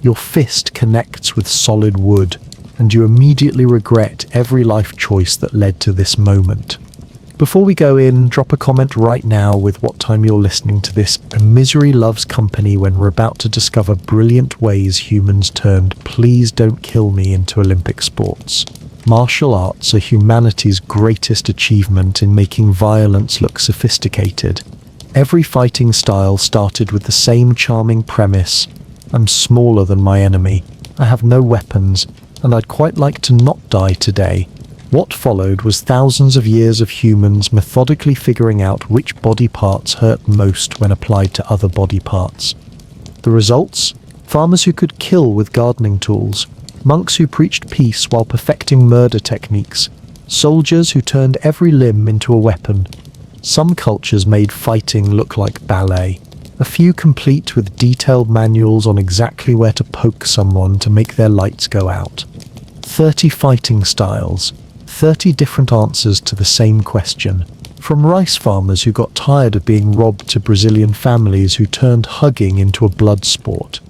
Your fist connects with solid wood, and you immediately regret every life choice that led to this moment. Before we go in, drop a comment right now with what time you're listening to this. Misery loves company when we're about to discover brilliant ways humans turned "please don't kill me" into Olympic sports. Martial arts are humanity's greatest achievement in making violence look sophisticated. Every fighting style started with the same charming premise: I'm smaller than my enemy, I have no weapons, and I'd quite like to not die today. What followed was thousands of years of humans methodically figuring out which body parts hurt most when applied to other body parts. The results? Farmers who could kill with gardening tools, monks who preached peace while perfecting murder techniques, soldiers who turned every limb into a weapon. Some cultures made fighting look like ballet, a few complete with detailed manuals on exactly where to poke someone to make their lights go out. 30 fighting styles, 30 different answers to the same question. From rice farmers who got tired of being robbed to Brazilian families who turned hugging into a blood sport.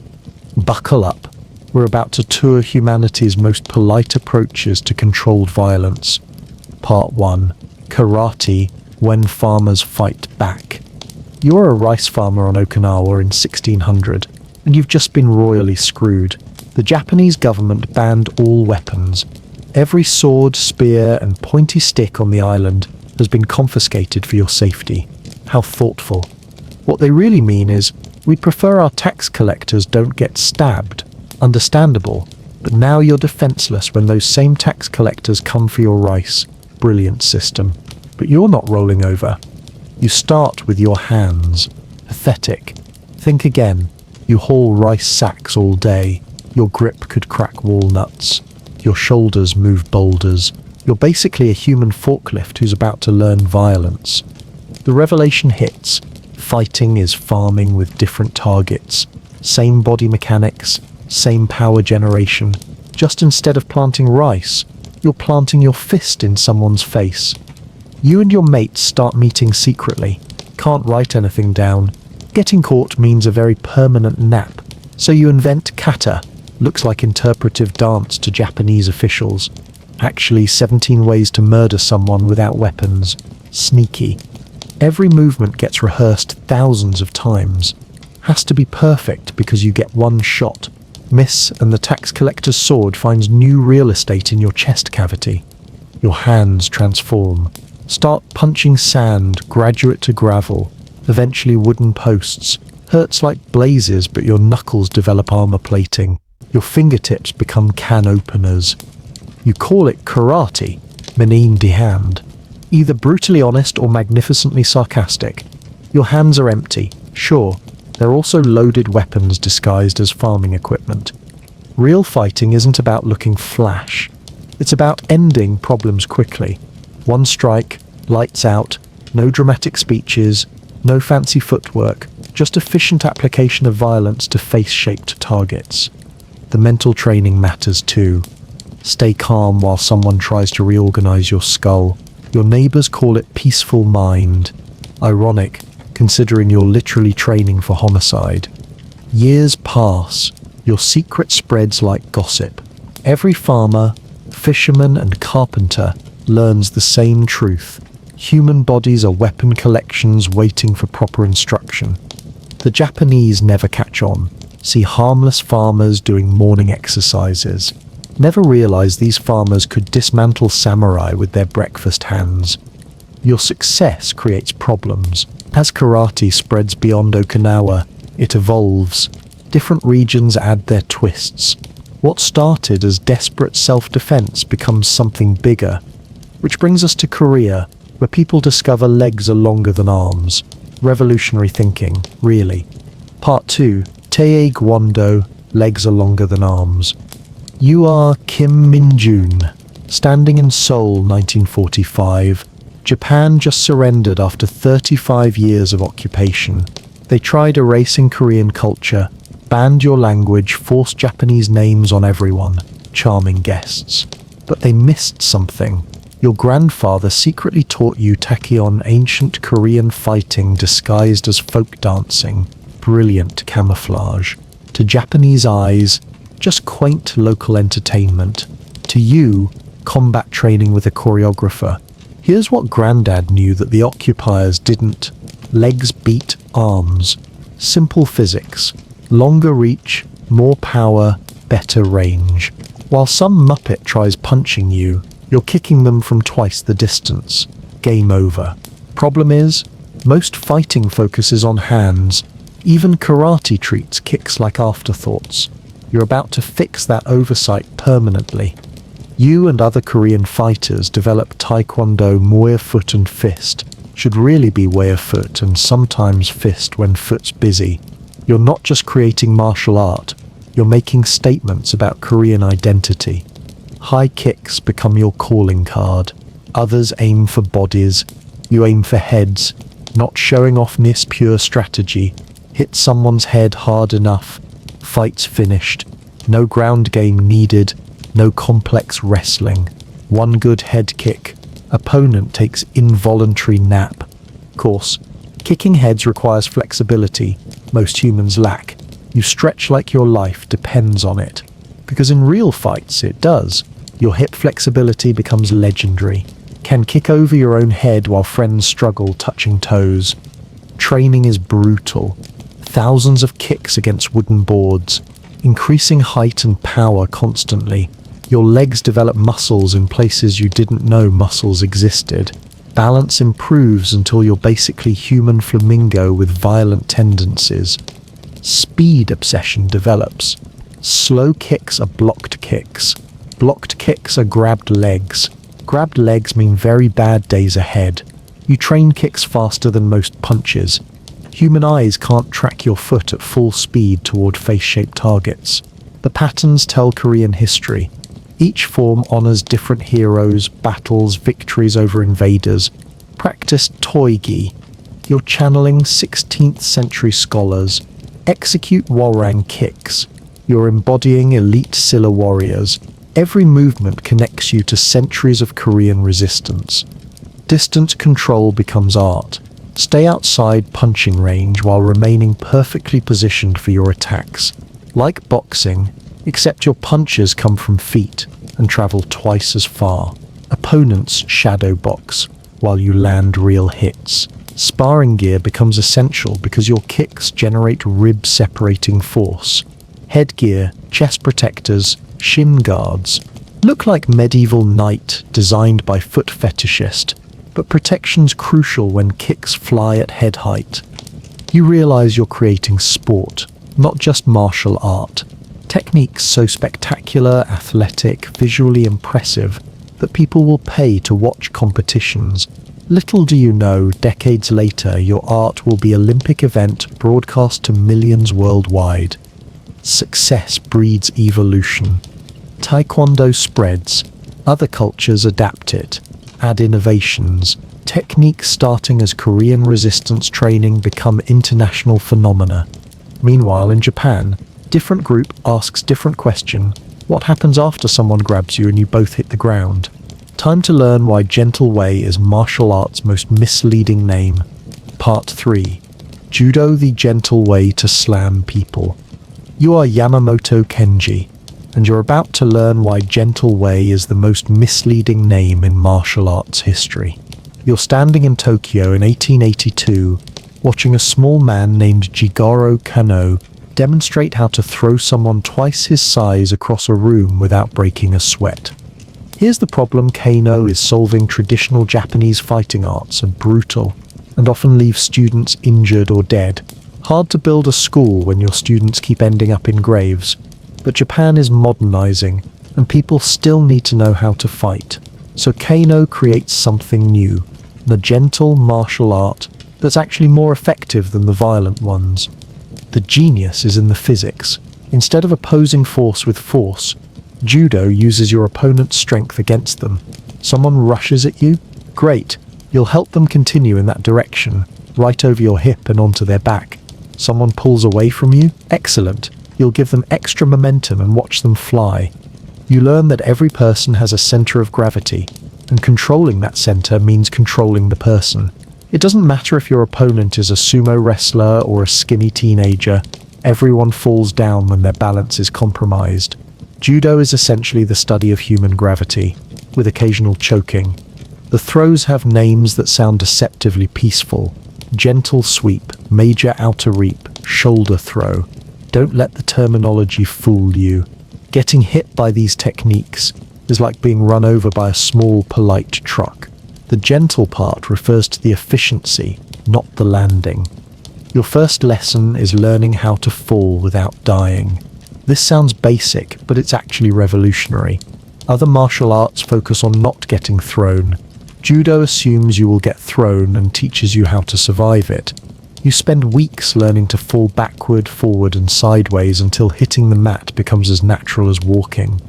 Buckle up. We're about to tour humanity's most polite approaches to controlled violence. Part 1. Karate, when farmers fight back. You're a rice farmer on Okinawa in 1600, and you've just been royally screwed. The Japanese government banned all weapons. Every sword, spear, and pointy stick on the island has been confiscated for your safety. How thoughtful. What they really mean is, we prefer our tax collectors don't get stabbed. Understandable, but now you're defenseless when those same tax collectors come for your rice. Brilliant system. But you're not rolling over. You start with your hands. Pathetic. Think again. You haul rice sacks all day. Your grip could crack walnuts. Your shoulders move boulders. You're basically a human forklift who's about to learn violence. The revelation hits. Fighting is farming with different targets. Same body mechanics, same power generation. Just instead of planting rice, you're planting your fist in someone's face. You and your mates start meeting secretly. Can't write anything down. Getting caught means a very permanent nap. So you invent kata. Looks like interpretive dance to Japanese officials. Actually, 17 ways to murder someone without weapons. Sneaky. Every movement gets rehearsed thousands of times. Has to be perfect because you get one shot. Miss and the tax collector's sword finds new real estate in your chest cavity. Your hands transform. Start punching sand, graduate to gravel, eventually wooden posts. Hurts like blazes, but your knuckles develop armor plating. Your fingertips become can openers. You call it karate, menin di hand. Either brutally honest or magnificently sarcastic. Your hands are empty, sure. They're also loaded weapons disguised as farming equipment. Real fighting isn't about looking flash. It's about ending problems quickly. One strike, lights out, no dramatic speeches, no fancy footwork, just efficient application of violence to face-shaped targets. The mental training matters too. Stay calm while someone tries to reorganize your skull. Your neighbors call it peaceful mind. Ironic, considering you're literally training for homicide. Years pass. Your secret spreads like gossip. Every farmer, fisherman, and carpenter learns the same truth. Human bodies are weapon collections waiting for proper instruction. The Japanese never catch on. See harmless farmers doing morning exercises. Never realize these farmers could dismantle samurai with their breakfast hands. Your success creates problems. As karate spreads beyond Okinawa, it evolves. Different regions add their twists. What started as desperate self-defense becomes something bigger. Which brings us to Korea, where people discover legs are longer than arms. Revolutionary thinking, really. Part 2. Taekwondo, legs are longer than arms. You are Kim Min-jun. Standing in Seoul, 1945. Japan just surrendered after 35 years of occupation. They tried erasing Korean culture, banned your language, forced Japanese names on everyone. Charming guests. But they missed something. Your grandfather secretly taught you Taekyon, ancient Korean fighting disguised as folk dancing. Brilliant camouflage. To Japanese eyes, just quaint local entertainment. To you, combat training with a choreographer. Here's what Grandad knew that the occupiers didn't. Legs beat arms. Simple physics. Longer reach, more power, better range. While some muppet tries punching you, you're kicking them from twice the distance. Game over. Problem is, most fighting focuses on hands. Even karate treats kicks like afterthoughts. You're about to fix that oversight permanently. You and other Korean fighters develop Taekwondo Muay foot and fist. Should really be Muay foot and sometimes fist when foot's busy. You're not just creating martial art, you're making statements about Korean identity. High kicks become your calling card. Others aim for bodies. You aim for heads. Not showing offness, pure strategy. Hit someone's head hard enough. Fight's finished. No ground game needed. No complex wrestling. One good head kick. Opponent takes involuntary nap. Course, kicking heads requires flexibility most humans lack. You stretch like your life depends on it. Because in real fights, it does. Your hip flexibility becomes legendary. Can kick over your own head while friends struggle touching toes. Training is brutal. Thousands of kicks against wooden boards. Increasing height and power constantly. Your legs develop muscles in places you didn't know muscles existed. Balance improves until you're basically human flamingo with violent tendencies. Speed obsession develops. Slow kicks are blocked kicks. Blocked kicks are grabbed legs. Grabbed legs mean very bad days ahead. You train kicks faster than most punches. Human eyes can't track your foot at full speed toward face-shaped targets. The patterns tell Korean history. Each form honors different heroes, battles, victories over invaders. Practice toigi. You're channeling 16th century scholars. Execute warang kicks. You're embodying elite Silla warriors. Every movement connects you to centuries of Korean resistance. Distance control becomes art. Stay outside punching range while remaining perfectly positioned for your attacks. Like boxing, except your punches come from feet and travel twice as far. Opponents shadow box while you land real hits. Sparring gear becomes essential because your kicks generate rib-separating force. Headgear, chest protectors, shin guards look like medieval knight designed by foot fetishist, but protection's crucial when kicks fly at head height. You realize you're creating sport, not just martial art. Techniques so spectacular, athletic, visually impressive that people will pay to watch competitions. Little do you know, decades later, your art will be an Olympic event broadcast to millions worldwide. Success breeds evolution. Taekwondo spreads. Other cultures adapt it. Add innovations. Techniques starting as Korean resistance training become international phenomena. Meanwhile, in Japan, different group asks different question. What happens after someone grabs you and you both hit the ground? Time to learn why gentle way is martial art's most misleading name. Part 3. Judo, the gentle way to slam people. You are Yamamoto Kenji, and you're about to learn why gentle way is the most misleading name in martial arts history. You're standing in Tokyo in 1882, watching a small man named Jigoro Kano demonstrate how to throw someone twice his size across a room without breaking a sweat. Here's the problem Kano is solving: traditional Japanese fighting arts are brutal and often leave students injured or dead. Hard to build a school when your students keep ending up in graves. But Japan is modernizing, and people still need to know how to fight. So Kano creates something new, the gentle martial art that's actually more effective than the violent ones. The genius is in the physics. Instead of opposing force with force, Judo uses your opponent's strength against them. Someone rushes at you? Great. You'll help them continue in that direction, right over your hip and onto their back. Someone pulls away from you? Excellent. You'll give them extra momentum and watch them fly. You learn that every person has a center of gravity, and controlling that center means controlling the person. It doesn't matter if your opponent is a sumo wrestler or a skinny teenager. Everyone falls down when their balance is compromised. Judo is essentially the study of human gravity, with occasional choking. The throws have names that sound deceptively peaceful. Gentle sweep, major outer reap, shoulder throw. Don't let the terminology fool you. Getting hit by these techniques is like being run over by a small, polite truck. The gentle part refers to the efficiency, not the landing. Your first lesson is learning how to fall without dying. This sounds basic, but it's actually revolutionary. Other martial arts focus on not getting thrown. Judo assumes you will get thrown and teaches you how to survive it. You spend weeks learning to fall backward, forward, and sideways until hitting the mat becomes as natural as walking.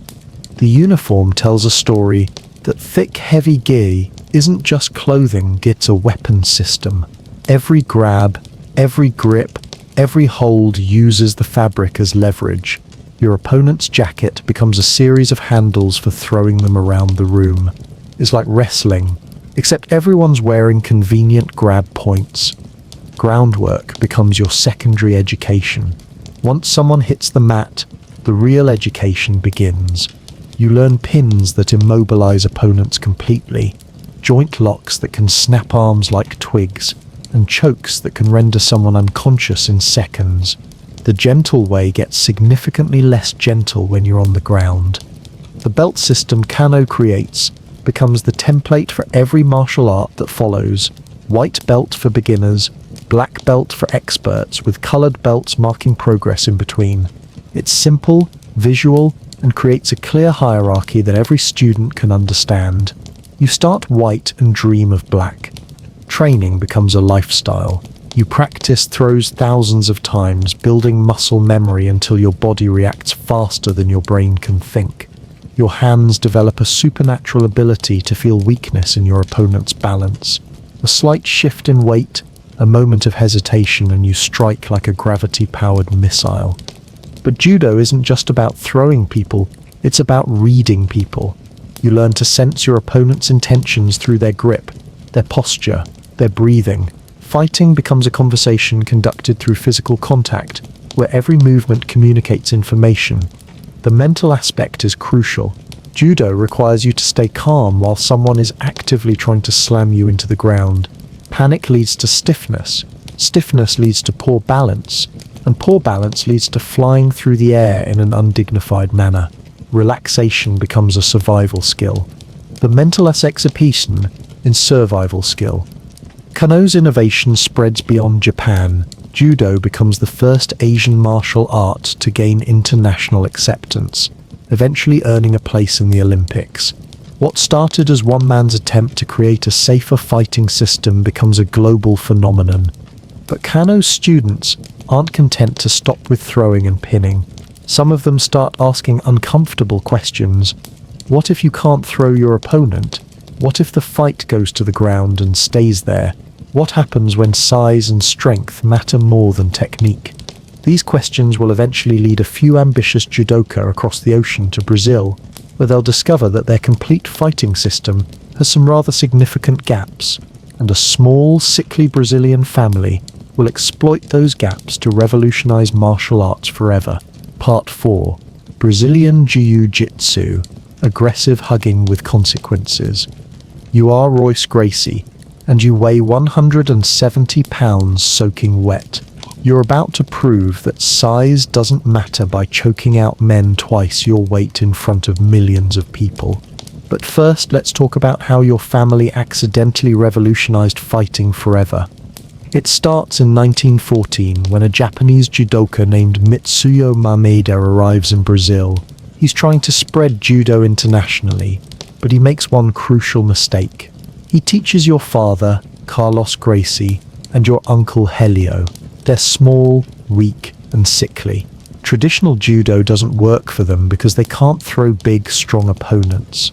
The uniform tells a story that thick, heavy gi isn't just clothing, it's a weapon system. Every grab, every grip, every hold uses the fabric as leverage. Your opponent's jacket becomes a series of handles for throwing them around the room. It's like wrestling, except everyone's wearing convenient grab points. Groundwork becomes your secondary education. Once someone hits the mat, the real education begins. You learn pins that immobilize opponents completely, joint locks that can snap arms like twigs, and chokes that can render someone unconscious in seconds. The gentle way gets significantly less gentle when you're on the ground. The belt system Kano creates becomes the template for every martial art that follows. White belt for beginners, black belt for experts, with colored belts marking progress in between. It's simple, visual, and creates a clear hierarchy that every student can understand. You start white and dream of black. Training becomes a lifestyle. You practice throws thousands of times, building muscle memory until your body reacts faster than your brain can think. Your hands develop a supernatural ability to feel weakness in your opponent's balance. A slight shift in weight, a moment of hesitation, and you strike like a gravity-powered missile. But judo isn't just about throwing people, it's about reading people. You learn to sense your opponent's intentions through their grip, their posture, their breathing. Fighting becomes a conversation conducted through physical contact, where every movement communicates information. The mental aspect is crucial. Judo requires you to stay calm while someone is actively trying to slam you into the ground. Panic leads to stiffness. Stiffness leads to poor balance. And poor balance leads to flying through the air in an undignified manner. Relaxation becomes a survival skill. The mental execution in survival skill. Kano's innovation spreads beyond Japan. Judo becomes the first Asian martial art to gain international acceptance, eventually earning a place in the Olympics. What started as one man's attempt to create a safer fighting system becomes a global phenomenon. But Kano's students aren't content to stop with throwing and pinning. Some of them start asking uncomfortable questions. What if you can't throw your opponent? What if the fight goes to the ground and stays there? What happens when size and strength matter more than technique? These questions will eventually lead a few ambitious judoka across the ocean to Brazil, where they'll discover that their complete fighting system has some rather significant gaps, and a small, sickly Brazilian family will exploit those gaps to revolutionize martial arts forever. Part 4. Brazilian Jiu-Jitsu. Aggressive hugging with consequences. You are Royce Gracie, and you weigh 170 pounds soaking wet. You're about to prove that size doesn't matter by choking out men twice your weight in front of millions of people. But first, let's talk about how your family accidentally revolutionized fighting forever. It starts in 1914 when a Japanese judoka named Mitsuyo Mameda arrives in Brazil. He's trying to spread judo internationally, but he makes one crucial mistake. He teaches your father, Carlos Gracie, and your uncle Helio. They're small, weak, and sickly. Traditional judo doesn't work for them because they can't throw big, strong opponents.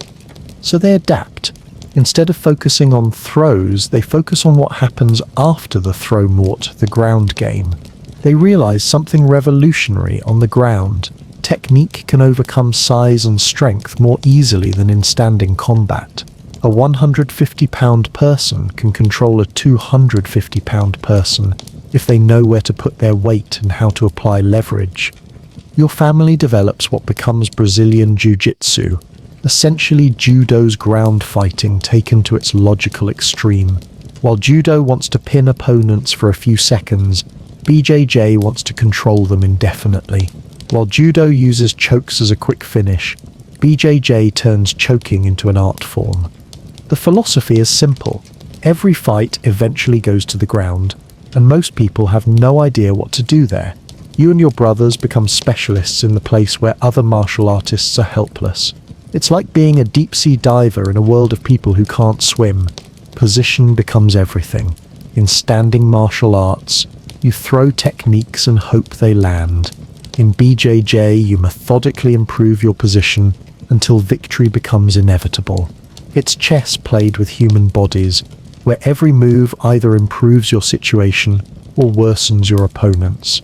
So they adapt. Instead of focusing on throws, they focus on what happens after the throw mort, the ground game. They realize something revolutionary on the ground. Technique can overcome size and strength more easily than in standing combat. A 150-pound person can control a 250-pound person if they know where to put their weight and how to apply leverage. Your family develops what becomes Brazilian Jiu-Jitsu, essentially judo's ground fighting taken to its logical extreme. While judo wants to pin opponents for a few seconds, BJJ wants to control them indefinitely. While judo uses chokes as a quick finish, BJJ turns choking into an art form. The philosophy is simple. Every fight eventually goes to the ground, and most people have no idea what to do there. You and your brothers become specialists in the place where other martial artists are helpless. It's like being a deep-sea diver in a world of people who can't swim. Position becomes everything. In standing martial arts, you throw techniques and hope they land. In BJJ, you methodically improve your position until victory becomes inevitable. It's chess played with human bodies, where every move either improves your situation or worsens your opponent's.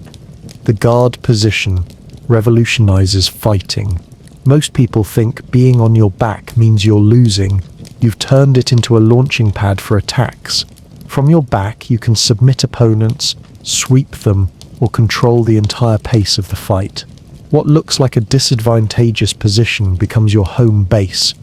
The guard position revolutionizes fighting. Most people think being on your back means you're losing. You've turned it into a launching pad for attacks. From your back, you can submit opponents, sweep them, or control the entire pace of the fight. What looks like a disadvantageous position becomes your home base.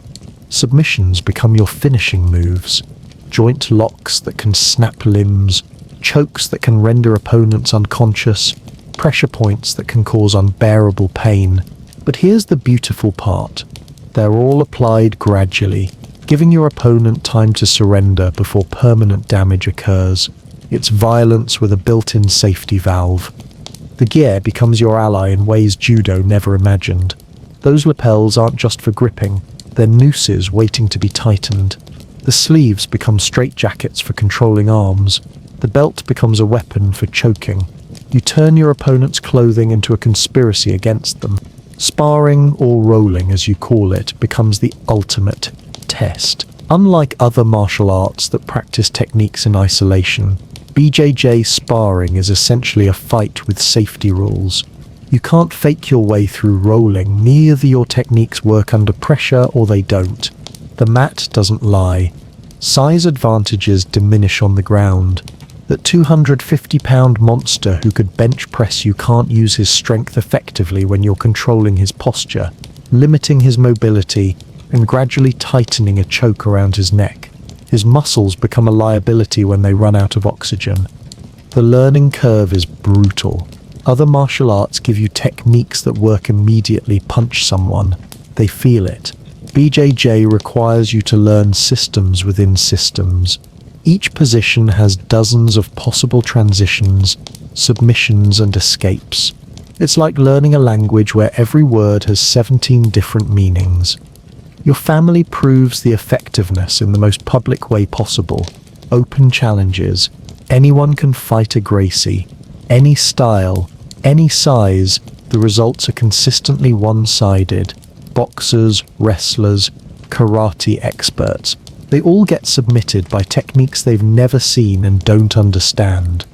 Submissions become your finishing moves. Joint locks that can snap limbs, chokes that can render opponents unconscious, pressure points that can cause unbearable pain. But here's the beautiful part. They're all applied gradually, giving your opponent time to surrender before permanent damage occurs. It's violence with a built-in safety valve. The gear becomes your ally in ways judo never imagined. Those lapels aren't just for gripping, they're nooses waiting to be tightened. The sleeves become straitjackets for controlling arms. The belt becomes a weapon for choking. You turn your opponent's clothing into a conspiracy against them. Sparring, or rolling as you call it, becomes the ultimate test. Unlike other martial arts that practice techniques in isolation, BJJ sparring is essentially a fight with safety rules. You can't fake your way through rolling. Neither your techniques work under pressure or they don't. The mat doesn't lie. Size advantages diminish on the ground. That 250-pound monster who could bench press you can't use his strength effectively when you're controlling his posture, limiting his mobility, and gradually tightening a choke around his neck. His muscles become a liability when they run out of oxygen. The learning curve is brutal. Other martial arts give you techniques that work immediately. Punch someone, they feel it. BJJ requires you to learn systems within systems. Each position has dozens of possible transitions, submissions, and escapes. It's like learning a language where every word has 17 different meanings. Your family proves the effectiveness in the most public way possible. Open challenges. Anyone can fight a Gracie. Any style, any size, the results are consistently one-sided. Boxers, wrestlers, karate experts. They all get submitted by techniques they've never seen and don't understand.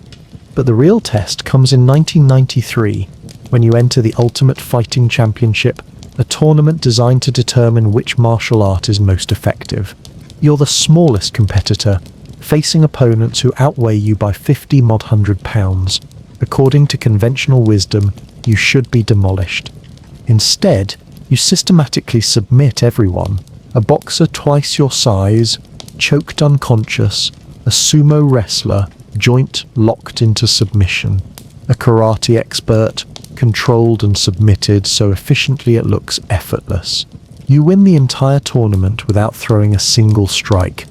But the real test comes in 1993, when you enter the Ultimate Fighting Championship, a tournament designed to determine which martial art is most effective. You're the smallest competitor, facing opponents who outweigh you by 50-100 pounds. According to conventional wisdom, you should be demolished. Instead, you systematically submit everyone. A boxer twice your size, choked unconscious, a sumo wrestler, joint locked into submission, a karate expert, controlled and submitted so efficiently it looks effortless. You win the entire tournament without throwing a single strike.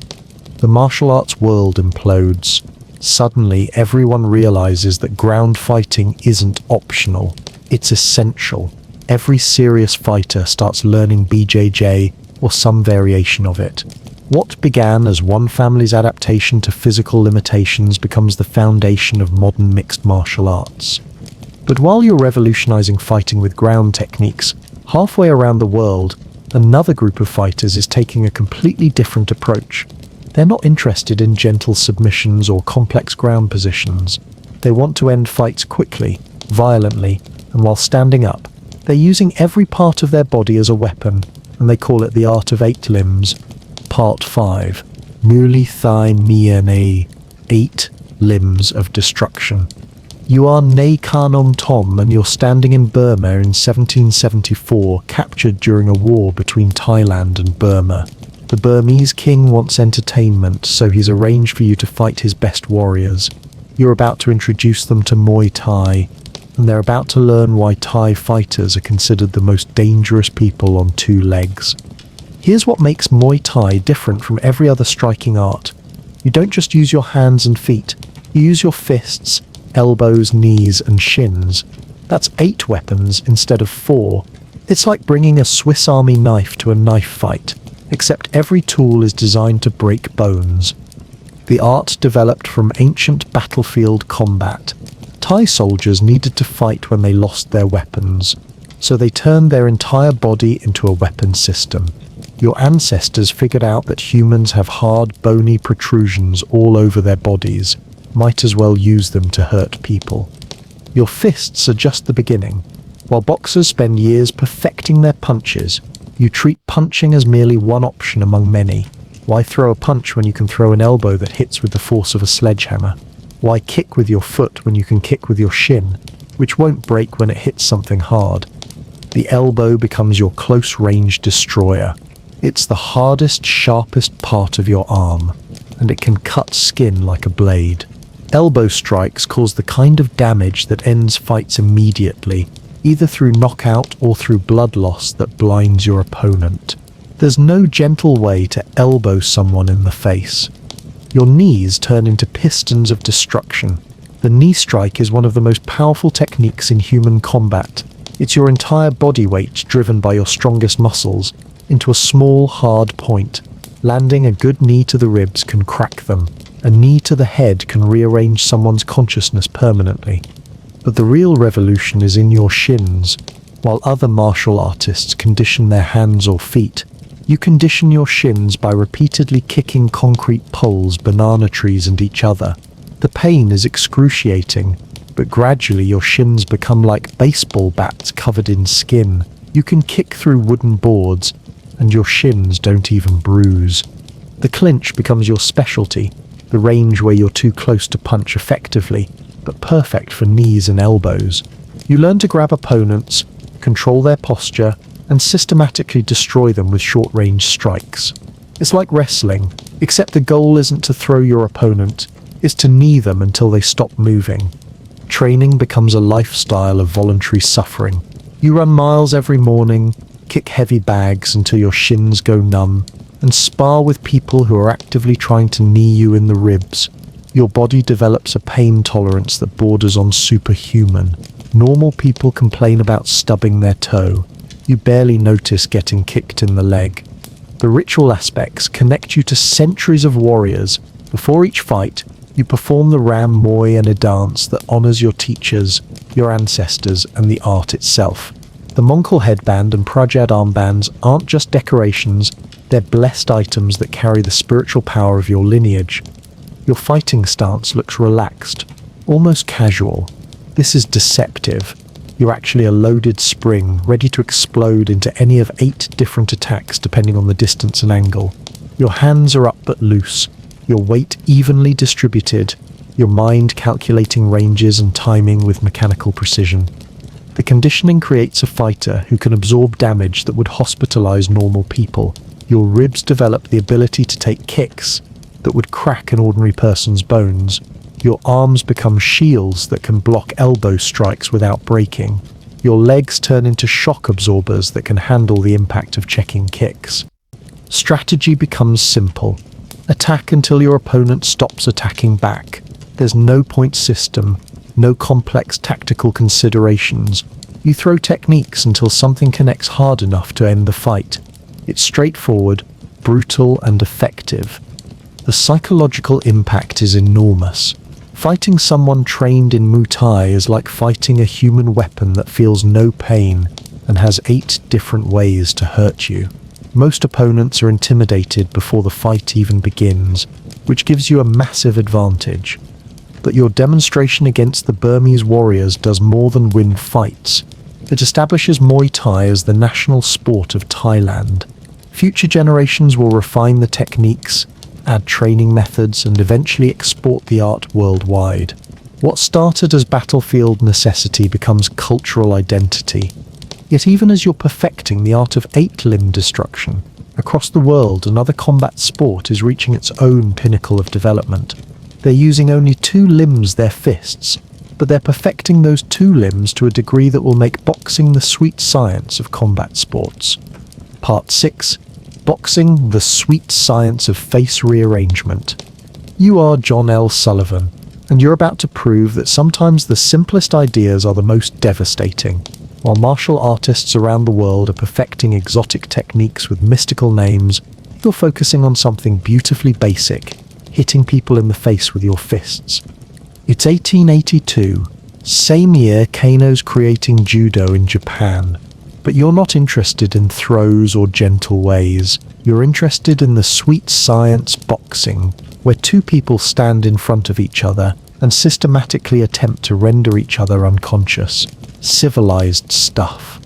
The martial arts world implodes. Suddenly, everyone realizes that ground fighting isn't optional, it's essential. Every serious fighter starts learning BJJ or some variation of it. What began as one family's adaptation to physical limitations becomes the foundation of modern mixed martial arts. But while you're revolutionizing fighting with ground techniques, halfway around the world, another group of fighters is taking a completely different approach. They're not interested in gentle submissions or complex ground positions. They want to end fights quickly, violently, and while standing up. They're using every part of their body as a weapon, and they call it the Art of Eight Limbs. Part 5. Muli Thai Miene 8 limbs of destruction. You are Ne Karnom Tom and you're standing in Burma in 1774, captured during a war between Thailand and Burma. The Burmese king wants entertainment, so he's arranged for you to fight his best warriors. You're about to introduce them to Muay Thai, and they're about to learn why Thai fighters are considered the most dangerous people on two legs. Here's what makes Muay Thai different from every other striking art. You don't just use your hands and feet, you use your fists, elbows, knees, and shins. That's 8 weapons instead of 4. It's like bringing a Swiss Army knife to a knife fight, except every tool is designed to break bones. The art developed from ancient battlefield combat. Thai soldiers needed to fight when they lost their weapons, so they turned their entire body into a weapon system. Your ancestors figured out that humans have hard, bony protrusions all over their bodies. Might as well use them to hurt people. Your fists are just the beginning. While boxers spend years perfecting their punches, you treat punching as merely one option among many. Why throw a punch when you can throw an elbow that hits with the force of a sledgehammer? Why kick with your foot when you can kick with your shin, which won't break when it hits something hard? The elbow becomes your close-range destroyer. It's the hardest, sharpest part of your arm, and it can cut skin like a blade. Elbow strikes cause the kind of damage that ends fights immediately, either through knockout or through blood loss that blinds your opponent. There's no gentle way to elbow someone in the face. Your knees turn into pistons of destruction. The knee strike is one of the most powerful techniques in human combat. It's your entire body weight driven by your strongest muscles into a small, hard point. Landing a good knee to the ribs can crack them. A knee to the head can rearrange someone's consciousness permanently. But the real revolution is in your shins. While other martial artists condition their hands or feet, you condition your shins by repeatedly kicking concrete poles, banana trees, and each other. The pain is excruciating, but gradually your shins become like baseball bats covered in skin. You can kick through wooden boards, and your shins don't even bruise. The clinch becomes your specialty, the range where you're too close to punch effectively, but perfect for knees and elbows. You learn to grab opponents, control their posture, and systematically destroy them with short-range strikes. It's like wrestling, except the goal isn't to throw your opponent, it's to knee them until they stop moving. Training becomes a lifestyle of voluntary suffering. You run miles every morning, kick heavy bags until your shins go numb, and spar with people who are actively trying to knee you in the ribs. Your body develops a pain tolerance that borders on superhuman. Normal people complain about stubbing their toe. You barely notice getting kicked in the leg. The ritual aspects connect you to centuries of warriors. Before each fight, you perform the Ram Moy and a dance that honors your teachers, your ancestors, and the art itself. The Mongol headband and Prajad armbands aren't just decorations, they're blessed items that carry the spiritual power of your lineage. Your fighting stance looks relaxed, almost casual. This is deceptive. You're actually a loaded spring, ready to explode into any of 8 different attacks depending on the distance and angle. Your hands are up but loose, your weight evenly distributed, your mind calculating ranges and timing with mechanical precision. The conditioning creates a fighter who can absorb damage that would hospitalize normal people. Your ribs develop the ability to take kicks that would crack an ordinary person's bones. Your arms become shields that can block elbow strikes without breaking. Your legs turn into shock absorbers that can handle the impact of checking kicks. Strategy becomes simple. Attack until your opponent stops attacking back. There's no point system, no complex tactical considerations. You throw techniques until something connects hard enough to end the fight. It's straightforward, brutal, and effective. The psychological impact is enormous. Fighting someone trained in Muay Thai is like fighting a human weapon that feels no pain and has 8 different ways to hurt you. Most opponents are intimidated before the fight even begins, which gives you a massive advantage. But your demonstration against the Burmese warriors does more than win fights. It establishes Muay Thai as the national sport of Thailand. Future generations will refine the techniques, add training methods, and eventually export the art worldwide. What started as battlefield necessity becomes cultural identity. Yet even as you're perfecting the art of 8-limb destruction, across the world another combat sport is reaching its own pinnacle of development. They're using only 2 limbs, their fists, but they're perfecting those 2 limbs to a degree that will make boxing the sweet science of combat sports. Part 6. Boxing, the sweet science of face rearrangement. You are John L. Sullivan, and you're about to prove that sometimes the simplest ideas are the most devastating. While martial artists around the world are perfecting exotic techniques with mystical names, you're focusing on something beautifully basic, hitting people in the face with your fists. It's 1882, same year Kano's creating judo in Japan. But you're not interested in throws or gentle ways. You're interested in the sweet science boxing, where 2 people stand in front of each other and systematically attempt to render each other unconscious. Civilized stuff.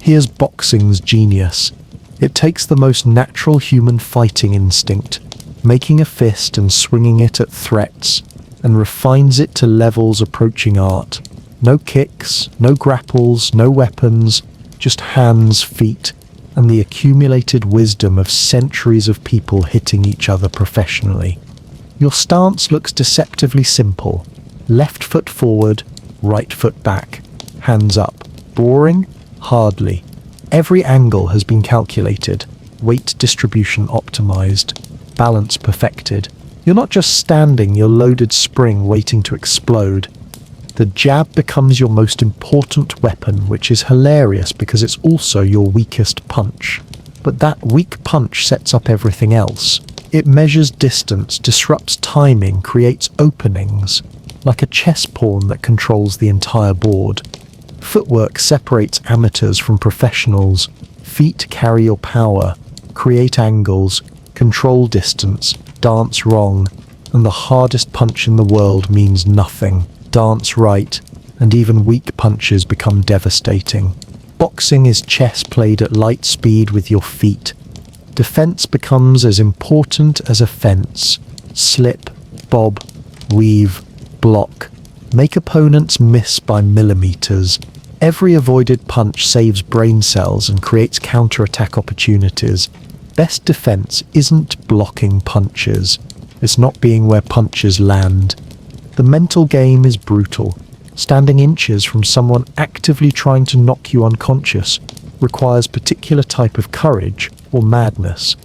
Here's boxing's genius. It takes the most natural human fighting instinct, making a fist and swinging it at threats, and refines it to levels approaching art. No kicks, no grapples, no weapons, just hands, feet, and the accumulated wisdom of centuries of people hitting each other professionally. Your stance looks deceptively simple. Left foot forward, right foot back, hands up. Boring? Hardly. Every angle has been calculated, weight distribution optimized, balance perfected. You're not just standing your loaded spring waiting to explode. The jab becomes your most important weapon, which is hilarious because it's also your weakest punch. But that weak punch sets up everything else. It measures distance, disrupts timing, creates openings, like a chess pawn that controls the entire board. Footwork separates amateurs from professionals. Feet carry your power, create angles, control distance, dance wrong, and the hardest punch in the world means nothing. Dance right, and even weak punches become devastating. Boxing is chess played at light speed with your feet. Defense becomes as important as offense. Slip, bob, weave, block. Make opponents miss by millimeters. Every avoided punch saves brain cells and creates counterattack opportunities. Best defense isn't blocking punches. It's not being where punches land. The mental game is brutal. Standing inches from someone actively trying to knock you unconscious requires particular type of courage or madness,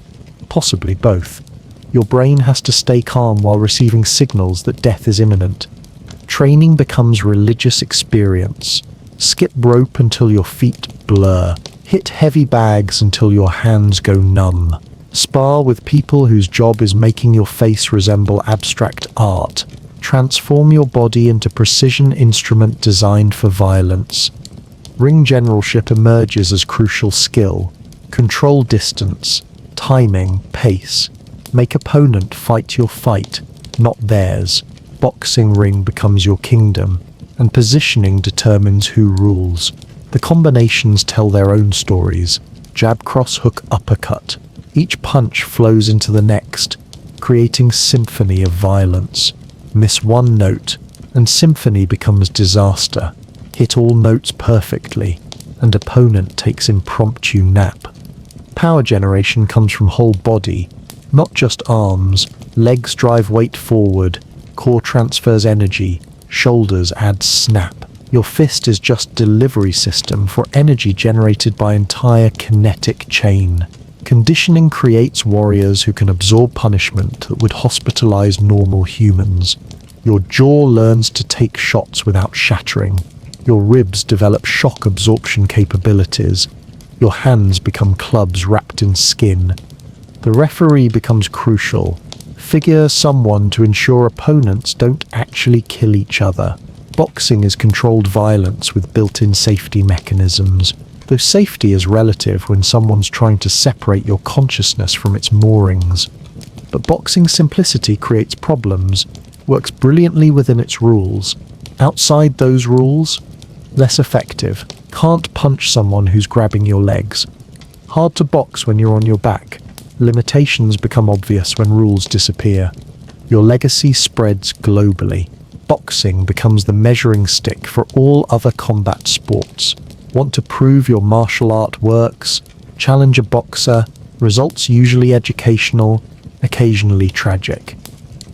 possibly both. Your brain has to stay calm while receiving signals that death is imminent. Training becomes religious experience. Skip rope until your feet blur. Hit heavy bags until your hands go numb. Spar with people whose job is making your face resemble abstract art. Transform your body into precision instrument designed for violence. Ring generalship emerges as crucial skill. Control distance, timing, pace. Make opponent fight your fight, not theirs. Boxing ring becomes your kingdom, and positioning determines who rules. The combinations tell their own stories. Jab, cross, hook, uppercut. Each punch flows into the next, creating symphony of violence. Miss one note, and symphony becomes disaster. Hit all notes perfectly, and opponent takes impromptu nap. Power generation comes from whole body, not just arms. Legs drive weight forward, core transfers energy, shoulders add snap. Your fist is just delivery system for energy generated by entire kinetic chain. Conditioning creates warriors who can absorb punishment that would hospitalize normal humans. Your jaw learns to take shots without shattering. Your ribs develop shock absorption capabilities. Your hands become clubs wrapped in skin. The referee becomes crucial. Figure someone to ensure opponents don't actually kill each other. Boxing is controlled violence with built-in safety mechanisms. Though safety is relative when someone's trying to separate your consciousness from its moorings. But boxing's simplicity creates problems, works brilliantly within its rules. Outside those rules, less effective. Can't punch someone who's grabbing your legs. Hard to box when you're on your back. Limitations become obvious when rules disappear. Your legacy spreads globally. Boxing becomes the measuring stick for all other combat sports. Want to prove your martial art works? Challenge a boxer. Results usually educational, occasionally tragic.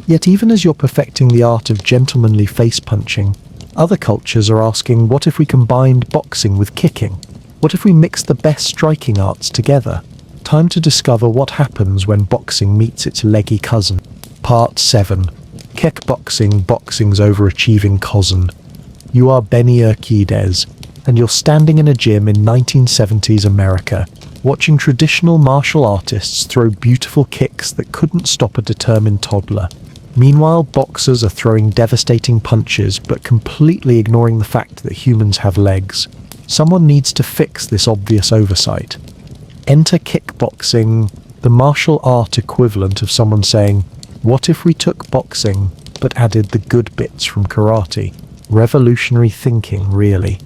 Yet even as you're perfecting the art of gentlemanly face punching, other cultures are asking, what if we combined boxing with kicking? What if we mix the best striking arts together? Time to discover what happens when boxing meets its leggy cousin. Part 7. Kickboxing, boxing's overachieving cousin. You are Benny Urquidez, and you're standing in a gym in 1970s America, watching traditional martial artists throw beautiful kicks that couldn't stop a determined toddler. Meanwhile, boxers are throwing devastating punches but completely ignoring the fact that humans have legs. Someone needs to fix this obvious oversight. Enter kickboxing, the martial art equivalent of someone saying, what if we took boxing but added the good bits from karate? Revolutionary thinking, really.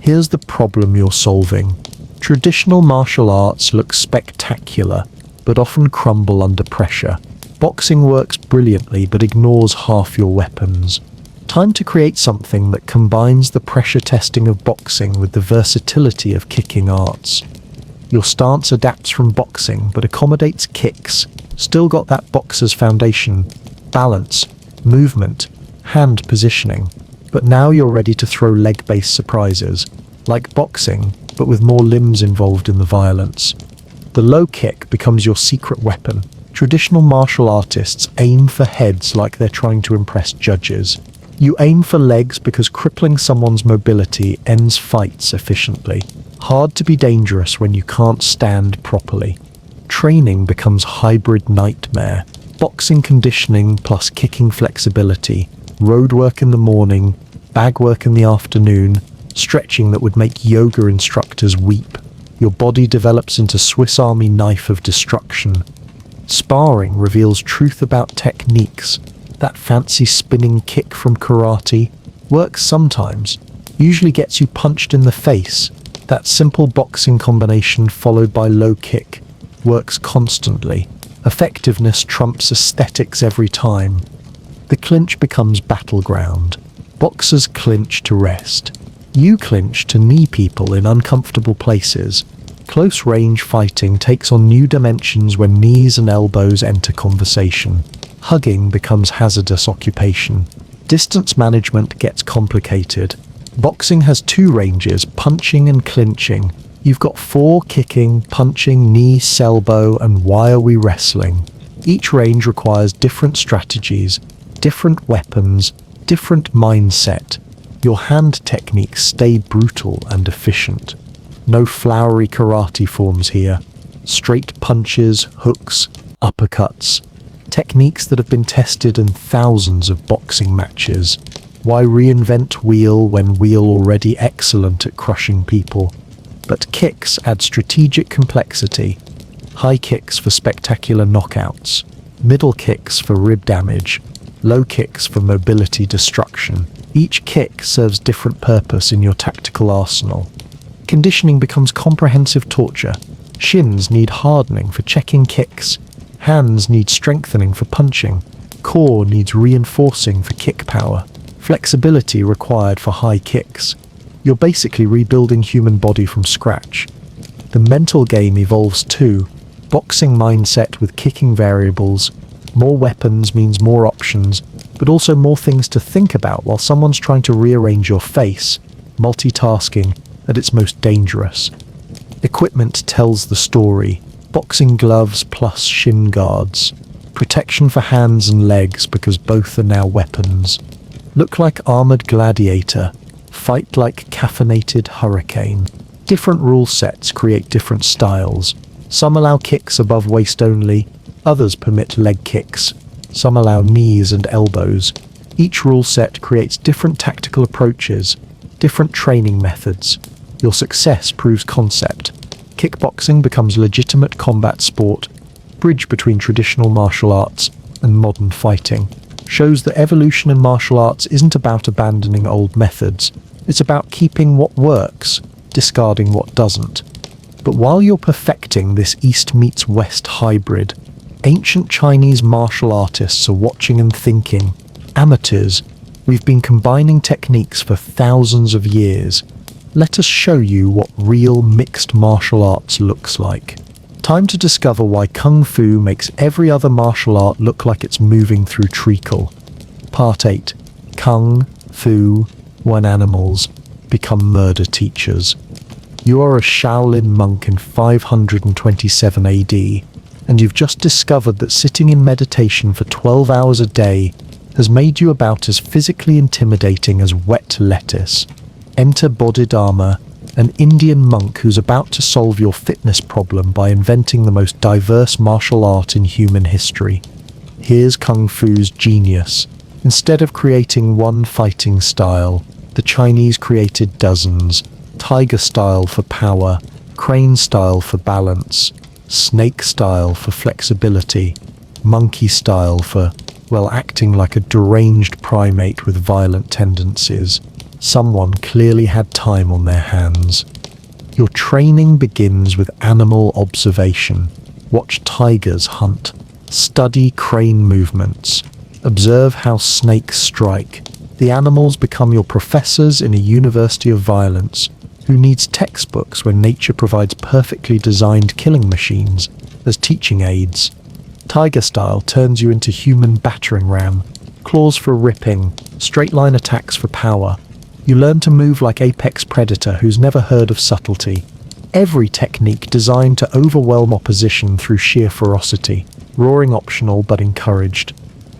Here's the problem you're solving. Traditional martial arts look spectacular, but often crumble under pressure. Boxing works brilliantly but ignores half your weapons. Time to create something that combines the pressure testing of boxing with the versatility of kicking arts. Your stance adapts from boxing but accommodates kicks. Still got that boxer's foundation, balance, movement, hand positioning. But now you're ready to throw leg-based surprises, like boxing, but with more limbs involved in the violence. The low kick becomes your secret weapon. Traditional martial artists aim for heads like they're trying to impress judges. You aim for legs because crippling someone's mobility ends fights efficiently. Hard to be dangerous when you can't stand properly. Training becomes hybrid nightmare. Boxing conditioning plus kicking flexibility, road work in the morning, bag work in the afternoon, stretching that would make yoga instructors weep. Your body develops into Swiss Army knife of destruction. Sparring reveals truth about techniques. That fancy spinning kick from karate works sometimes, usually gets you punched in the face. That simple boxing combination followed by low kick works constantly. Effectiveness trumps aesthetics every time. The clinch becomes battleground. Boxers clinch to rest. You clinch to knee people in uncomfortable places. Close-range fighting takes on new dimensions when knees and elbows enter conversation. Hugging becomes hazardous occupation. Distance management gets complicated. Boxing has 2 ranges, punching and clinching. You've got 4, kicking, punching, knee, elbow, and why are we wrestling? Each range requires different strategies, different weapons, different mindset. Your hand techniques stay brutal and efficient. No flowery karate forms here. Straight punches, hooks, uppercuts. Techniques that have been tested in thousands of boxing matches. Why reinvent wheel when wheel already excellent at crushing people? But kicks add strategic complexity. High kicks for spectacular knockouts. Middle kicks for rib damage. Low kicks for mobility destruction. Each kick serves different purpose in your tactical arsenal. Conditioning becomes comprehensive torture. Shins need hardening for checking kicks. Hands need strengthening for punching. Core needs reinforcing for kick power. Flexibility required for high kicks. You're basically rebuilding human body from scratch. The mental game evolves too. Boxing mindset with kicking variables. More weapons means more options, but also more things to think about while someone's trying to rearrange your face. Multitasking at its most dangerous. Equipment tells the story. Boxing gloves plus shin guards. Protection for hands and legs because both are now weapons. Look like armored gladiator. Fight like caffeinated hurricane. Different rule sets create different styles. Some allow kicks above waist only, others permit leg kicks. Some allow knees and elbows. Each rule set creates different tactical approaches, different training methods. Your success proves concept. Kickboxing becomes legitimate combat sport, bridge between traditional martial arts and modern fighting. Shows that evolution in martial arts isn't about abandoning old methods. It's about keeping what works, discarding what doesn't. But while you're perfecting this East meets West hybrid, ancient Chinese martial artists are watching and thinking, amateurs, we've been combining techniques for thousands of years. Let us show you what real mixed martial arts looks like. Time to discover why Kung Fu makes every other martial art look like it's moving through treacle. Part 8. Kung Fu, when animals become murder teachers. You are a Shaolin monk in 527 AD, and you've just discovered that sitting in meditation for 12 hours a day has made you about as physically intimidating as wet lettuce. Enter Bodhidharma, an Indian monk who's about to solve your fitness problem by inventing the most diverse martial art in human history. Here's Kung Fu's genius. Instead of creating one fighting style, the Chinese created dozens. Tiger style for power, crane style for balance, snake style for flexibility, monkey style for, well, acting like a deranged primate with violent tendencies. Someone clearly had time on their hands. Your training begins with animal observation. Watch tigers hunt. Study crane movements. Observe how snakes strike. The animals become your professors in a university of violence. Who needs textbooks when nature provides perfectly designed killing machines as teaching aids? Tiger style turns you into human battering ram. Claws for ripping, straight line attacks for power. You learn to move like apex predator who's never heard of subtlety. Every technique designed to overwhelm opposition through sheer ferocity. Roaring optional but encouraged.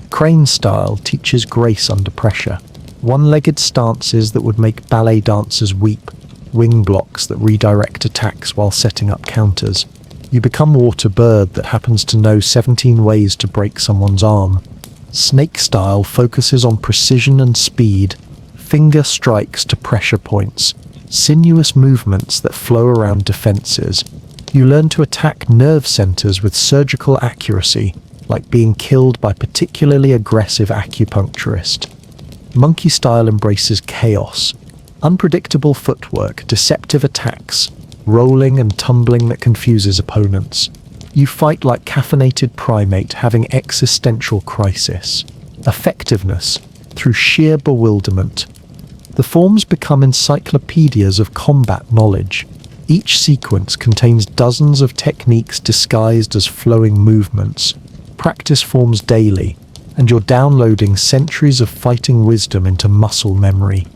Crane style teaches grace under pressure. One-legged stances that would make ballet dancers weep. Wing blocks that redirect attacks while setting up counters. You become water bird that happens to know 17 ways to break someone's arm. Snake style focuses on precision and speed, finger strikes to pressure points, sinuous movements that flow around defenses. You learn to attack nerve centers with surgical accuracy, like being killed by a particularly aggressive acupuncturist. Monkey style embraces chaos. Unpredictable footwork, deceptive attacks, rolling and tumbling that confuses opponents. You fight like caffeinated primate having existential crisis. Effectiveness, through sheer bewilderment. The forms become encyclopedias of combat knowledge. Each sequence contains dozens of techniques disguised as flowing movements. Practice forms daily, and you're downloading centuries of fighting wisdom into muscle memory.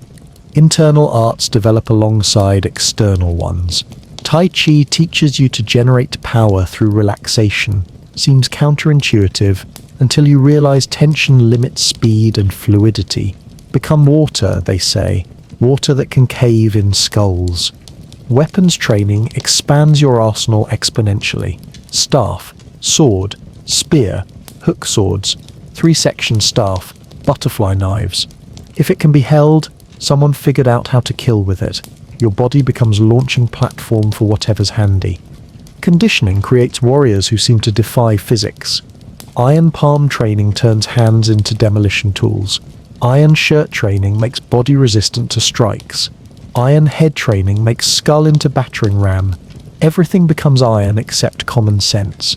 Internal arts develop alongside external ones. Tai Chi teaches you to generate power through relaxation. Seems counterintuitive until you realize tension limits speed and fluidity. Become water, they say. Water that can cave in skulls. Weapons training expands your arsenal exponentially. Staff, sword, spear, hook swords, 3-section staff, butterfly knives. If it can be held, someone figured out how to kill with it. Your body becomes launching platform for whatever's handy. Conditioning creates warriors who seem to defy physics. Iron palm training turns hands into demolition tools. Iron shirt training makes body resistant to strikes. Iron head training makes skull into battering ram. Everything becomes iron except common sense.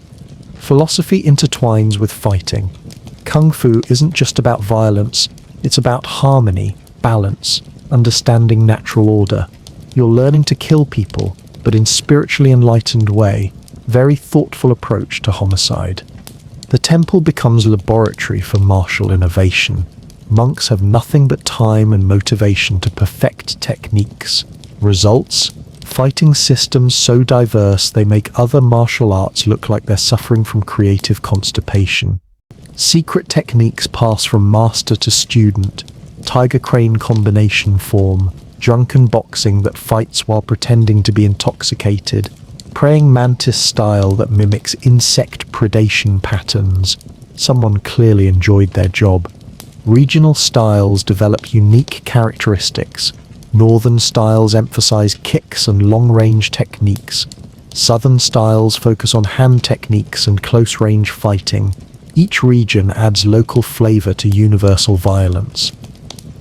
Philosophy intertwines with fighting. Kung Fu isn't just about violence, it's about harmony, balance, understanding natural order. You're learning to kill people, but in spiritually enlightened way. Very thoughtful approach to homicide. The temple becomes a laboratory for martial innovation. Monks have nothing but time and motivation to perfect techniques. Results? Fighting systems so diverse they make other martial arts look like they're suffering from creative constipation. Secret techniques pass from master to student. Tiger crane combination form. Drunken boxing that fights while pretending to be intoxicated. Praying mantis style that mimics insect predation patterns. Someone clearly enjoyed their job. Regional styles develop unique characteristics. Northern styles emphasize kicks and long-range techniques. Southern styles focus on hand techniques and close-range fighting. Each region adds local flavor to universal violence.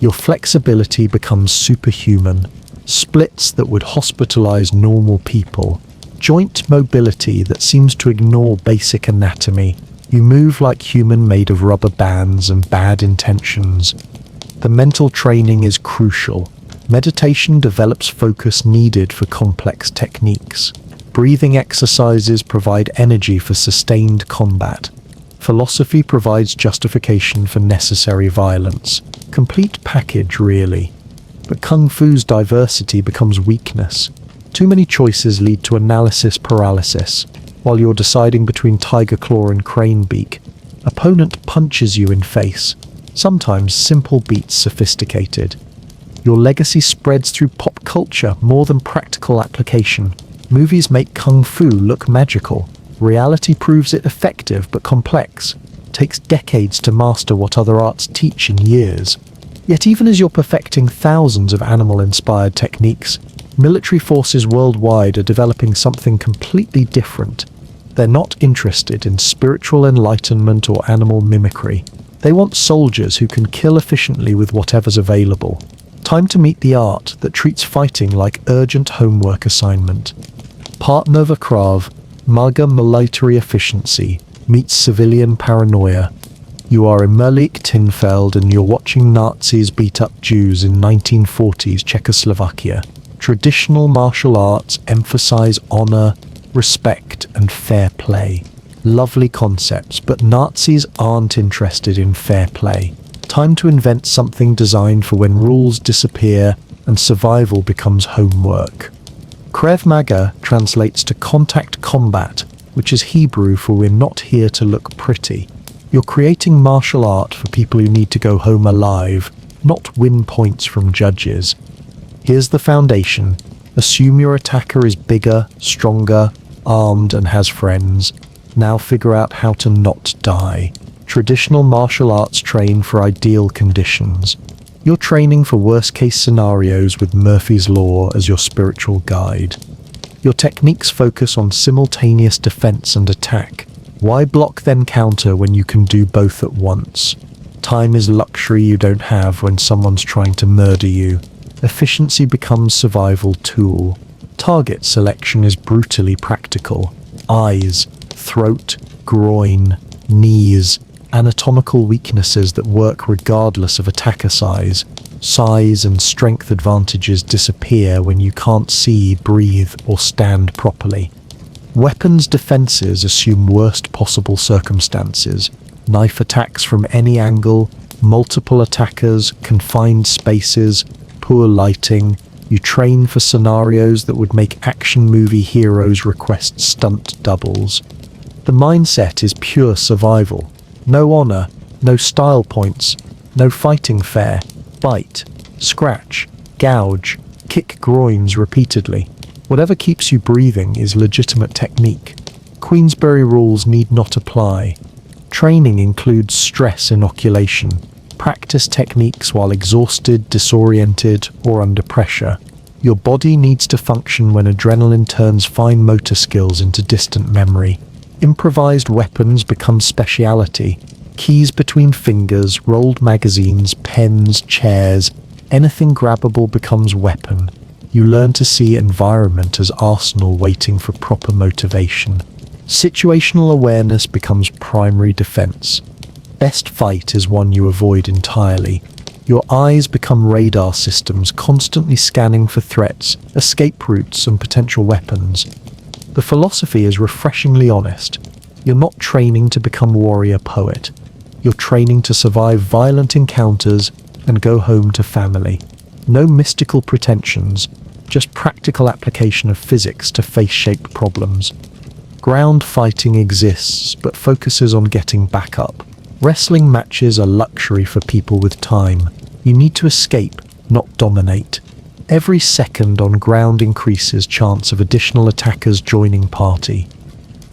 Your flexibility becomes superhuman. Splits that would hospitalize normal people. joint mobility that seems to ignore basic anatomy. You move like human made of rubber bands and bad intentions. The mental training is crucial. Meditation develops focus needed for complex techniques. Breathing exercises provide energy for sustained combat. Philosophy provides justification for necessary violence. Complete package, really. But Kung Fu's diversity becomes weakness. Too many choices lead to analysis paralysis. While you're deciding between tiger claw and crane beak, opponent punches you in face. Sometimes simple beats sophisticated. Your legacy spreads through pop culture more than practical application. Movies make Kung Fu look magical. Reality proves it effective but complex. Takes decades to master what other arts teach in years. Yet even as you're perfecting thousands of animal-inspired techniques, military forces worldwide are developing something completely different. They're not interested in spiritual enlightenment or animal mimicry. They want soldiers who can kill efficiently with whatever's available. Time to meet the art that treats fighting like urgent homework assignment. Part Nova Krav Maga military efficiency meets civilian paranoia. You are in Merlik Tinfeld and you're watching Nazis beat up Jews in 1940s Czechoslovakia. Traditional martial arts emphasize honor, respect, and fair play. Lovely concepts, but Nazis aren't interested in fair play. Time to invent something designed for when rules disappear and survival becomes homework. Krav Maga translates to contact combat, which is Hebrew for we're not here to look pretty. You're creating martial art for people who need to go home alive, not win points from judges. Here's the foundation. Assume your attacker is bigger, stronger, armed, and has friends. Now figure out how to not die. Traditional martial arts train for ideal conditions. You're training for worst-case scenarios with Murphy's Law as your spiritual guide. Your techniques focus on simultaneous defense and attack. Why block then counter when you can do both at once? Time is luxury you don't have when someone's trying to murder you. Efficiency becomes survival tool. Target selection is brutally practical. Eyes, throat, groin, knees, anatomical weaknesses that work regardless of attacker size. Size and strength advantages disappear when you can't see, breathe, or stand properly. Weapons defenses assume worst possible circumstances. Knife attacks from any angle, multiple attackers, confined spaces, poor lighting. You train for scenarios that would make action movie heroes request stunt doubles. The mindset is pure survival. No honor, no style points, no fighting fair. Bite, scratch, gouge, kick groins repeatedly. Whatever keeps you breathing is legitimate technique. Queensberry rules need not apply. Training includes stress inoculation. Practice techniques while exhausted, disoriented, or under pressure. Your body needs to function when adrenaline turns fine motor skills into distant memory. Improvised weapons become speciality. Keys between fingers, rolled magazines, pens, chairs, anything grabbable becomes weapon. You learn to see environment as arsenal waiting for proper motivation. Situational awareness becomes primary defense. Best fight is one you avoid entirely. Your eyes become radar systems constantly scanning for threats, escape routes, and potential weapons. The philosophy is refreshingly honest. You're not training to become warrior poet. You're training to survive violent encounters and go home to family. No mystical pretensions, just practical application of physics to face-shaped problems. Ground fighting exists, but focuses on getting back up. Wrestling matches are luxury for people with time. You need to escape, not dominate. Every second on ground increases chance of additional attackers joining party.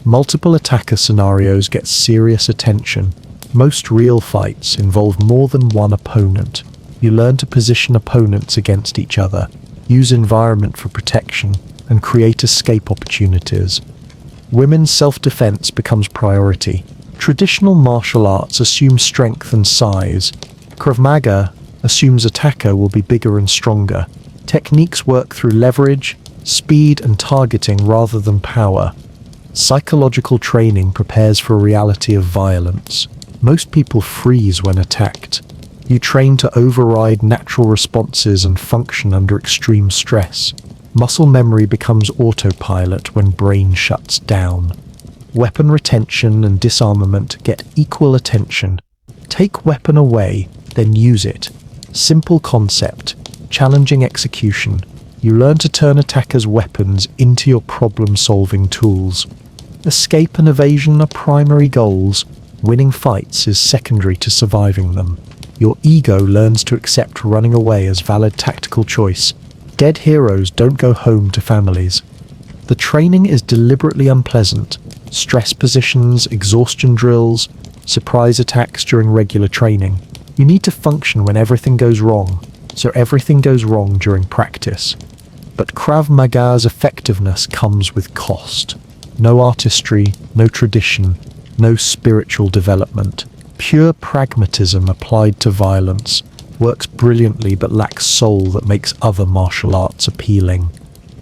Multiple attacker scenarios get serious attention. Most real fights involve more than one opponent. You learn to position opponents against each other, use environment for protection, and create escape opportunities. Women's self-defense becomes priority. Traditional martial arts assume strength and size. Krav Maga assumes attacker will be bigger and stronger. Techniques work through leverage, speed and targeting rather than power. Psychological training prepares for a reality of violence. Most people freeze when attacked. You train to override natural responses and function under extreme stress. Muscle memory becomes autopilot when brain shuts down. Weapon retention and disarmament get equal attention. Take weapon away, then use it. Simple concept, challenging execution. You learn to turn attackers' weapons into your problem-solving tools. Escape and evasion are primary goals. Winning fights is secondary to surviving them. Your ego learns to accept running away as valid tactical choice. Dead heroes don't go home to families. The training is deliberately unpleasant. Stress positions, exhaustion drills, surprise attacks during regular training. You need to function when everything goes wrong, so everything goes wrong during practice. But Krav Maga's effectiveness comes with cost. No artistry, no tradition, no spiritual development. Pure pragmatism applied to violence. Works brilliantly but lacks soul that makes other martial arts appealing.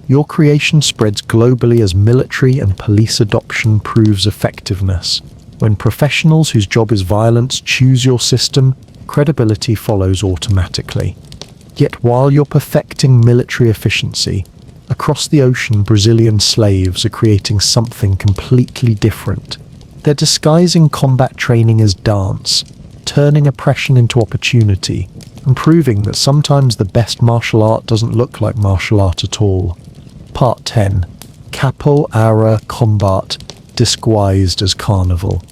Your creation spreads globally as military and police adoption proves effectiveness. When professionals whose job is violence choose your system, credibility follows automatically. Yet while you're perfecting military efficiency, across the ocean Brazilian slaves are creating something completely different. They're disguising combat training as dance, turning oppression into opportunity, and proving that sometimes the best martial art doesn't look like martial art at all. Part 10. Capoeira Combat Disguised as Carnival.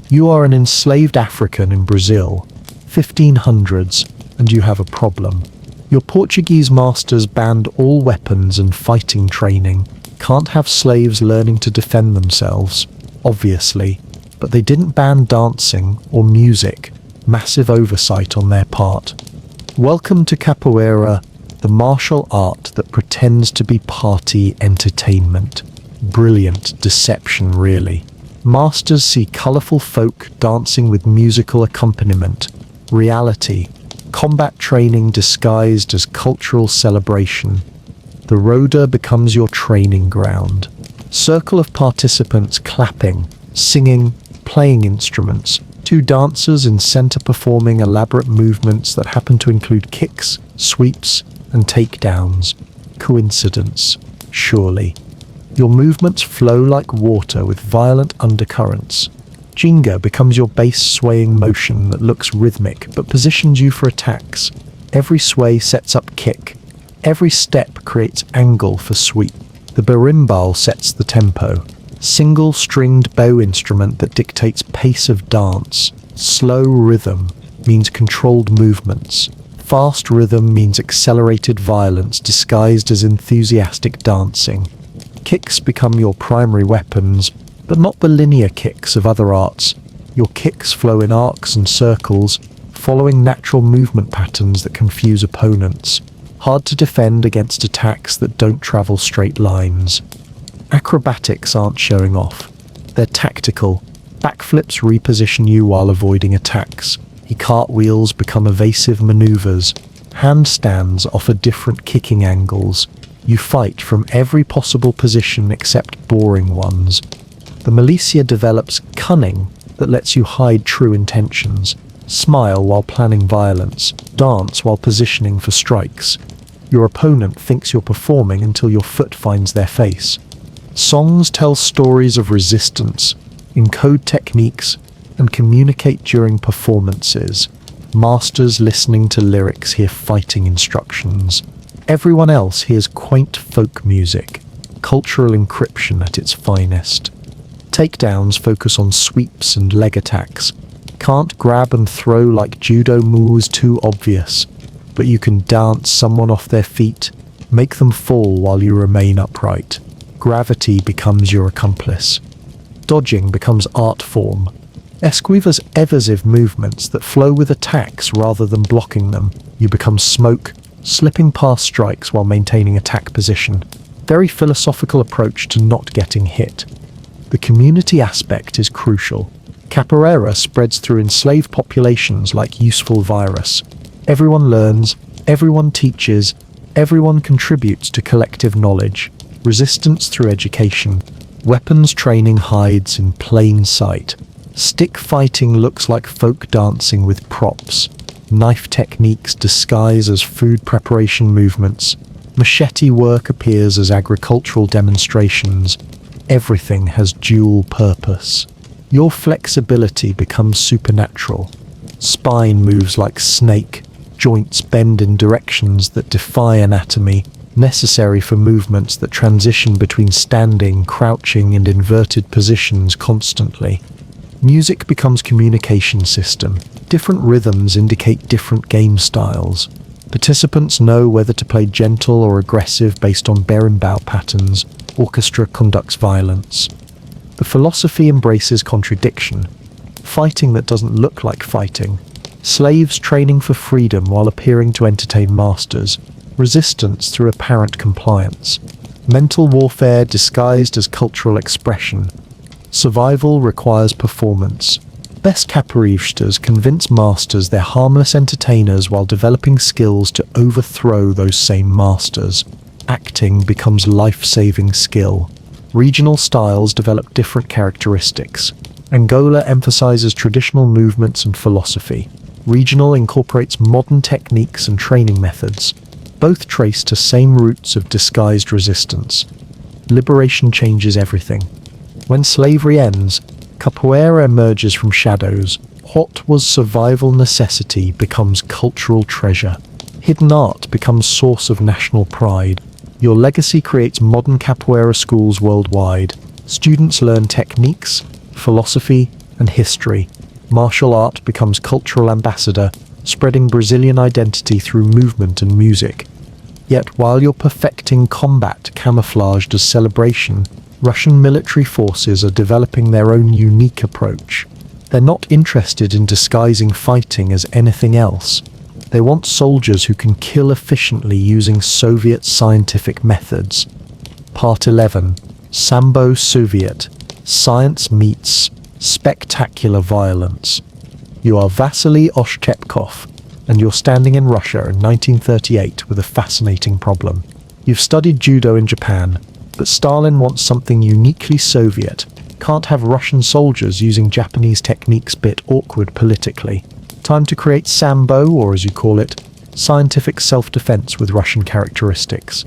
You are an enslaved African in Brazil, 1500s, and you have a problem. Your Portuguese masters banned all weapons and fighting training. Can't have slaves learning to defend themselves, obviously, but they didn't ban dancing or music. Massive oversight on their part. Welcome to Capoeira, the martial art that pretends to be party entertainment. Brilliant deception, really. Masters see colourful folk dancing with musical accompaniment. Reality. Combat training disguised as cultural celebration. The roda becomes your training ground. Circle of participants clapping, singing, playing instruments. Two dancers in center performing elaborate movements that happen to include kicks, sweeps, and takedowns. Coincidence? Surely. Your movements flow like water with violent undercurrents. Jinga becomes your base swaying motion that looks rhythmic but positions you for attacks. Every sway sets up kick. Every step creates angle for sweep. The berimbau sets the tempo. Single-stringed bow instrument that dictates pace of dance. Slow rhythm means controlled movements. Fast rhythm means accelerated violence disguised as enthusiastic dancing. Kicks become your primary weapons, but not the linear kicks of other arts. Your kicks flow in arcs and circles, following natural movement patterns that confuse opponents. Hard to defend against attacks that don't travel straight lines. Acrobatics aren't showing off. They're tactical. Backflips reposition you while avoiding attacks. Cartwheels become evasive maneuvers. Handstands offer different kicking angles. You fight from every possible position except boring ones. The militia develops cunning that lets you hide true intentions. Smile while planning violence. Dance while positioning for strikes. Your opponent thinks you're performing until your foot finds their face. Songs tell stories of resistance, encode techniques, and communicate during performances. Masters listening to lyrics hear fighting instructions. Everyone else hears quaint folk music, cultural encryption at its finest. Takedowns focus on sweeps and leg attacks. Can't grab and throw like judo moves too obvious, but you can dance someone off their feet, make them fall while you remain upright. Gravity becomes your accomplice. Dodging becomes art form. Esquivas evasive movements that flow with attacks rather than blocking them. You become smoke, slipping past strikes while maintaining attack position. Very philosophical approach to not getting hit. The community aspect is crucial. Capoeira spreads through enslaved populations like useful virus. Everyone learns, everyone teaches, everyone contributes to collective knowledge. resistance through education, weapons training hides in plain sight. Stick fighting looks like folk dancing with props. Knife techniques disguise as food preparation movements. Machete work appears as agricultural demonstrations. Everything has dual purpose. Your flexibility becomes supernatural. Spine moves like snake. Joints bend in directions that defy anatomy, necessary for movements that transition between standing, crouching, and inverted positions constantly. Music becomes communication system. Different rhythms indicate different game styles. Participants know whether to play gentle or aggressive based on berimbau patterns. Orchestra conducts violence. The philosophy embraces contradiction. Fighting that doesn't look like fighting. Slaves training for freedom while appearing to entertain masters. Resistance through apparent compliance. Mental warfare disguised as cultural expression. Survival requires performance. Best capoeiristers convince masters they're harmless entertainers while developing skills to overthrow those same masters. Acting becomes life-saving skill. Regional styles develop different characteristics. Angola emphasizes traditional movements and philosophy. Regional incorporates modern techniques and training methods. Both trace to same roots of disguised resistance. Liberation changes everything. When slavery ends, capoeira emerges from shadows. What was survival necessity becomes cultural treasure. Hidden art becomes source of national pride. Your legacy creates modern capoeira schools worldwide. Students learn techniques, philosophy, and history. Martial art becomes cultural ambassador, spreading Brazilian identity through movement and music. Yet while you're perfecting combat camouflaged as celebration, Russian military forces are developing their own unique approach. They're not interested in disguising fighting as anything else. They want soldiers who can kill efficiently using Soviet scientific methods. Part 11. Sambo Soviet. Science meets spectacular violence. You are Vasily Oshchepkov, and you're standing in Russia in 1938 with a fascinating problem. You've studied judo in Japan, but Stalin wants something uniquely Soviet. Can't have Russian soldiers using Japanese techniques bit awkward politically. Time to create Sambo, or as you call it, scientific self-defense with Russian characteristics.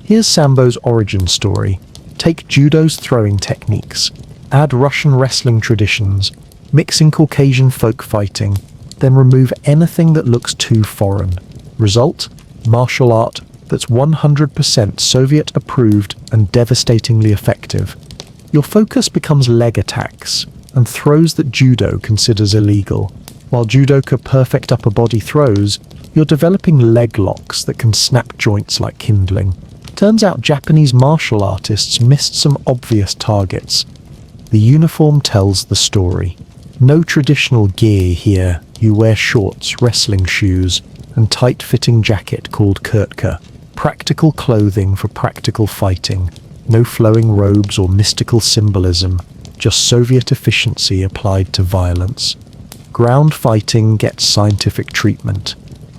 Here's Sambo's origin story. Take judo's throwing techniques. Add Russian wrestling traditions, mixing Caucasian folk fighting, then remove anything that looks too foreign. Result? Martial art that's 100% Soviet approved and devastatingly effective. Your focus becomes leg attacks and throws that judo considers illegal. While judoka perfect upper body throws, you're developing leg locks that can snap joints like kindling. Turns out Japanese martial artists missed some obvious targets. The uniform tells the story. No traditional gear here. You wear shorts, wrestling shoes, and tight-fitting jacket called kurtka. Practical clothing for practical fighting. No flowing robes or mystical symbolism. Just Soviet efficiency applied to violence. Ground fighting gets scientific treatment.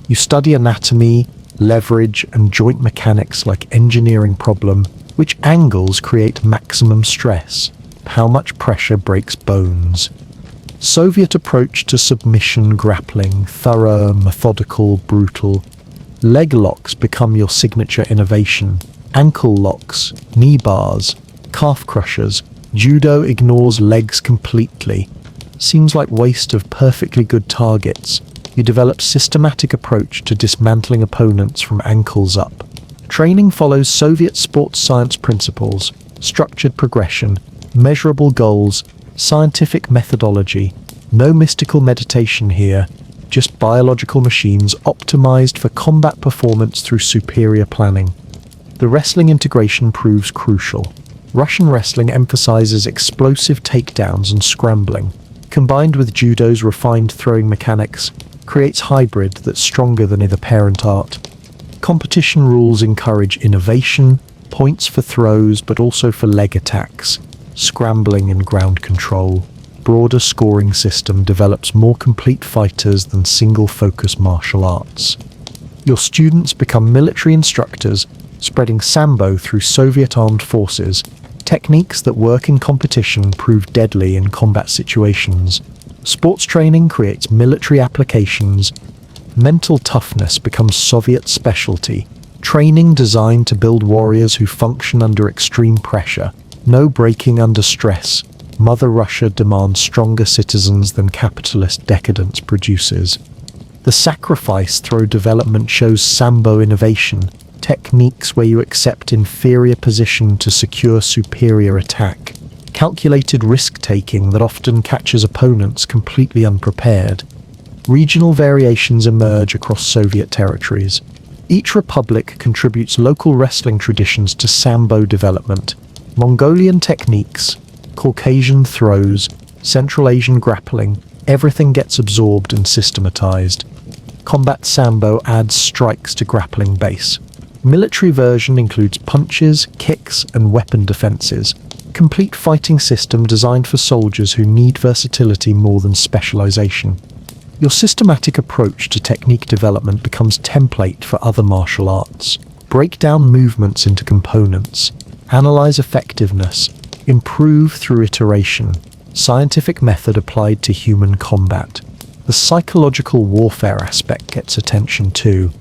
You study anatomy, leverage, and joint mechanics like engineering problem. Which angles create maximum stress? How much pressure breaks bones? Soviet approach to submission grappling, thorough, methodical, brutal. Leg locks become your signature innovation. Ankle locks, knee bars, calf crushers. Judo ignores legs completely. Seems like waste of perfectly good targets. You develop systematic approach to dismantling opponents from ankles up. Training follows Soviet sports science principles, structured progression, measurable goals, scientific methodology. No mystical meditation here, just biological machines optimized for combat performance through superior planning. The wrestling integration proves crucial. Russian wrestling emphasizes explosive takedowns and scrambling. Combined with judo's refined throwing mechanics, creates hybrid that's stronger than either parent art. Competition rules encourage innovation, points for throws but also for leg attacks, scrambling and ground control. Broader scoring system develops more complete fighters than single-focus martial arts. Your students become military instructors, spreading Sambo through Soviet armed forces. Techniques that work in competition prove deadly in combat situations. Sports training creates military applications. Mental toughness becomes Soviet specialty. Training designed to build warriors who function under extreme pressure. No breaking under stress. Mother Russia demands stronger citizens than capitalist decadence produces. The sacrifice through development shows Sambo innovation. Techniques where you accept inferior position to secure superior attack. Calculated risk-taking that often catches opponents completely unprepared. Regional variations emerge across Soviet territories. Each republic contributes local wrestling traditions to Sambo development. Mongolian techniques, Caucasian throws, Central Asian grappling, everything gets absorbed and systematized. Combat Sambo adds strikes to grappling base. Military version includes punches, kicks, and weapon defenses. Complete fighting system designed for soldiers who need versatility more than specialization. Your systematic approach to technique development becomes template for other martial arts. Break down movements into components. Analyze effectiveness. Improve through iteration. Scientific method applied to human combat. The psychological warfare aspect gets attention too.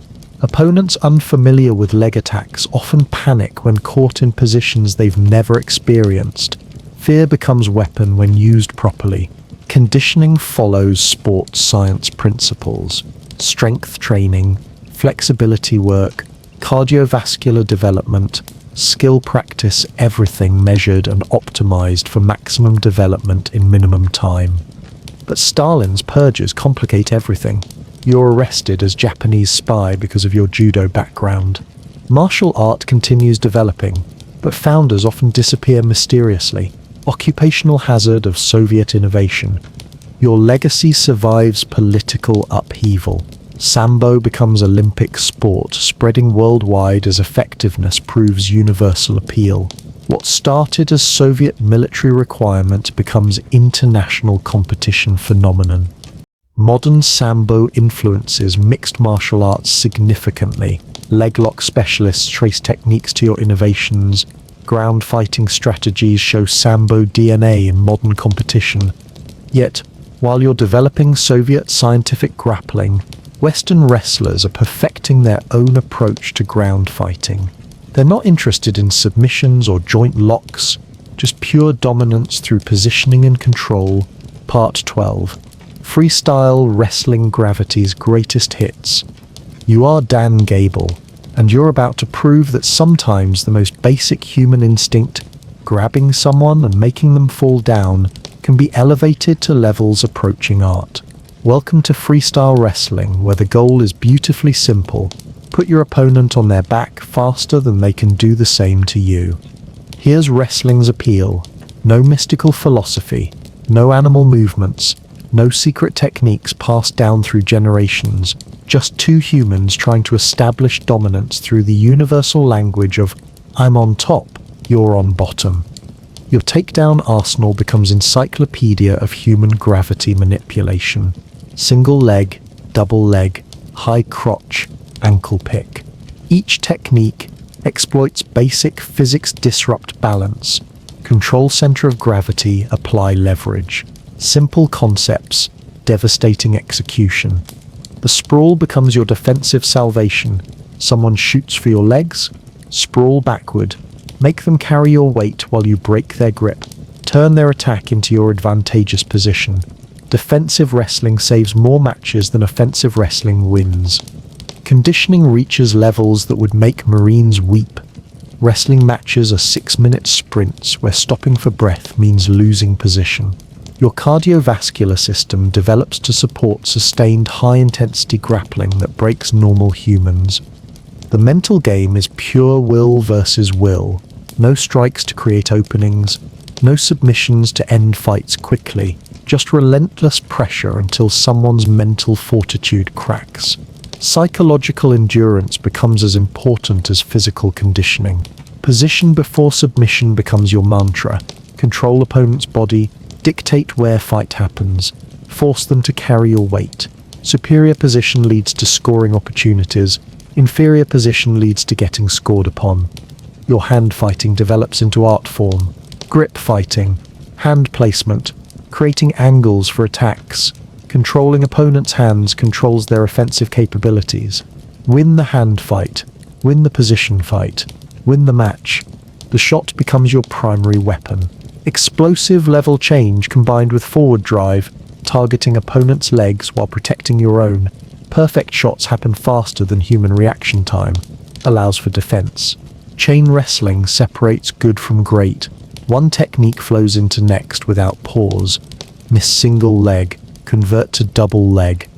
Opponents unfamiliar with leg attacks often panic when caught in positions they've never experienced. Fear becomes weapon when used properly. Conditioning follows sports science principles. Strength training, flexibility work, cardiovascular development, skill practice, everything measured and optimized for maximum development in minimum time. But Stalin's purges complicate everything. You're arrested as Japanese spy because of your judo background. Martial art continues developing, but founders often disappear mysteriously. Occupational hazard of Soviet innovation. Your legacy survives political upheaval. Sambo becomes Olympic sport, spreading worldwide as effectiveness proves universal appeal. What started as Soviet military requirement becomes international competition phenomenon. Modern Sambo influences mixed martial arts significantly. Leglock specialists trace techniques to your innovations. Ground fighting strategies show Sambo DNA in modern competition. Yet, while you're developing Soviet scientific grappling, Western wrestlers are perfecting their own approach to ground fighting. They're not interested in submissions or joint locks, just pure dominance through positioning and control. Part 12. Freestyle Wrestling Gravity's Greatest Hits. You are Dan Gable, and you're about to prove that sometimes the most basic human instinct, grabbing someone and making them fall down, can be elevated to levels approaching art. Welcome to freestyle wrestling, where the goal is beautifully simple. Put your opponent on their back faster than they can do the same to you. Here's wrestling's appeal. No mystical philosophy, no animal movements, no secret techniques passed down through generations, just two humans trying to establish dominance through the universal language of I'm on top, you're on bottom. Your takedown arsenal becomes encyclopedia of human gravity manipulation. Single leg, double leg, high crotch, ankle pick. Each technique exploits basic physics disrupt balance. Control center of gravity, apply leverage. Simple concepts, devastating execution. The sprawl becomes your defensive salvation. Someone shoots for your legs, sprawl backward. Make them carry your weight while you break their grip. Turn their attack into your advantageous position. Defensive wrestling saves more matches than offensive wrestling wins. Conditioning reaches levels that would make Marines weep. Wrestling matches are 6-minute sprints where stopping for breath means losing position. Your cardiovascular system develops to support sustained high-intensity grappling that breaks normal humans. The mental game is pure will versus will. No strikes to create openings, no submissions to end fights quickly, just relentless pressure until someone's mental fortitude cracks. Psychological endurance becomes as important as physical conditioning. Position before submission becomes your mantra. Control opponent's body, dictate where fight happens, force them to carry your weight. Superior position leads to scoring opportunities. Inferior position leads to getting scored upon. Your hand fighting develops into art form. Grip fighting, hand placement, creating angles for attacks. Controlling opponents' hands controls their offensive capabilities. Win the hand fight, win the position fight, win the match. The shot becomes your primary weapon. Explosive level change combined with forward drive, targeting opponents' legs while protecting your own. Perfect shots happen faster than human reaction time. Allows for defense. Chain wrestling separates good from great. One technique flows into next without pause. Miss single leg, convert to double leg.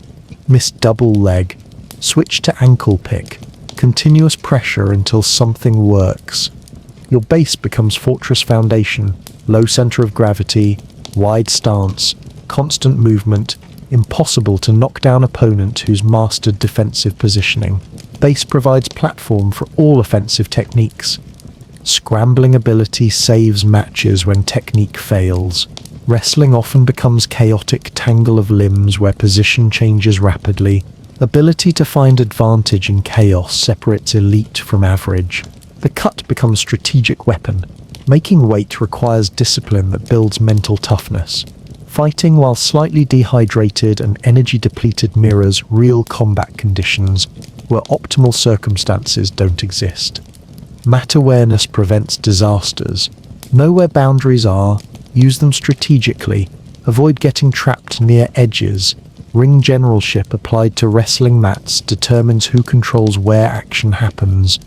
Miss double leg, switch to ankle pick. Continuous pressure until something works. Your base becomes fortress foundation, low center of gravity, wide stance, constant movement, impossible to knock down opponent who's mastered defensive positioning. Base provides platform for all offensive techniques. Scrambling ability saves matches when technique fails. Wrestling often becomes chaotic tangle of limbs where position changes rapidly. Ability to find advantage in chaos separates elite from average. The cut becomes strategic weapon. Making weight requires discipline that builds mental toughness. Fighting while slightly dehydrated and energy depleted mirrors real combat conditions where optimal circumstances don't exist. Mat awareness prevents disasters. Know where boundaries are, use them strategically, avoid getting trapped near edges. Ring generalship applied to wrestling mats determines who controls where action happens.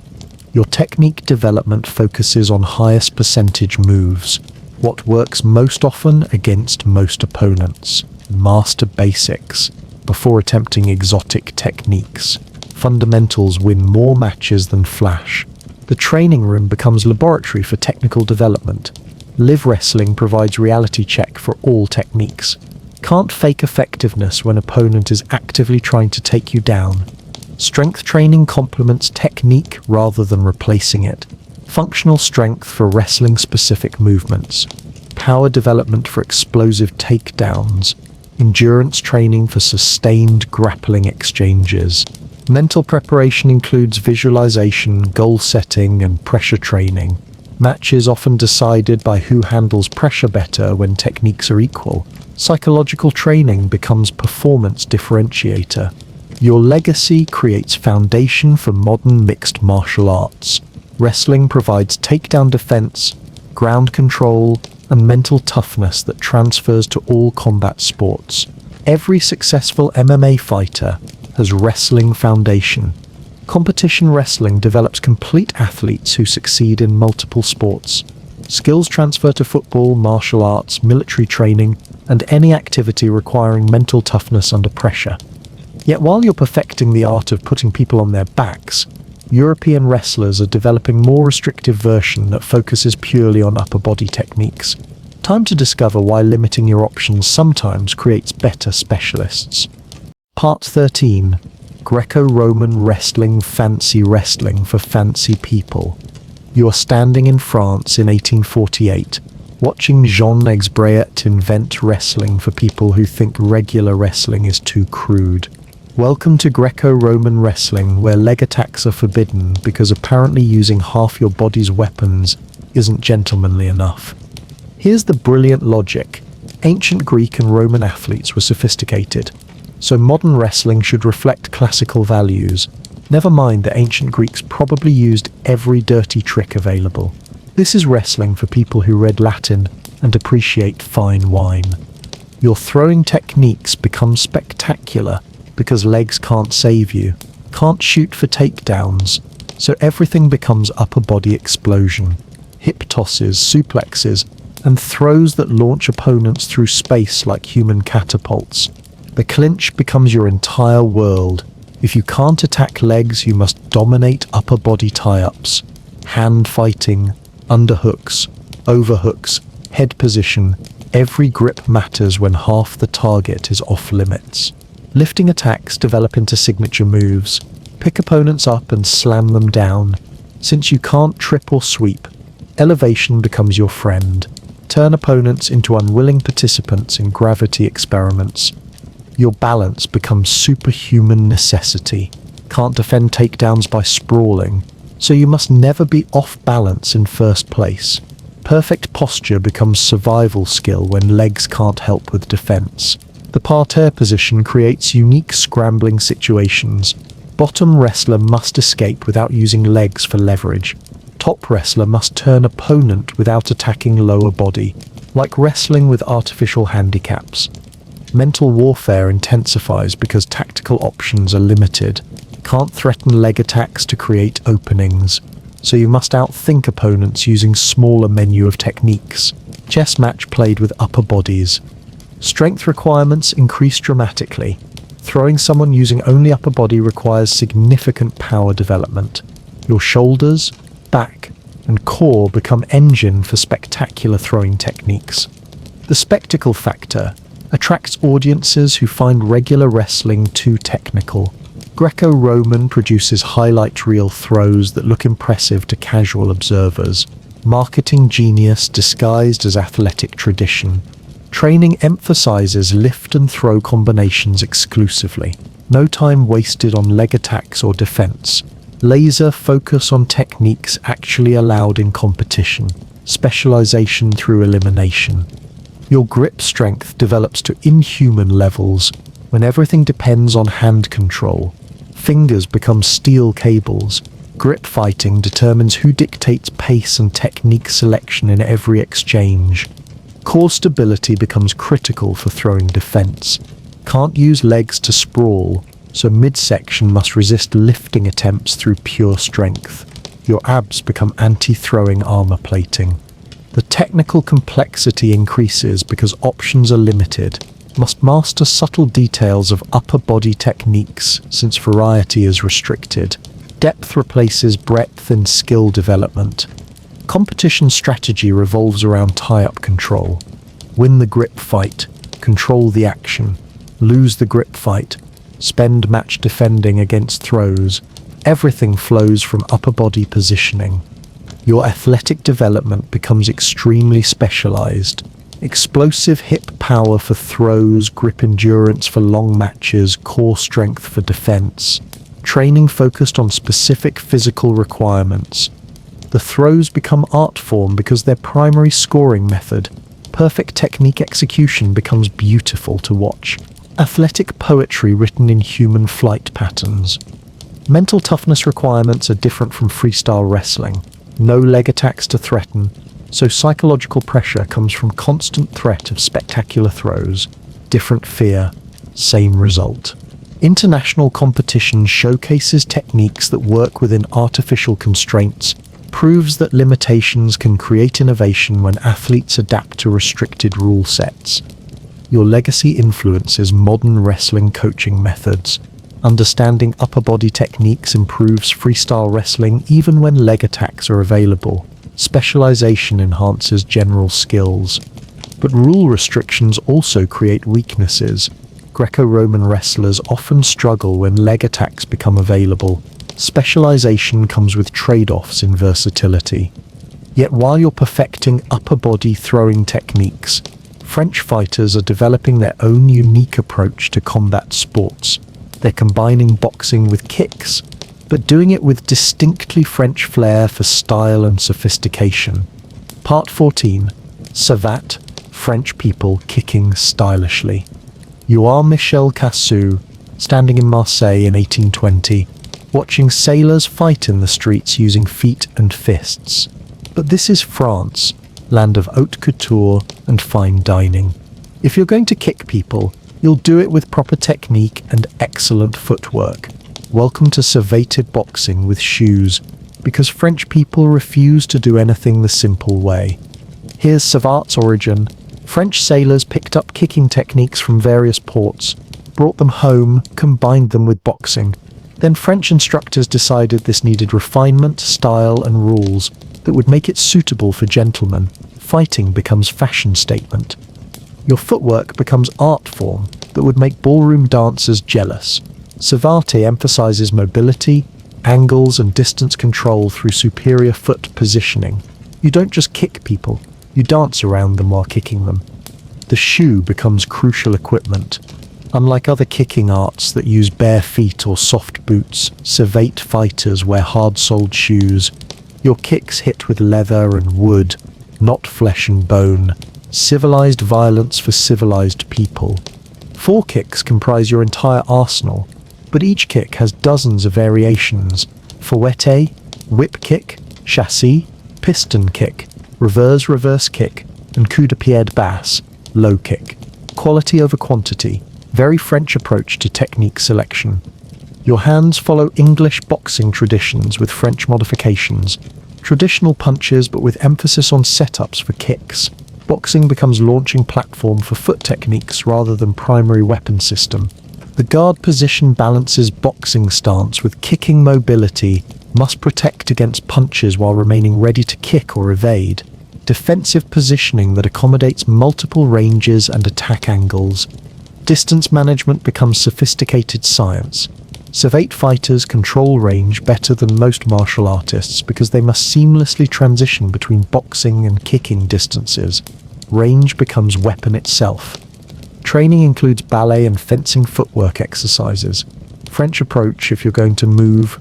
Your technique development focuses on highest percentage moves. What works most often against most opponents. Master basics before attempting exotic techniques. Fundamentals win more matches than flash. The training room becomes laboratory for technical development. Live wrestling provides reality check for all techniques. Can't fake effectiveness when opponent is actively trying to take you down. Strength training complements technique rather than replacing it. Functional strength for wrestling-specific movements. Power development for explosive takedowns. Endurance training for sustained grappling exchanges. Mental preparation includes visualization, goal setting, and pressure training. Matches often decided by who handles pressure better when techniques are equal. Psychological training becomes performance differentiator. Your legacy creates foundation for modern mixed martial arts. Wrestling provides takedown defense, ground control, and mental toughness that transfers to all combat sports. Every successful MMA fighter has wrestling foundation. Competition wrestling develops complete athletes who succeed in multiple sports. Skills transfer to football, martial arts, military training, and any activity requiring mental toughness under pressure. Yet while you're perfecting the art of putting people on their backs, European wrestlers are developing more restrictive version that focuses purely on upper body techniques. Time to discover why limiting your options sometimes creates better specialists. Part 13. Greco-Roman wrestling, fancy wrestling for fancy people. You are standing in France in 1848, watching Jean Exbriet invent wrestling for people who think regular wrestling is too crude. Welcome to Greco-Roman wrestling, where leg attacks are forbidden because apparently using half your body's weapons isn't gentlemanly enough. Here's the brilliant logic. Ancient Greek and Roman athletes were sophisticated, so modern wrestling should reflect classical values. Never mind that ancient Greeks probably used every dirty trick available. This is wrestling for people who read Latin and appreciate fine wine. Your throwing techniques become spectacular because legs can't save you, can't shoot for takedowns, so everything becomes upper body explosion. Hip tosses, suplexes, and throws that launch opponents through space like human catapults. The clinch becomes your entire world. If you can't attack legs, you must dominate upper body tie-ups. Hand fighting, underhooks, overhooks, head position. Every grip matters when half the target is off limits. Lifting attacks develop into signature moves. Pick opponents up and slam them down. Since you can't trip or sweep, elevation becomes your friend. Turn opponents into unwilling participants in gravity experiments. Your balance becomes superhuman necessity. can't defend takedowns by sprawling, so you must never be off balance in first place. Perfect posture becomes survival skill when legs can't help with defense. The parterre position creates unique scrambling situations. Bottom wrestler must escape without using legs for leverage. Top wrestler must turn opponent without attacking lower body, like wrestling with artificial handicaps. Mental warfare intensifies because tactical options are limited. Can't threaten leg attacks to create openings, so you must outthink opponents using smaller menu of techniques. Chess match played with upper bodies. Strength requirements increase dramatically. Throwing someone using only upper body requires significant power development. Your shoulders, back, and core become engine for spectacular throwing techniques. The spectacle factor attracts audiences who find regular wrestling too technical. Greco-Roman produces highlight reel throws that look impressive to casual observers. Marketing genius disguised as athletic tradition. Training emphasizes lift and throw combinations exclusively. No time wasted on leg attacks or defense. Laser focus on techniques actually allowed in competition. Specialization through elimination. Your grip strength develops to inhuman levels when everything depends on hand control. Fingers become steel cables. Grip fighting determines who dictates pace and technique selection in every exchange. Core stability becomes critical for throwing defense. Can't use legs to sprawl, so midsection must resist lifting attempts through pure strength. Your abs become anti-throwing armor plating. The technical complexity increases because options are limited. Must master subtle details of upper body techniques since variety is restricted. Depth replaces breadth in skill development. Competition strategy revolves around tie-up control. Win the grip fight, control the action. Lose the grip fight, spend match defending against throws. Everything flows from upper body positioning. Your athletic development becomes extremely specialized. Explosive hip power for throws, grip endurance for long matches, core strength for defense. Training focused on specific physical requirements. The throws become art form because their primary scoring method. Perfect technique execution becomes beautiful to watch. Athletic poetry written in human flight patterns. Mental toughness requirements are different from freestyle wrestling. No leg attacks to threaten, so psychological pressure comes from constant threat of spectacular throws. Different fear, same result. International competition showcases techniques that work within artificial constraints, proves that limitations can create innovation when athletes adapt to restricted rule sets. Your legacy influences modern wrestling coaching methods. Understanding upper body techniques improves freestyle wrestling even when leg attacks are available. Specialization enhances general skills. But rule restrictions also create weaknesses. Greco-Roman wrestlers often struggle when leg attacks become available. Specialization comes with trade-offs in versatility. Yet while you're perfecting upper body throwing techniques, French fighters are developing their own unique approach to combat sports. They're combining boxing with kicks, but doing it with distinctly French flair for style and sophistication. Part 14. Savate, French people kicking stylishly. You are Michel Cassou, standing in Marseille in 1820, watching sailors fight in the streets using feet and fists. But this is France, land of haute couture and fine dining. If you're going to kick people, you'll do it with proper technique and excellent footwork. Welcome to servated boxing with shoes, because French people refuse to do anything the simple way. Here's savate's origin. French sailors picked up kicking techniques from various ports, brought them home, combined them with boxing. Then French instructors decided this needed refinement, style, and rules that would make it suitable for gentlemen. Fighting becomes fashion statement. Your footwork becomes art form that would make ballroom dancers jealous. Savate emphasizes mobility, angles, and distance control through superior foot positioning. You don't just kick people, you dance around them while kicking them. The shoe becomes crucial equipment. Unlike other kicking arts that use bare feet or soft boots, Savate fighters wear hard-soled shoes. Your kicks hit with leather and wood, not flesh and bone. Civilized violence for civilized people. 4 kicks comprise your entire arsenal, but each kick has dozens of variations. Fouette, whip kick, chassé, piston kick, reverse kick, and coup de pied basse, low kick. Quality over quantity. Very French approach to technique selection. Your hands follow English boxing traditions with French modifications. Traditional punches but with emphasis on setups for kicks. Boxing becomes launching platform for foot techniques rather than primary weapon system. The guard position balances boxing stance with kicking mobility, must protect against punches while remaining ready to kick or evade. Defensive positioning that accommodates multiple ranges and attack angles. Distance management becomes sophisticated science. Savate fighters control range better than most martial artists because they must seamlessly transition between boxing and kicking distances. Range becomes weapon itself. Training includes ballet and fencing footwork exercises. French approach: if you're going to move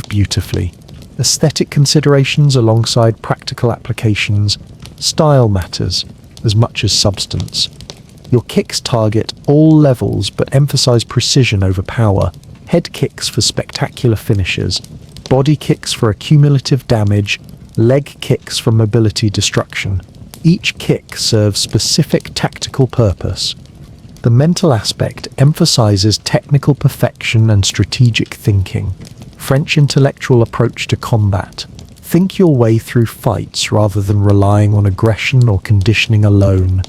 beautifully. Aesthetic considerations alongside practical applications. Style matters as much as substance. Your kicks target all levels but emphasize precision over power. Head kicks for spectacular finishes. Body kicks for accumulative damage. Leg kicks for mobility destruction. Each kick serves specific tactical purpose. The mental aspect emphasizes technical perfection and strategic thinking. French intellectual approach to combat. Think your way through fights rather than relying on aggression or conditioning alone.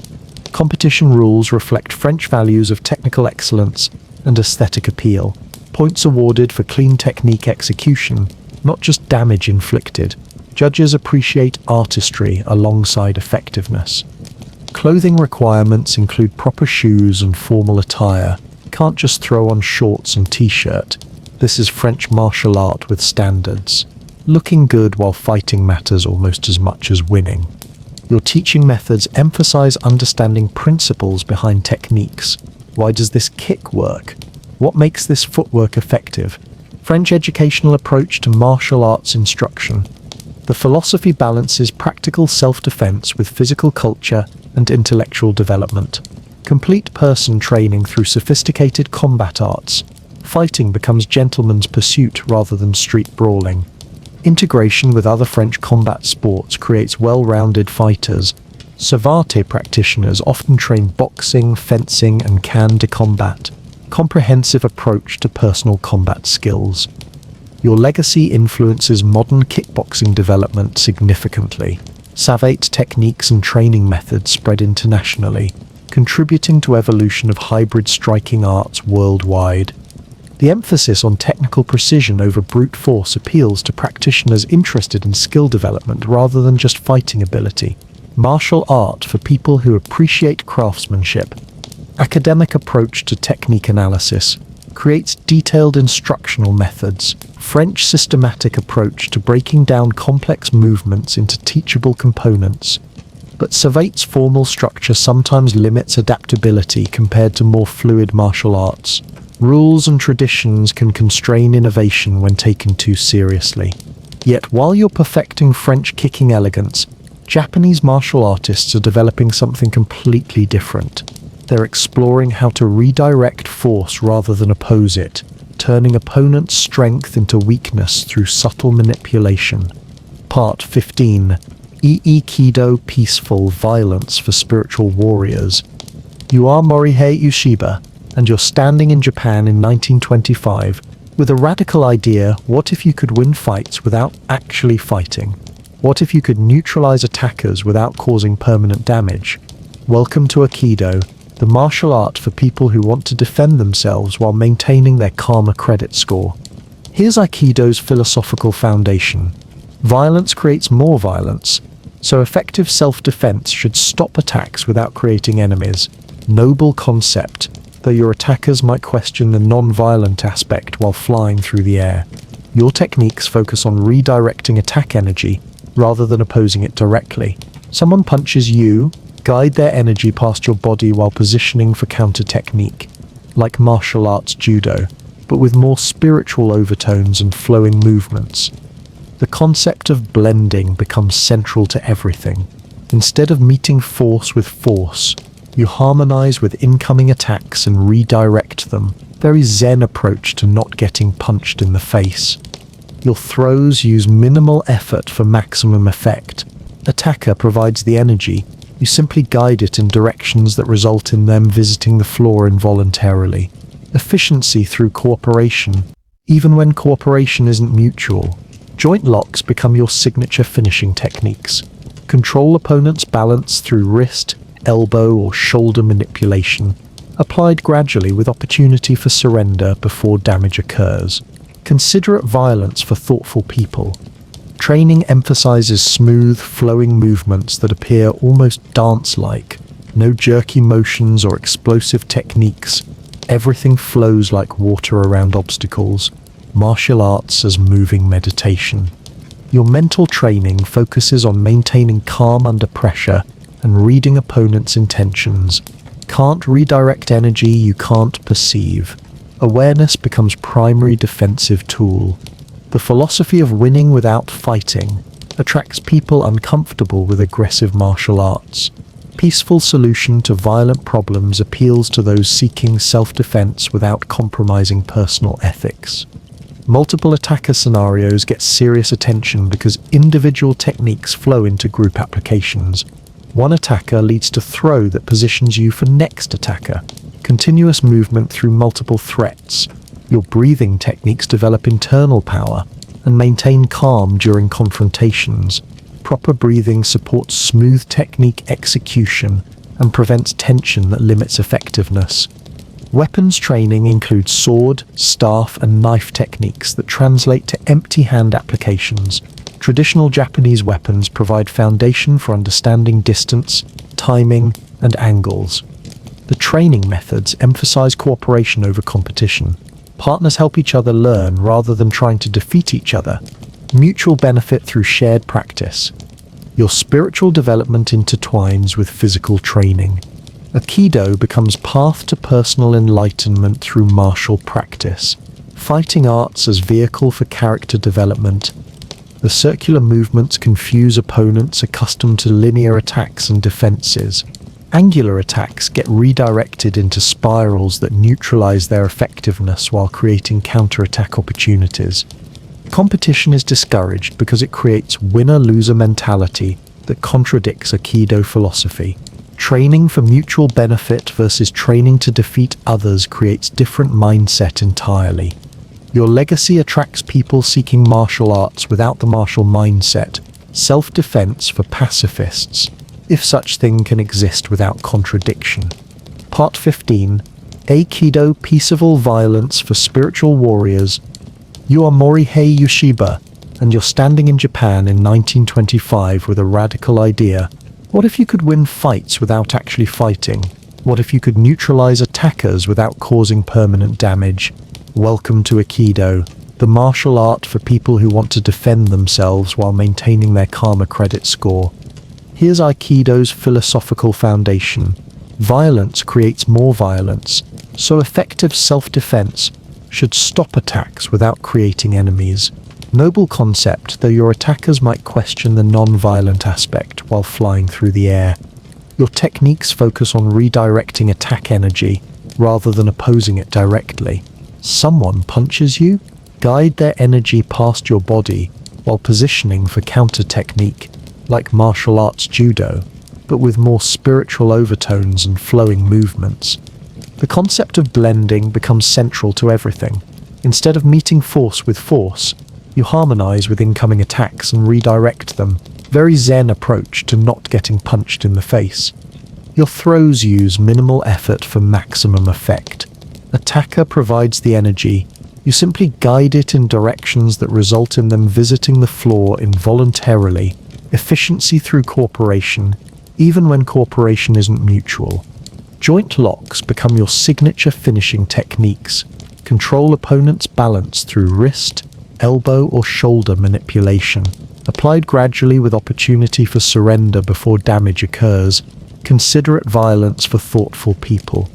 Competition rules reflect French values of technical excellence and aesthetic appeal. Points awarded for clean technique execution, not just damage inflicted. Judges appreciate artistry alongside effectiveness. Clothing requirements include proper shoes and formal attire. Can't just throw on shorts and t-shirt. This is French martial art with standards. Looking good while fighting matters almost as much as winning. Your teaching methods emphasize understanding principles behind techniques. Why does this kick work? What makes this footwork effective? French educational approach to martial arts instruction. The philosophy balances practical self-defense with physical culture and intellectual development. Complete person training through sophisticated combat arts. Fighting becomes gentleman's pursuit rather than street brawling. Integration with other French combat sports creates well-rounded fighters. Savate practitioners often train boxing, fencing, and can de combat. Comprehensive approach to personal combat skills. Your legacy influences modern kickboxing development significantly. Savate techniques and training methods spread internationally, contributing to evolution of hybrid striking arts worldwide. The emphasis on technical precision over brute force appeals to practitioners interested in skill development rather than just fighting ability. Martial art for people who appreciate craftsmanship. Academic approach to technique analysis. Creates detailed instructional methods. French systematic approach to breaking down complex movements into teachable components. But Savate's formal structure sometimes limits adaptability compared to more fluid martial arts. Rules and traditions can constrain innovation when taken too seriously. Yet while you're perfecting French kicking elegance, Japanese martial artists are developing something completely different. They're exploring how to redirect force rather than oppose it, turning opponents' strength into weakness through subtle manipulation. Part 15. Iikido Peaceful Violence for Spiritual Warriors. You are Morihei Ueshiba, and you're standing in Japan in 1925 with a radical idea: what if you could win fights without actually fighting? What if you could neutralize attackers without causing permanent damage? Welcome to Aikido, the martial art for people who want to defend themselves while maintaining their karma credit score. Here's Aikido's philosophical foundation. Violence creates more violence, so effective self-defense should stop attacks without creating enemies. Noble concept, though your attackers might question the non-violent aspect while flying through the air. Your techniques focus on redirecting attack energy rather than opposing it directly. Someone punches you, guide their energy past your body while positioning for counter technique. like martial arts judo, but with more spiritual overtones and flowing movements. The concept of blending becomes central to everything. Instead of meeting force with force, you harmonize with incoming attacks and redirect them. Very zen approach to not getting punched in the face. Your throws use minimal effort for maximum effect. Attacker provides the energy. You simply guide it in directions that result in them visiting the floor involuntarily. Efficiency through cooperation, even when cooperation isn't mutual. Joint locks become your signature finishing techniques. Control opponent's balance through wrist, elbow, or shoulder manipulation, applied gradually with opportunity for surrender before damage occurs. Considerate violence for thoughtful people. Training emphasizes smooth, flowing movements that appear almost dance-like. No jerky motions or explosive techniques. Everything flows like water around obstacles. Martial arts as moving meditation. Your mental training focuses on maintaining calm under pressure and reading opponents' intentions. Can't redirect energy you can't perceive. Awareness becomes primary defensive tool. The philosophy of winning without fighting attracts people uncomfortable with aggressive martial arts. Peaceful solution to violent problems appeals to those seeking self-defense without compromising personal ethics. Multiple attacker scenarios get serious attention because individual techniques flow into group applications. One attacker leads to throw that positions you for next attacker. Continuous movement through multiple threats. Your breathing techniques develop internal power and maintain calm during confrontations. Proper breathing supports smooth technique execution and prevents tension that limits effectiveness. Weapons training includes sword, staff, and knife techniques that translate to empty hand applications. Traditional Japanese weapons provide foundation for understanding distance, timing, and angles. The training methods emphasize cooperation over competition. Partners help each other learn rather than trying to defeat each other. Mutual benefit through shared practice. Your spiritual development intertwines with physical training. Aikido becomes path to personal enlightenment through martial practice. Fighting arts as vehicle for character development. The circular movements confuse opponents accustomed to linear attacks and defenses. Angular attacks get redirected into spirals that neutralize their effectiveness while creating counterattack opportunities. Competition is discouraged because it creates winner-loser mentality that contradicts Aikido philosophy. Training for mutual benefit versus training to defeat others creates different mindset entirely. Your legacy attracts people seeking martial arts without the martial mindset, self-defense for pacifists, if such thing can exist without contradiction. Part 15. Aikido Peaceable Violence for Spiritual Warriors. You are Morihei Yoshiba, and you're standing in Japan in 1925 with a radical idea. What if you could win fights without actually fighting? What if you could neutralize attackers without causing permanent damage? Welcome to Aikido, the martial art for people who want to defend themselves while maintaining their karma credit score. Here's Aikido's philosophical foundation. Violence creates more violence, so effective self-defense should stop attacks without creating enemies. Noble concept, though your attackers might question the non-violent aspect while flying through the air. Your techniques focus on redirecting attack energy rather than opposing it directly. Someone punches you? Guide their energy past your body while positioning for counter technique, like martial arts judo, but with more spiritual overtones and flowing movements. The concept of blending becomes central to everything. Instead of meeting force with force, you harmonize with incoming attacks and redirect them. Very zen approach to not getting punched in the face. Your throws use minimal effort for maximum effect. Attacker provides the energy. You simply guide it in directions that result in them visiting the floor involuntarily. Efficiency through cooperation, even when cooperation isn't mutual. Joint locks become your signature finishing techniques. Control opponent's balance through wrist, elbow, or shoulder manipulation. Applied gradually with opportunity for surrender before damage occurs. Considerate violence for thoughtful people.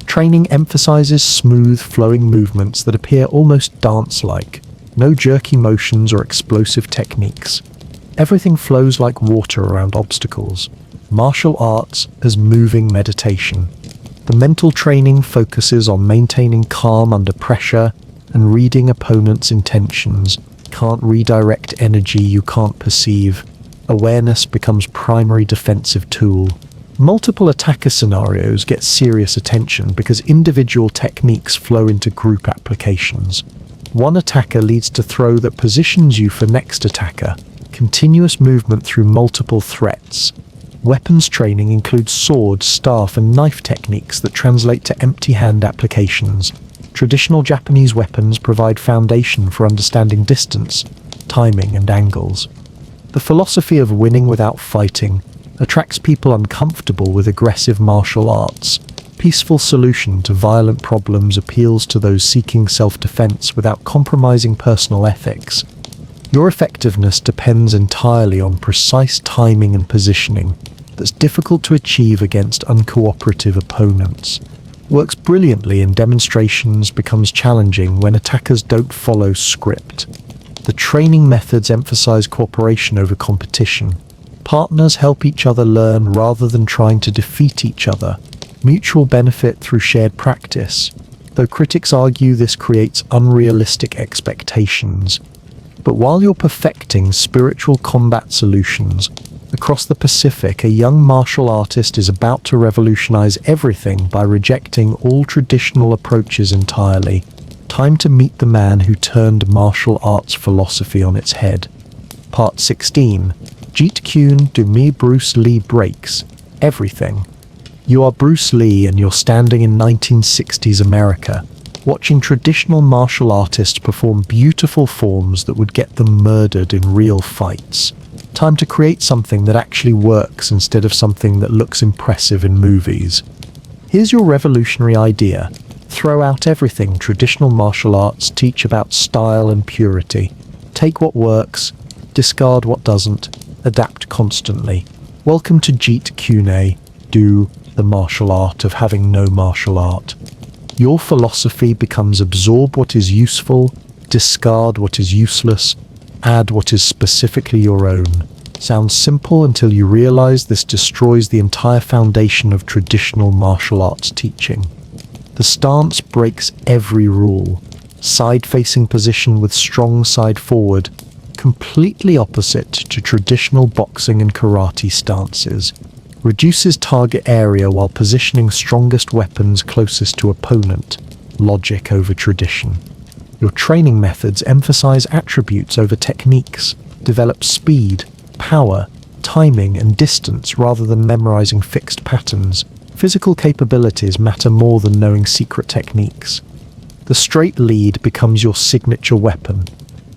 Training emphasizes smooth, flowing movements that appear almost dance-like. No jerky motions or explosive techniques. Everything flows like water around obstacles. Martial arts as moving meditation. The mental training focuses on maintaining calm under pressure and reading opponents' intentions. Can't redirect energy you can't perceive. Awareness becomes primary defensive tool. Multiple attacker scenarios get serious attention because individual techniques flow into group applications. One attacker leads to throw that positions you for next attacker. Continuous movement through multiple threats. Weapons training includes sword, staff, and knife techniques that translate to empty hand applications. Traditional Japanese weapons provide foundation for understanding distance, timing, and angles. The philosophy of winning without fighting attracts people uncomfortable with aggressive martial arts. Peaceful solution to violent problems appeals to those seeking self-defense without compromising personal ethics. Your effectiveness depends entirely on precise timing and positioning that's difficult to achieve against uncooperative opponents. Works brilliantly in demonstrations, becomes challenging when attackers don't follow script. The training methods emphasize cooperation over competition. Partners help each other learn rather than trying to defeat each other. Mutual benefit through shared practice, though critics argue this creates unrealistic expectations. But while you're perfecting spiritual combat solutions, across the Pacific, a young martial artist is about to revolutionize everything by rejecting all traditional approaches entirely. Time to meet the man who turned martial arts philosophy on its head. Part 16. Jeet Kune Do Me Bruce Lee Breaks Everything. You are Bruce Lee and you're standing in 1960s America, watching traditional martial artists perform beautiful forms that would get them murdered in real fights. Time to create something that actually works instead of something that looks impressive in movies. Here's your revolutionary idea. Throw out everything traditional martial arts teach about style and purity. Take what works, discard what doesn't, adapt constantly. Welcome to Jeet Kune Do, the martial art of having no martial art. Your philosophy becomes absorb what is useful, discard what is useless, add what is specifically your own. Sounds simple until you realize this destroys the entire foundation of traditional martial arts teaching. The stance breaks every rule. Side-facing position with strong side forward, completely opposite to traditional boxing and karate stances. Reduces target area while positioning strongest weapons closest to opponent. Logic over tradition. Your training methods emphasize attributes over techniques. Develop speed, power, timing, and distance rather than memorizing fixed patterns. Physical capabilities matter more than knowing secret techniques. The straight lead becomes your signature weapon.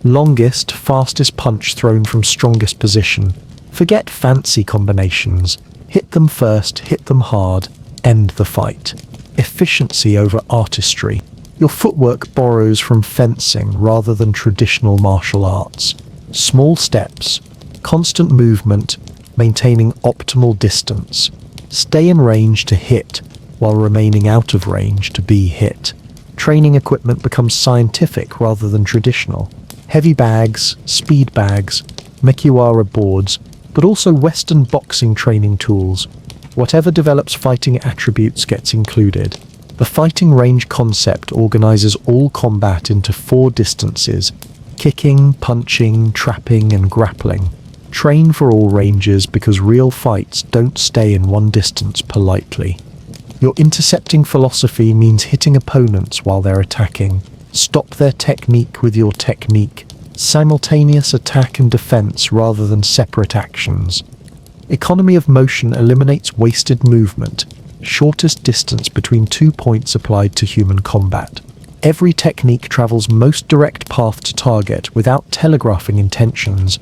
Longest, fastest punch thrown from strongest position. Forget fancy combinations. Hit them first, hit them hard, end the fight. Efficiency over artistry. Your footwork borrows from fencing rather than traditional martial arts. Small steps, constant movement, maintaining optimal distance. Stay in range to hit, while remaining out of range to be hit. Training equipment becomes scientific rather than traditional. Heavy bags, speed bags, Mekiwara boards, but also Western boxing training tools. Whatever develops fighting attributes gets included. The fighting range concept organizes all combat into 4 distances: kicking, punching, trapping, and grappling. Train for all ranges because real fights don't stay in one distance politely. Your intercepting philosophy means hitting opponents while they're attacking. Stop their technique with your technique. Simultaneous attack and defense rather than separate actions. Economy of motion eliminates wasted movement. Shortest distance between 2 points applied to human combat. Every technique travels most direct path to target without telegraphing intentions.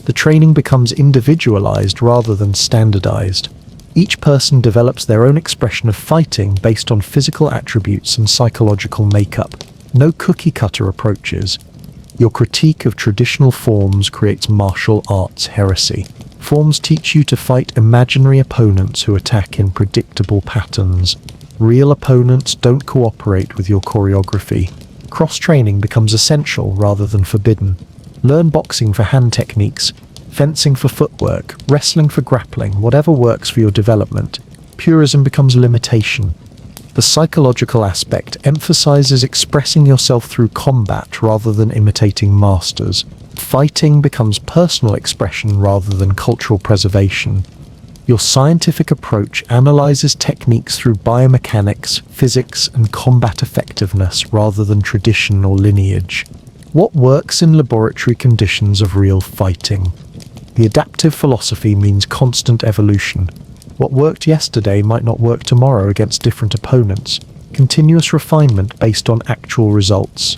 The training becomes individualized rather than standardized. Each person develops their own expression of fighting based on physical attributes and psychological makeup. No cookie-cutter approaches. Your critique of traditional forms creates martial arts heresy. Forms teach you to fight imaginary opponents who attack in predictable patterns. Real opponents don't cooperate with your choreography. Cross-training becomes essential rather than forbidden. Learn boxing for hand techniques, fencing for footwork, wrestling for grappling, whatever works for your development. Purism becomes limitation. The psychological aspect emphasizes expressing yourself through combat rather than imitating masters. Fighting becomes personal expression rather than cultural preservation. Your scientific approach analyzes techniques through biomechanics, physics, and combat effectiveness rather than tradition or lineage. What works in laboratory conditions of real fighting? The adaptive philosophy means constant evolution. What worked yesterday might not work tomorrow against different opponents. Continuous refinement based on actual results.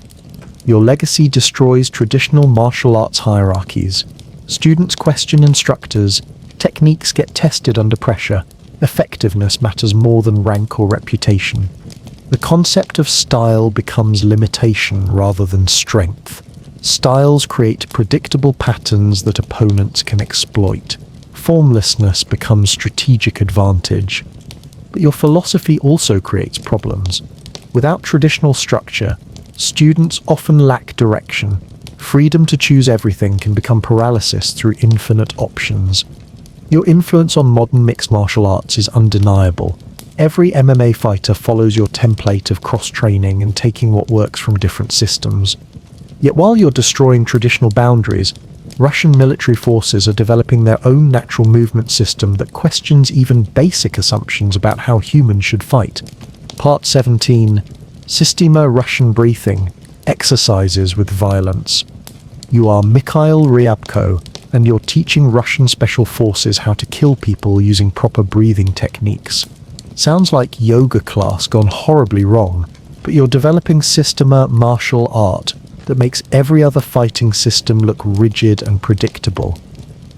Your legacy destroys traditional martial arts hierarchies. Students question instructors. Techniques get tested under pressure. Effectiveness matters more than rank or reputation. The concept of style becomes limitation rather than strength. Styles create predictable patterns that opponents can exploit. Formlessness becomes strategic advantage. But your philosophy also creates problems. Without traditional structure, students often lack direction. Freedom to choose everything can become paralysis through infinite options. Your influence on modern mixed martial arts is undeniable. Every MMA fighter follows your template of cross-training and taking what works from different systems. Yet while you're destroying traditional boundaries, Russian military forces are developing their own natural movement system that questions even basic assumptions about how humans should fight. Part 17. Systema Russian Breathing. Exercises with Violence. You are Mikhail Ryabko, and you're teaching Russian special forces how to kill people using proper breathing techniques. Sounds like yoga class gone horribly wrong, but you're developing Systema martial art that makes every other fighting system look rigid and predictable.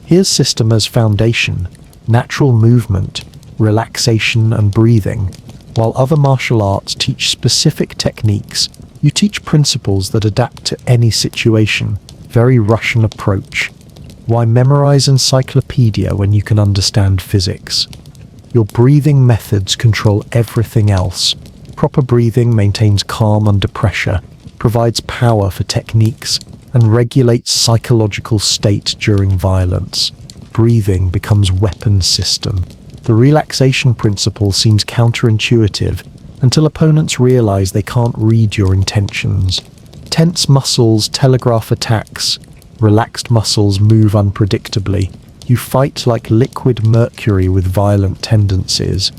Here's Systema's foundation: natural movement, relaxation and breathing. While other martial arts teach specific techniques, you teach principles that adapt to any situation. Very Russian approach. Why memorize encyclopedia when you can understand physics? Your breathing methods control everything else. Proper breathing maintains calm under pressure, provides power for techniques, and regulates psychological state during violence. Breathing becomes weapon system. The relaxation principle seems counterintuitive until opponents realize they can't read your intentions. Tense muscles telegraph attacks. Relaxed muscles move unpredictably. You fight like liquid mercury with violent tendencies.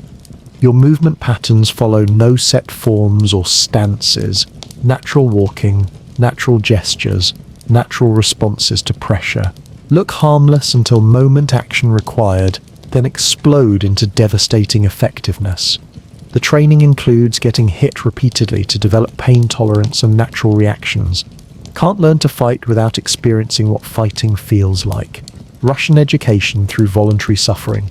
Your movement patterns follow no set forms or stances. Natural walking, natural gestures, natural responses to pressure. Look harmless until moment action required, then explode into devastating effectiveness. The training includes getting hit repeatedly to develop pain tolerance and natural reactions. Can't learn to fight without experiencing what fighting feels like. Russian education through voluntary suffering.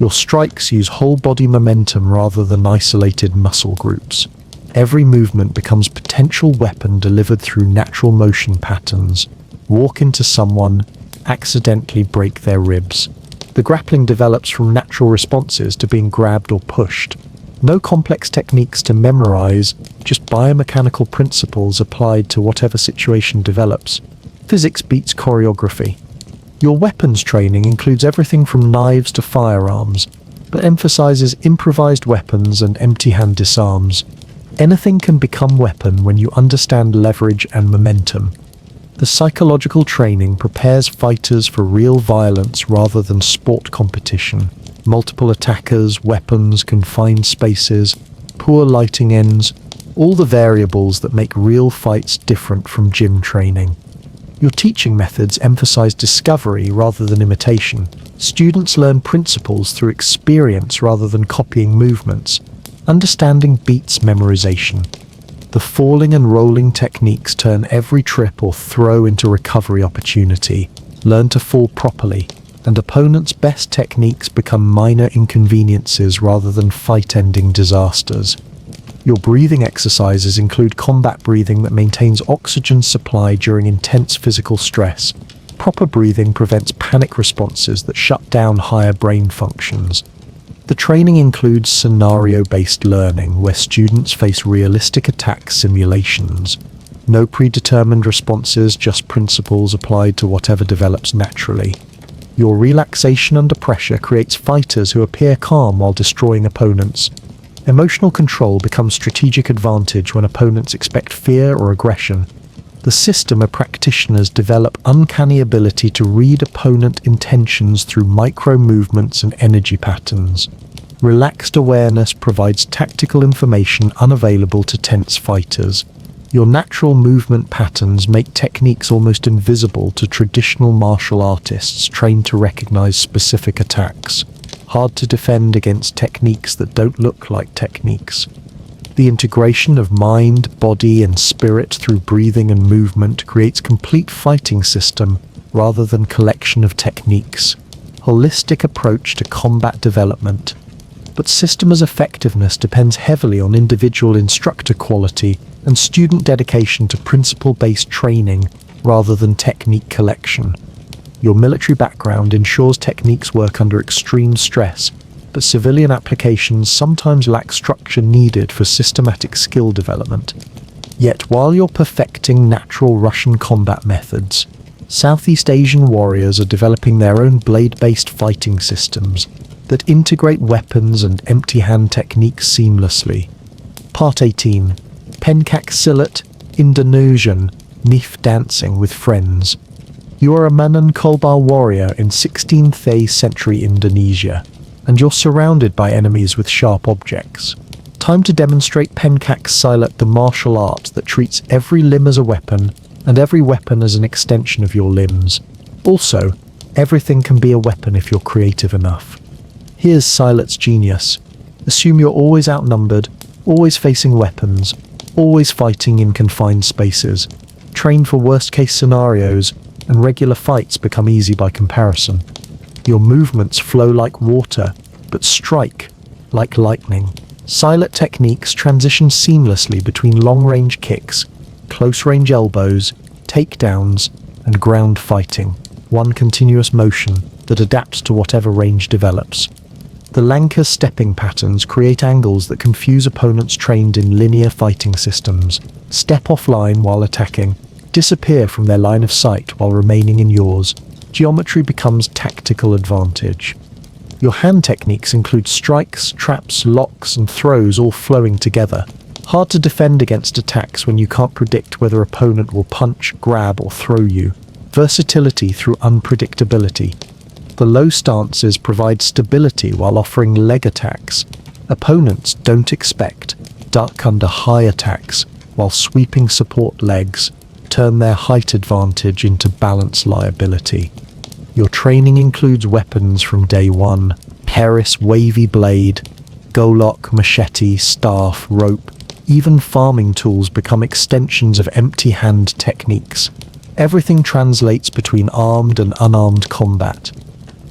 Your strikes use whole body momentum rather than isolated muscle groups. Every movement becomes potential weapon delivered through natural motion patterns. Walk into someone, accidentally break their ribs. The grappling develops from natural responses to being grabbed or pushed. No complex techniques to memorize, just biomechanical principles applied to whatever situation develops. Physics beats choreography. Your weapons training includes everything from knives to firearms, but emphasizes improvised weapons and empty-hand disarms. Anything can become weapon when you understand leverage and momentum. The psychological training prepares fighters for real violence rather than sport competition. Multiple attackers, weapons, confined spaces, poor lighting ends, all the variables that make real fights different from gym training. Your teaching methods emphasize discovery rather than imitation. Students learn principles through experience rather than copying movements. Understanding beats memorization. The falling and rolling techniques turn every trip or throw into recovery opportunity. Learn to fall properly, and opponents' best techniques become minor inconveniences rather than fight-ending disasters. Your breathing exercises include combat breathing that maintains oxygen supply during intense physical stress. Proper breathing prevents panic responses that shut down higher brain functions. The training includes scenario-based learning, where students face realistic attack simulations. No predetermined responses, just principles applied to whatever develops naturally. Your relaxation under pressure creates fighters who appear calm while destroying opponents. Emotional control becomes strategic advantage when opponents expect fear or aggression. The system of practitioners develop uncanny ability to read opponent intentions through micro-movements and energy patterns. Relaxed awareness provides tactical information unavailable to tense fighters. Your natural movement patterns make techniques almost invisible to traditional martial artists trained to recognize specific attacks. Hard to defend against techniques that don't look like techniques. The integration of mind, body, and spirit through breathing and movement creates complete fighting system rather than collection of techniques. Holistic approach to combat development. But system's effectiveness depends heavily on individual instructor quality and student dedication to principle-based training rather than technique collection. Your military background ensures techniques work under extreme stress, but civilian applications sometimes lack structure needed for systematic skill development. Yet while you're perfecting natural Russian combat methods, Southeast Asian warriors are developing their own blade-based fighting systems that integrate weapons and empty-hand techniques seamlessly. Part 18. Pencak Silat, Indonesian, Nif dancing with friends. You are a Minangkabau warrior in 16th century Indonesia, and you're surrounded by enemies with sharp objects. Time to demonstrate Pencak Silat, the martial art that treats every limb as a weapon, and every weapon as an extension of your limbs. Also, everything can be a weapon if you're creative enough. Here's Silat's genius. Assume you're always outnumbered, always facing weapons, always fighting in confined spaces. Train for worst-case scenarios, and regular fights become easy by comparison. Your movements flow like water, but strike like lightning. Silat techniques transition seamlessly between long-range kicks, close-range elbows, takedowns, and ground fighting. One continuous motion that adapts to whatever range develops. The Lanka stepping patterns create angles that confuse opponents trained in linear fighting systems. Step offline while attacking, disappear from their line of sight while remaining in yours. Geometry becomes tactical advantage. Your hand techniques include strikes, traps, locks, and throws all flowing together. Hard to defend against attacks when you can't predict whether opponent will punch, grab, or throw you. Versatility through unpredictability. The low stances provide stability while offering leg attacks. Opponents don't expect, duck under high attacks, while sweeping support legs turn their height advantage into balance liability. Your training includes weapons from day one: Paris wavy blade, golok, machete, staff, rope. Even farming tools become extensions of empty-hand techniques. Everything translates between armed and unarmed combat.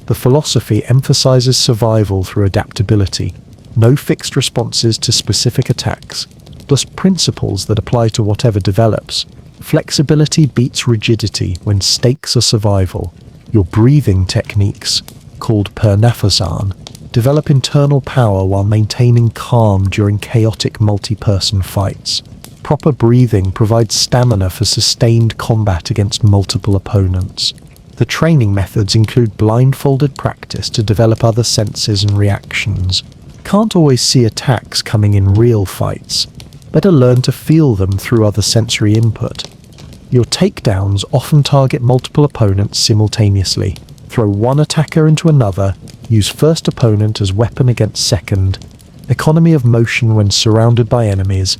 The philosophy emphasizes survival through adaptability. No fixed responses to specific attacks, plus principles that apply to whatever develops. Flexibility beats rigidity when stakes are survival. Your breathing techniques, called pernafasan, develop internal power while maintaining calm during chaotic multi-person fights. Proper breathing provides stamina for sustained combat against multiple opponents. The training methods include blindfolded practice to develop other senses and reactions. Can't always see attacks coming in real fights. Better learn to feel them through other sensory input. Your takedowns often target multiple opponents simultaneously. Throw one attacker into another, use first opponent as weapon against second. Economy of motion when surrounded by enemies.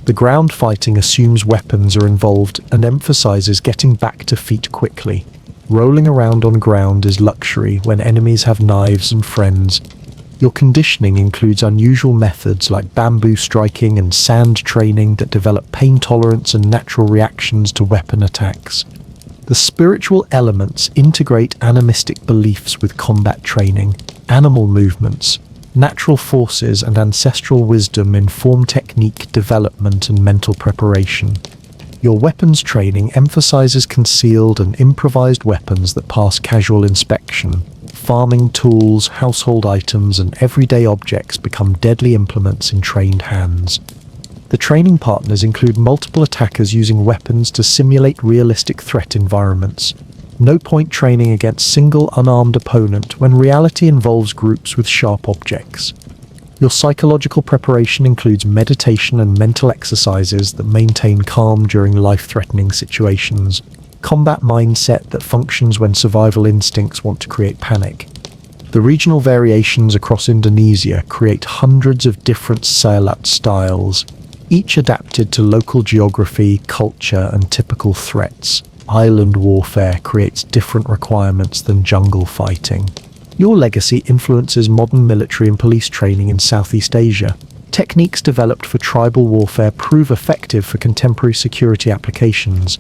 The ground fighting assumes weapons are involved and emphasizes getting back to feet quickly. Rolling around on ground is luxury when enemies have knives and friends. Your conditioning includes unusual methods like bamboo striking and sand training that develop pain tolerance and natural reactions to weapon attacks. The spiritual elements integrate animistic beliefs with combat training. Animal movements, natural forces, and ancestral wisdom inform technique development and mental preparation. Your weapons training emphasizes concealed and improvised weapons that pass casual inspection. farming tools, household items, and everyday objects become deadly implements in trained hands. The training partners include multiple attackers using weapons to simulate realistic threat environments. No point training against single unarmed opponent when reality involves groups with sharp objects. Your psychological preparation includes meditation and mental exercises that maintain calm during life-threatening situations. Combat mindset that functions when survival instincts want to create panic. The regional variations across Indonesia create hundreds of different silat styles, each adapted to local geography, culture, and typical threats. Island warfare creates different requirements than jungle fighting. Your legacy influences modern military and police training in Southeast Asia. Techniques developed for tribal warfare prove effective for contemporary security applications.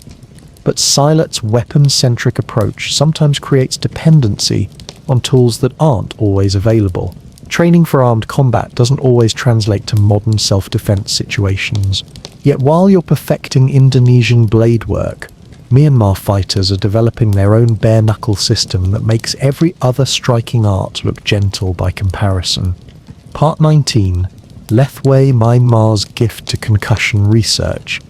But Silat's weapon-centric approach sometimes creates dependency on tools that aren't always available. Training for armed combat doesn't always translate to modern self-defense situations. Yet while you're perfecting Indonesian blade work, Myanmar fighters are developing their own bare-knuckle system that makes every other striking art look gentle by comparison. Part 19. Lethwei Myanmar's Gift to Concussion Research.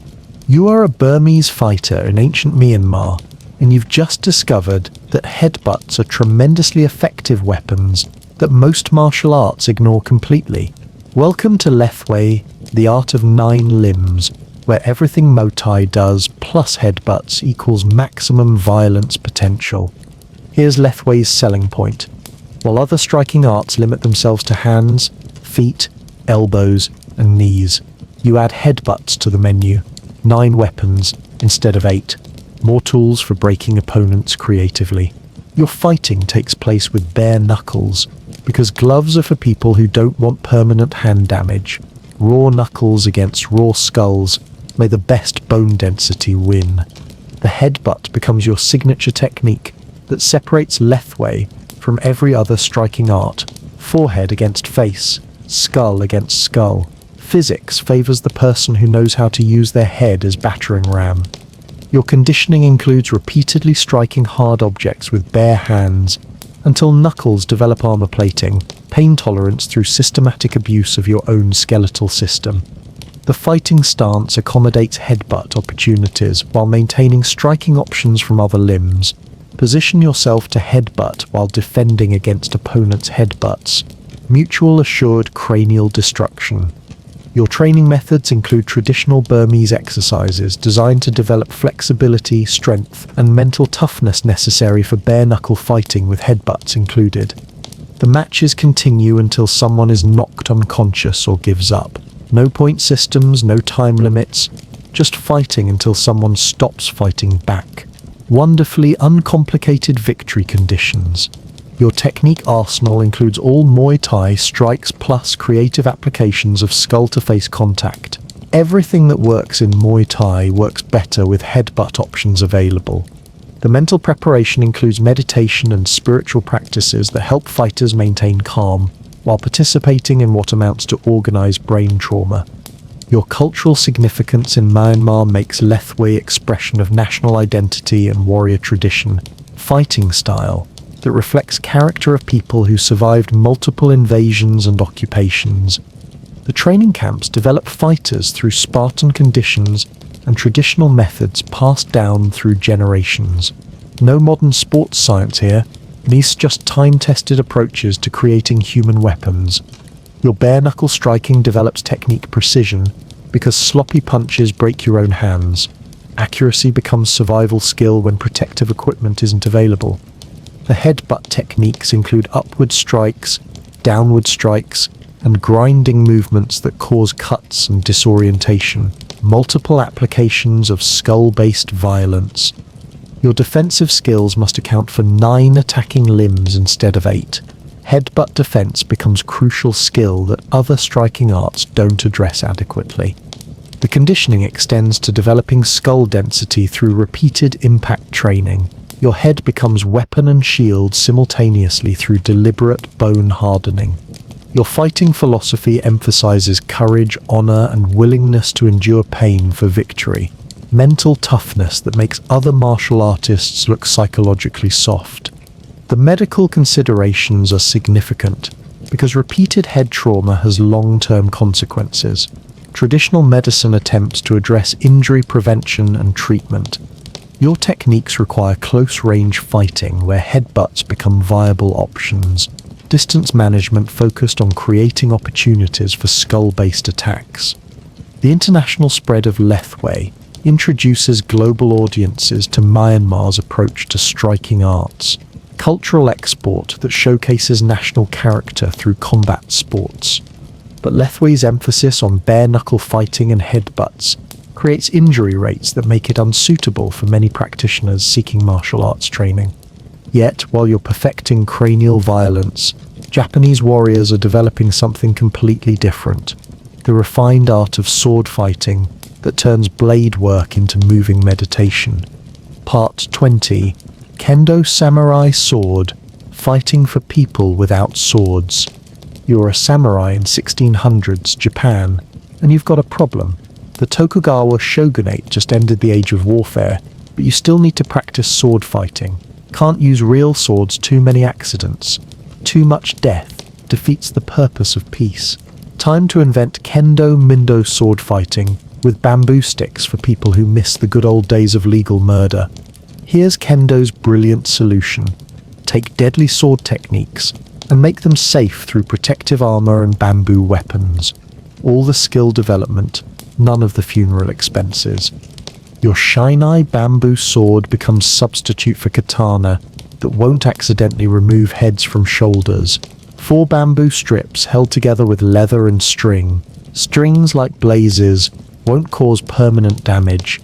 You are a Burmese fighter in ancient Myanmar, and you've just discovered that headbutts are tremendously effective weapons that most martial arts ignore completely. Welcome to Lethwei, the art of 9 limbs, where everything Muay Thai does plus headbutts equals maximum violence potential. Here's Lethwei's selling point. While other striking arts limit themselves to hands, feet, elbows, and knees, you add headbutts to the menu. 9 weapons instead of 8. More tools for breaking opponents creatively. Your fighting takes place with bare knuckles, because gloves are for people who don't want permanent hand damage. Raw knuckles against raw skulls. May the best bone density win. The headbutt becomes your signature technique that separates Lethwei from every other striking art. Forehead against face, skull against skull. Physics favors the person who knows how to use their head as battering ram. Your conditioning includes repeatedly striking hard objects with bare hands until knuckles develop armor plating, pain tolerance through systematic abuse of your own skeletal system. The fighting stance accommodates headbutt opportunities while maintaining striking options from other limbs. Position yourself to headbutt while defending against opponents' headbutts. Mutual assured cranial destruction. Your training methods include traditional Burmese exercises designed to develop flexibility, strength, and mental toughness necessary for bare-knuckle fighting with headbutts included. The matches continue until someone is knocked unconscious or gives up. No point systems, no time limits, just fighting until someone stops fighting back. Wonderfully uncomplicated victory conditions. Your technique arsenal includes all Muay Thai strikes plus creative applications of skull-to-face contact. Everything that works in Muay Thai works better with headbutt options available. The mental preparation includes meditation and spiritual practices that help fighters maintain calm, while participating in what amounts to organized brain trauma. Your cultural significance in Myanmar makes Lethwei expression of national identity and warrior tradition, fighting style that reflects character of people who survived multiple invasions and occupations. The training camps develop fighters through Spartan conditions and traditional methods passed down through generations. No modern sports science here. These are just time-tested approaches to creating human weapons. Your bare-knuckle striking develops technique precision because sloppy punches break your own hands. Accuracy becomes survival skill when protective equipment isn't available. The headbutt techniques include upward strikes, downward strikes, and grinding movements that cause cuts and disorientation. Multiple applications of skull-based violence. Your defensive skills must account for 9 attacking limbs instead of 8. Headbutt defense becomes crucial skill that other striking arts don't address adequately. The conditioning extends to developing skull density through repeated impact training. Your head becomes weapon and shield simultaneously through deliberate bone hardening. Your fighting philosophy emphasizes courage, honor, and willingness to endure pain for victory. Mental toughness that makes other martial artists look psychologically soft. The medical considerations are significant because repeated head trauma has long-term consequences. Traditional medicine attempts to address injury prevention and treatment. Your techniques require close-range fighting where headbutts become viable options. Distance management focused on creating opportunities for skull-based attacks. The international spread of Lethwei introduces global audiences to Myanmar's approach to striking arts, cultural export that showcases national character through combat sports. But Lethwei's emphasis on bare-knuckle fighting and headbutts creates injury rates that make it unsuitable for many practitioners seeking martial arts training. Yet, while you're perfecting cranial violence, Japanese warriors are developing something completely different: the refined art of sword fighting that turns blade work into moving meditation. Part 20. Kendo Samurai Sword, Fighting for People Without Swords. You're a samurai in 1600s Japan, and you've got a problem. The Tokugawa shogunate just ended the age of warfare, but you still need to practice sword fighting. Can't use real swords, too many accidents. Too much death defeats the purpose of peace. Time to invent Kendo Mindo sword fighting with bamboo sticks for people who miss the good old days of legal murder. Here's Kendo's brilliant solution. Take deadly sword techniques and make them safe through protective armor and bamboo weapons. All the skill development, none of the funeral expenses. Your Shinai bamboo sword becomes substitute for katana that won't accidentally remove heads from shoulders. 4 bamboo strips held together with leather and string. Strings like blazes won't cause permanent damage.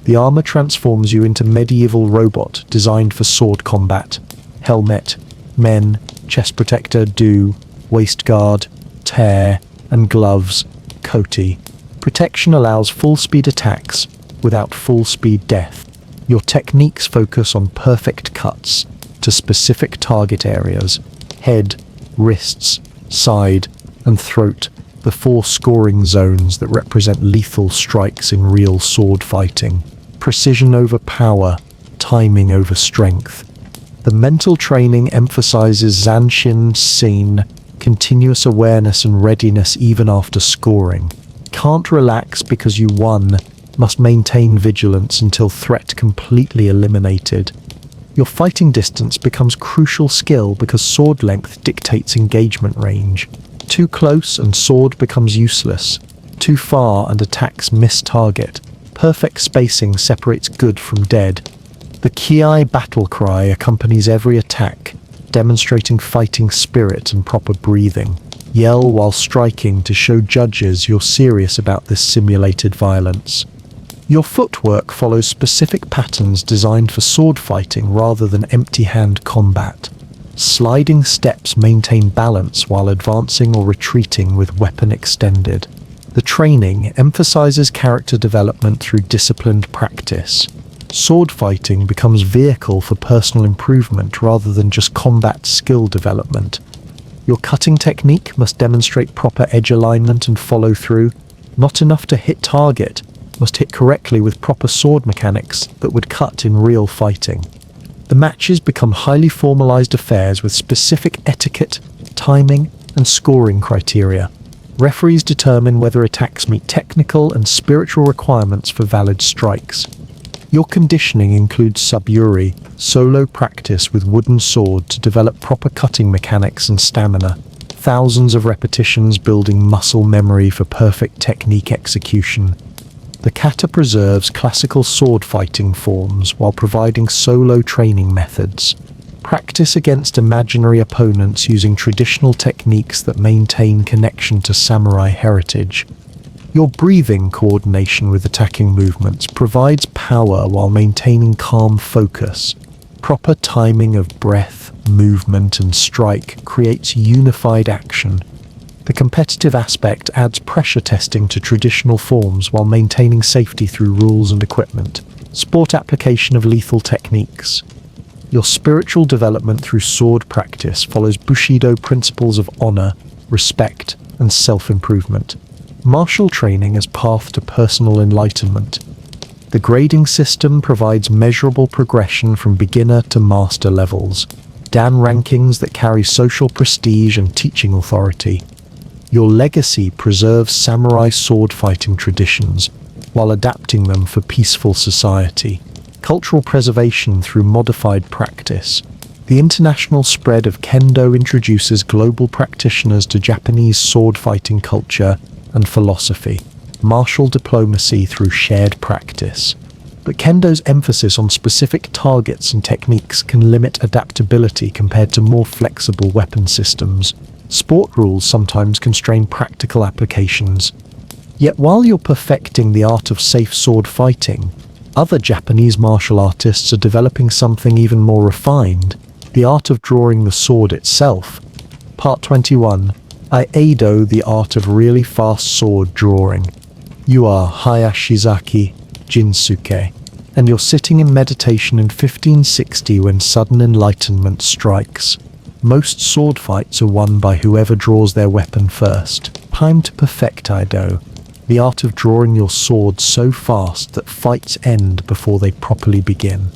The armor transforms you into medieval robot designed for sword combat. Helmet, men, chest protector, do, waist guard, tear, and gloves, koti. Protection allows full-speed attacks without full-speed death. Your techniques focus on perfect cuts to specific target areas: head, wrists, side, and throat, the 4 scoring zones that represent lethal strikes in real sword fighting. Precision over power, timing over strength. The mental training emphasizes Zanshin Sin, continuous awareness and readiness even after scoring. Can't relax because you won, must maintain vigilance until threat completely eliminated. Your fighting distance becomes crucial skill because sword length dictates engagement range. Too close and sword becomes useless. Too far and attacks miss target. Perfect spacing separates good from dead. The Kiai battle cry accompanies every attack, demonstrating fighting spirit and proper breathing. Yell while striking to show judges you're serious about this simulated violence. Your footwork follows specific patterns designed for sword fighting rather than empty-hand combat. Sliding steps maintain balance while advancing or retreating with weapon extended. The training emphasizes character development through disciplined practice. Sword fighting becomes vehicle for personal improvement rather than just combat skill development. Your cutting technique must demonstrate proper edge alignment and follow through. Not enough to hit target, must hit correctly with proper sword mechanics that would cut in real fighting. The matches become highly formalized affairs with specific etiquette, timing, and scoring criteria. Referees determine whether attacks meet technical and spiritual requirements for valid strikes. Your conditioning includes sub-yuri, solo practice with wooden sword to develop proper cutting mechanics and stamina. Thousands of repetitions building muscle memory for perfect technique execution. The kata preserves classical sword fighting forms while providing solo training methods. Practice against imaginary opponents using traditional techniques that maintain connection to samurai heritage. Your breathing coordination with attacking movements provides power while maintaining calm focus. Proper timing of breath, movement, and strike creates unified action. The competitive aspect adds pressure testing to traditional forms while maintaining safety through rules and equipment. Sport application of lethal techniques. Your spiritual development through sword practice follows Bushido principles of honor, respect, and self-improvement. Martial training as path to personal enlightenment. The grading system provides measurable progression from beginner to master levels. Dan rankings that carry social prestige and teaching authority. Your legacy preserves samurai sword fighting traditions while adapting them for peaceful society. Cultural preservation through modified practice. The international spread of Kendo introduces global practitioners to Japanese sword fighting culture and philosophy. Martial diplomacy through shared practice. But Kendo's emphasis on specific targets and techniques can limit adaptability compared to more flexible weapon systems. Sport rules sometimes constrain practical applications. Yet while you're perfecting the art of safe sword fighting, other Japanese martial artists are developing something even more refined, the art of drawing the sword itself. Part 21. Aido, the art of really fast sword drawing. You are Hayashizaki Jinsuke, and you're sitting in meditation in 1560 when sudden enlightenment strikes. Most sword fights are won by whoever draws their weapon first. Time to perfect Aido, the art of drawing your sword so fast that fights end before they properly begin.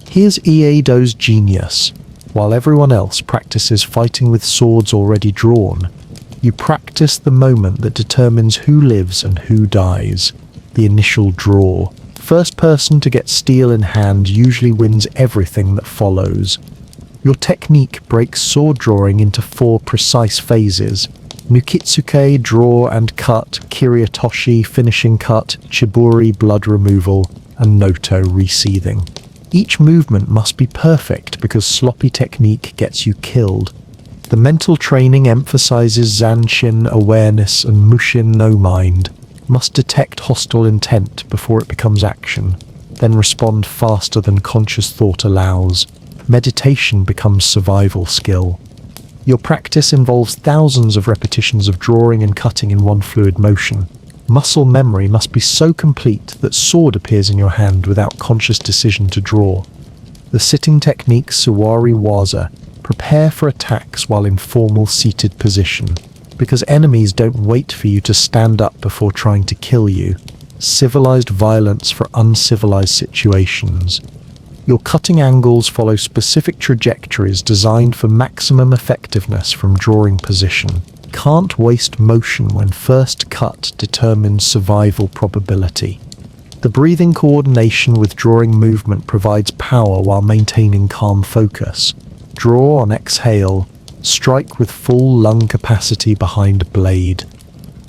Here's Aido's genius. While everyone else practices fighting with swords already drawn, you practice the moment that determines who lives and who dies, the initial draw. First person to get steel in hand usually wins everything that follows. Your technique breaks sword drawing into 4 precise phases: Nukitsuke, draw and cut, Kiriatoshi, finishing cut, Chiburi, blood removal, and Noto, reseathing. Each movement must be perfect because sloppy technique gets you killed. The mental training emphasizes Zanshin, awareness, and Mushin, no mind. Must detect hostile intent before it becomes action, then respond faster than conscious thought allows. Meditation becomes survival skill. Your practice involves thousands of repetitions of drawing and cutting in one fluid motion. Muscle memory must be so complete that sword appears in your hand without conscious decision to draw. The sitting technique Suwari Waza. Prepare for attacks while in formal seated position, because enemies don't wait for you to stand up before trying to kill you. Civilized violence for uncivilized situations. Your cutting angles follow specific trajectories designed for maximum effectiveness from drawing position. Can't waste motion when first cut determines survival probability. The breathing coordination with drawing movement provides power while maintaining calm focus. Draw on exhale, strike with full lung capacity behind blade.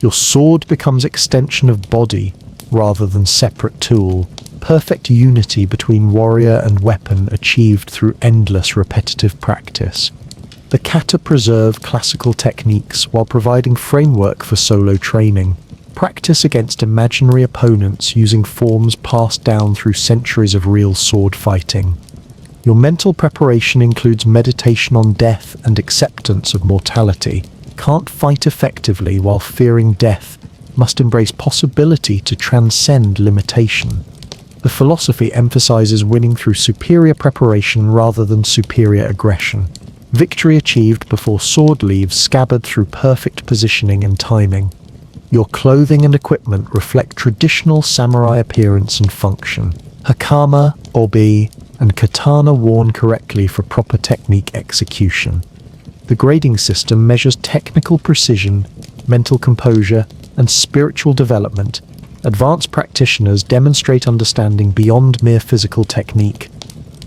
Your sword becomes extension of body rather than separate tool. Perfect unity between warrior and weapon achieved through endless repetitive practice. The kata preserve classical techniques while providing framework for solo training. Practice against imaginary opponents using forms passed down through centuries of real sword fighting. Your mental preparation includes meditation on death and acceptance of mortality. Can't fight effectively while fearing death. Must embrace possibility to transcend limitation. The philosophy emphasizes winning through superior preparation rather than superior aggression. Victory achieved before sword leaves scabbard through perfect positioning and timing. Your clothing and equipment reflect traditional samurai appearance and function. Hakama, obi, and katana worn correctly for proper technique execution. The grading system measures technical precision, mental composure, and spiritual development. Advanced practitioners demonstrate understanding beyond mere physical technique.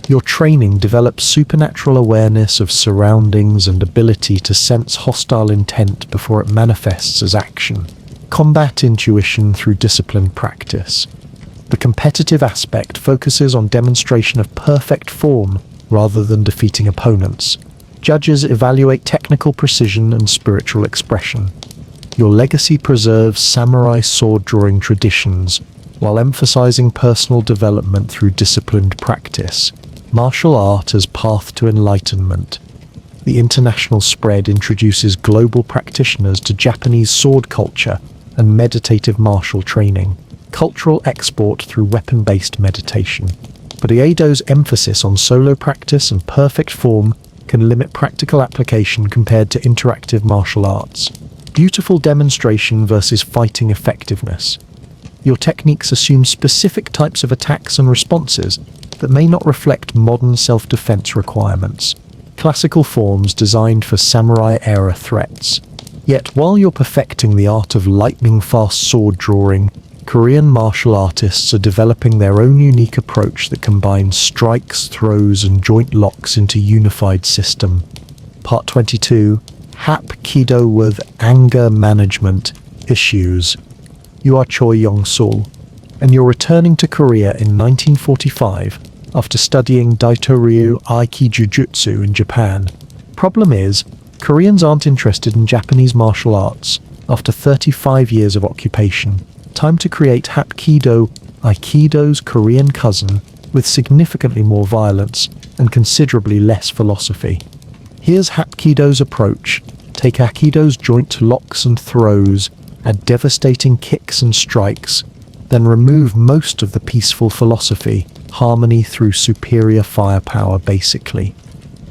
Your training develops supernatural awareness of surroundings and ability to sense hostile intent before it manifests as action. Combat intuition through disciplined practice. The competitive aspect focuses on demonstration of perfect form rather than defeating opponents. Judges evaluate technical precision and spiritual expression. Your legacy preserves samurai sword drawing traditions while emphasizing personal development through disciplined practice. Martial art as path to enlightenment. The international spread introduces global practitioners to Japanese sword culture and meditative martial training. Cultural export through weapon-based meditation. But Aido's emphasis on solo practice and perfect form can limit practical application compared to interactive martial arts. Beautiful demonstration versus fighting effectiveness. Your techniques assume specific types of attacks and responses that may not reflect modern self-defense requirements. classical forms designed for samurai-era threats. Yet while you're perfecting the art of lightning-fast sword drawing, Korean martial artists are developing their own unique approach that combines strikes, throws, and joint locks into a unified system. Part 22. Hapkido with Anger Management Issues. You are Choi Yong-sul, and you're returning to Korea in 1945 after studying Daito-ryu Aiki Jujutsu in Japan. Problem is, Koreans aren't interested in Japanese martial arts after 35 years of occupation. Time to create Hapkido, Aikido's Korean cousin, with significantly more violence and considerably less philosophy. Here's Hapkido's approach. Take Aikido's joint locks and throws, add devastating kicks and strikes, then remove most of the peaceful philosophy, harmony through superior firepower basically.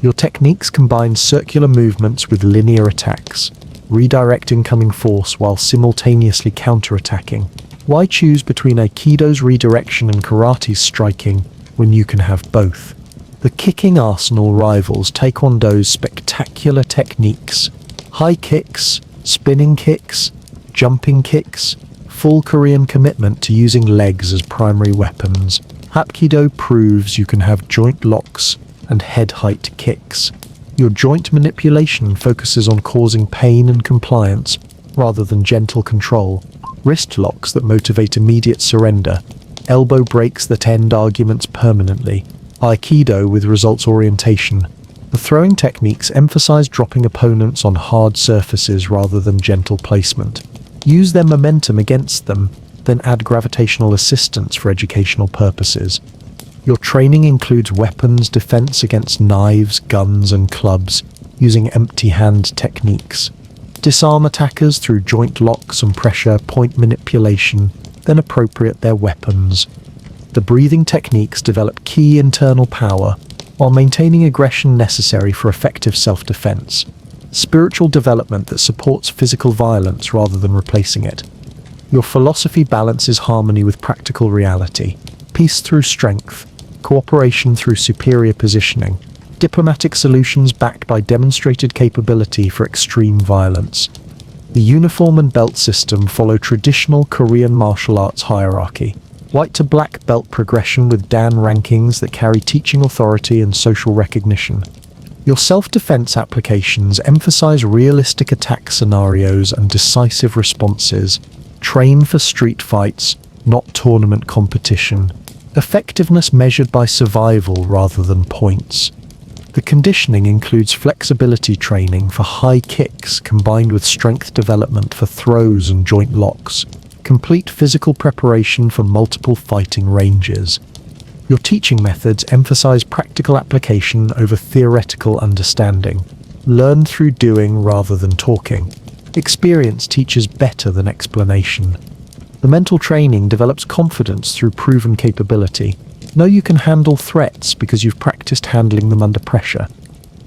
Your techniques combine circular movements with linear attacks, redirect incoming force while simultaneously counterattacking. Why choose between Aikido's redirection and Karate's striking when you can have both? The kicking arsenal rivals Taekwondo's spectacular techniques: high kicks, spinning kicks, jumping kicks, full Korean commitment to using legs as primary weapons. Hapkido proves you can have joint locks and head height kicks. Your joint manipulation focuses on causing pain and compliance rather than gentle control. Wrist locks that motivate immediate surrender. Elbow breaks that end arguments permanently. Aikido with results orientation. The throwing techniques emphasize dropping opponents on hard surfaces rather than gentle placement. Use their momentum against them, then add gravitational assistance for educational purposes. Your training includes weapons defense against knives, guns, and clubs, using empty hand techniques. Disarm attackers through joint locks and pressure point manipulation, then appropriate their weapons. The breathing techniques develop key internal power, while maintaining aggression necessary for effective self-defense. Spiritual development that supports physical violence rather than replacing it. Your philosophy balances harmony with practical reality. Peace through strength, cooperation through superior positioning, diplomatic solutions backed by demonstrated capability for extreme violence. The uniform and belt system follow traditional Korean martial arts hierarchy. White to black belt progression with Dan rankings that carry teaching authority and social recognition. Your self-defense applications emphasize realistic attack scenarios and decisive responses. Train for street fights, not tournament competition. Effectiveness measured by survival rather than points. The conditioning includes flexibility training for high kicks combined with strength development for throws and joint locks. Complete physical preparation for multiple fighting ranges. Your teaching methods emphasize practical application over theoretical understanding. Learn through doing rather than talking. Experience teaches better than explanation. The mental training develops confidence through proven capability. Know you can handle threats because you've practiced handling them under pressure.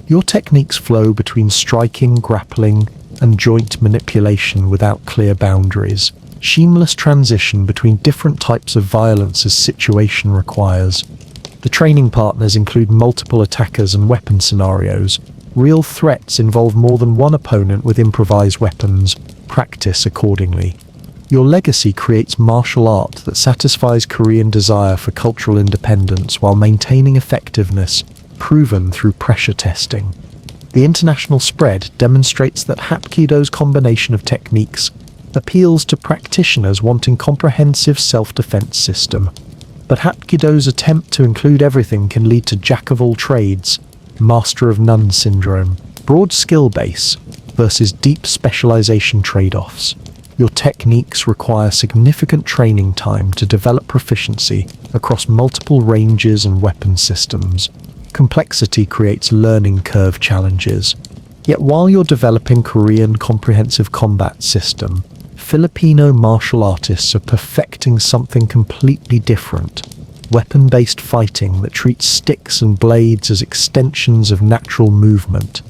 Your techniques flow between striking, grappling, and joint manipulation without clear boundaries. Seamless transition between different types of violence as situation requires. The training partners include multiple attackers and weapon scenarios. Real threats involve more than one opponent with improvised weapons. Practice accordingly. Your legacy creates martial art that satisfies Korean desire for cultural independence while maintaining effectiveness, proven through pressure testing. The international spread demonstrates that Hapkido's combination of techniques appeals to practitioners wanting comprehensive self-defense system. But Hapkido's attempt to include everything can lead to jack-of-all-trades, master-of-none syndrome, broad skill base versus deep specialization trade-offs. Your techniques require significant training time to develop proficiency across multiple ranges and weapon systems. Complexity creates learning curve challenges. Yet while you're developing Korean comprehensive combat system, Filipino martial artists are perfecting something completely different. Weapon-based fighting that treats sticks and blades as extensions of natural movement.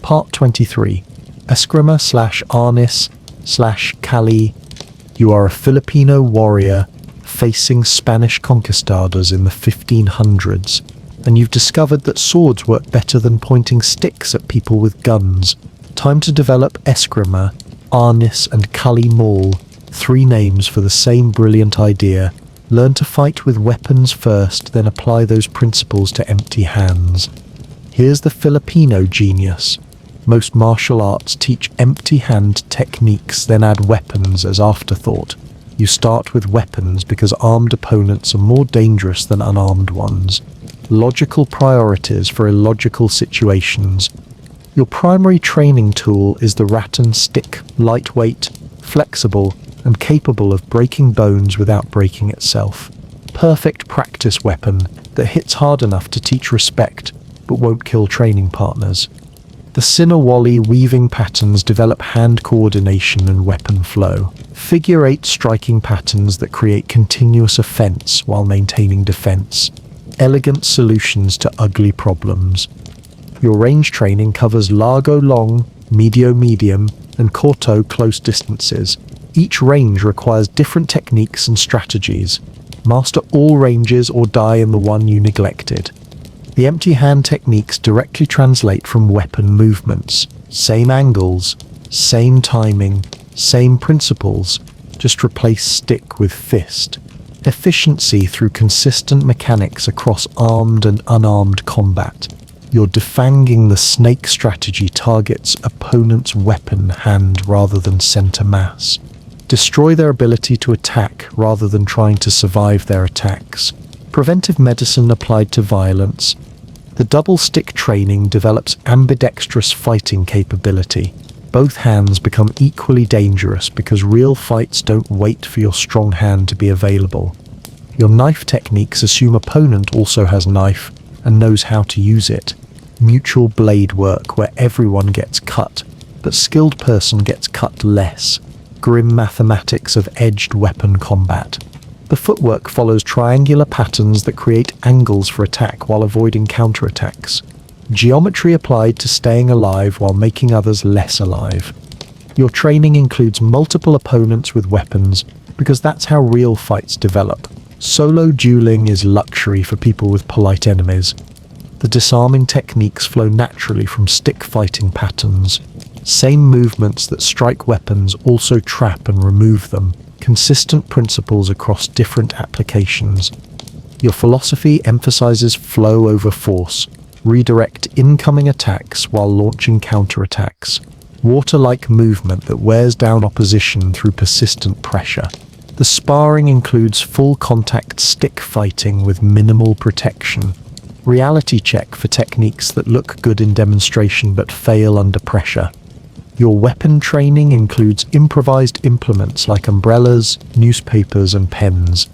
Part 23. Eskrima/Arnis/Kali. You are a Filipino warrior facing Spanish conquistadors in the 1500s. and you've discovered that swords work better than pointing sticks at people with guns. Time to develop eskrima, arnis, and kali maul, 3 names for the same brilliant idea. Learn to fight with weapons first, then apply those principles to empty hands. Here's the Filipino genius. Most martial arts teach empty hand techniques, then add weapons as afterthought. You start with weapons because armed opponents are more dangerous than unarmed ones. Logical priorities for illogical situations. Your primary training tool is the rattan stick, lightweight, flexible, and capable of breaking bones without breaking itself. Perfect practice weapon that hits hard enough to teach respect, but won't kill training partners. The Sinawali weaving patterns develop hand coordination and weapon flow. Figure 8 striking patterns that create continuous offense while maintaining defense. Elegant solutions to ugly problems. Your range training covers largo long, medio medium, and corto close distances. Each range requires different techniques and strategies. Master all ranges or die in the one you neglected. The empty hand techniques directly translate from weapon movements. Same angles, same timing, same principles, just replace stick with fist. Efficiency through consistent mechanics across armed and unarmed combat. Your defanging the snake strategy targets opponent's weapon hand rather than center mass. Destroy their ability to attack rather than trying to survive their attacks. Preventive medicine applied to violence. The double stick training develops ambidextrous fighting capability. Both hands become equally dangerous because real fights don't wait for your strong hand to be available. Your knife techniques assume opponent also has knife and knows how to use it. Mutual blade work where everyone gets cut, but skilled person gets cut less. Grim mathematics of edged weapon combat. The footwork follows triangular patterns that create angles for attack while avoiding counterattacks. Geometry applied to staying alive while making others less alive. Your training includes multiple opponents with weapons because that's how real fights develop. Solo dueling is luxury for people with polite enemies. The disarming techniques flow naturally from stick fighting patterns. Same movements that strike weapons also trap and remove them. Consistent principles across different applications. Your philosophy emphasizes flow over force. Redirect incoming attacks while launching counterattacks. Water-like movement that wears down opposition through persistent pressure. The sparring includes full contact stick fighting with minimal protection. Reality check for techniques that look good in demonstration but fail under pressure. Your weapon training includes improvised implements like umbrellas, newspapers, and pens.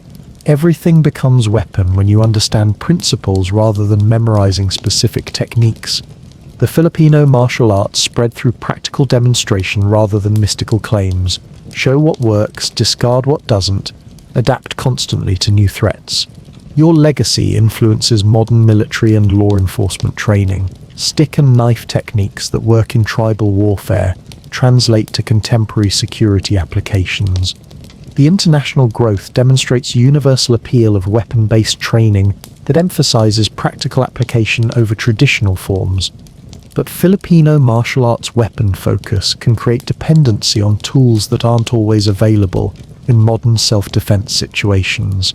Everything becomes weapon when you understand principles rather than memorizing specific techniques. The Filipino martial arts spread through practical demonstration rather than mystical claims. Show what works, discard what doesn't, adapt constantly to new threats. Your legacy influences modern military and law enforcement training. Stick and knife techniques that work in tribal warfare translate to contemporary security applications. The international growth demonstrates universal appeal of weapon-based training that emphasizes practical application over traditional forms. But Filipino martial arts weapon focus can create dependency on tools that aren't always available in modern self-defense situations.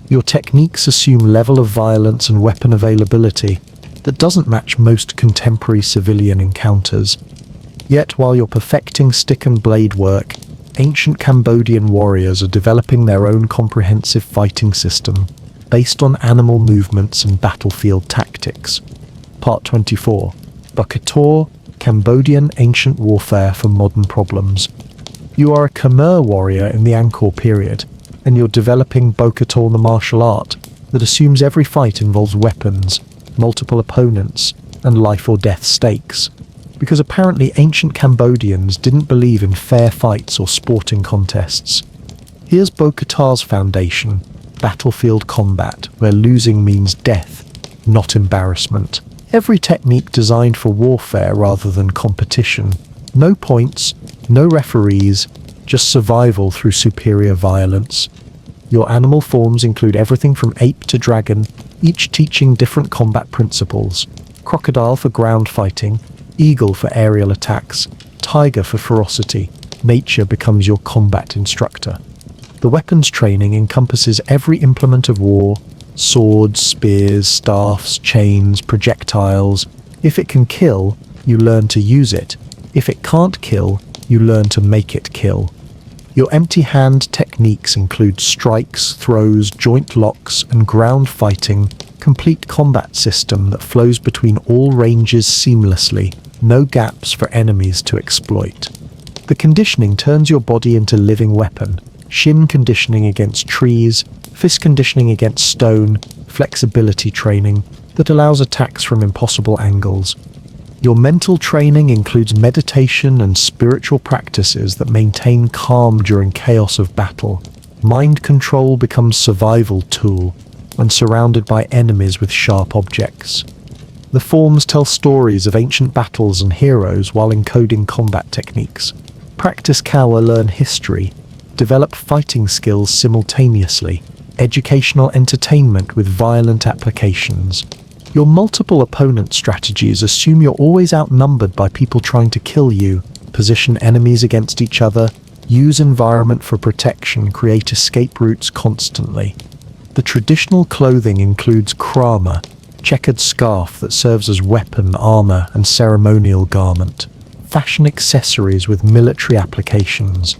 Your techniques assume level of violence and weapon availability that doesn't match most contemporary civilian encounters. Yet while you're perfecting stick and blade work, ancient Cambodian warriors are developing their own comprehensive fighting system based on animal movements and battlefield tactics. Part 24. Bukator, Cambodian Ancient Warfare for Modern Problems. You are a Khmer warrior in the Angkor period, and you're developing Bukator, the martial art that assumes every fight involves weapons, multiple opponents, and life or death stakes. Because apparently ancient Cambodians didn't believe in fair fights or sporting contests. Here's Bokatar's foundation, battlefield combat, where losing means death, not embarrassment. Every technique designed for warfare rather than competition. No points, no referees, just survival through superior violence. Your animal forms include everything from ape to dragon, each teaching different combat principles. Crocodile for ground fighting, eagle for aerial attacks, tiger for ferocity. Nature becomes your combat instructor. The weapons training encompasses every implement of war: swords, spears, staffs, chains, projectiles. If it can kill, you learn to use it. If it can't kill, you learn to make it kill. Your empty hand techniques include strikes, throws, joint locks, and ground fighting, complete combat system that flows between all ranges seamlessly, no gaps for enemies to exploit. The conditioning turns your body into living weapon. Shin conditioning against trees, fist conditioning against stone, flexibility training that allows attacks from impossible angles. Your mental training includes meditation and spiritual practices that maintain calm during chaos of battle. Mind control becomes survival tool when surrounded by enemies with sharp objects. The forms tell stories of ancient battles and heroes while encoding combat techniques. Practice Kawa learn history, develop fighting skills simultaneously, educational entertainment with violent applications. Your multiple opponent strategies assume you're always outnumbered by people trying to kill you, position enemies against each other, use environment for protection, create escape routes constantly. The traditional clothing includes krama, checkered scarf that serves as weapon, armor, and ceremonial garment. Fashion accessories with military applications.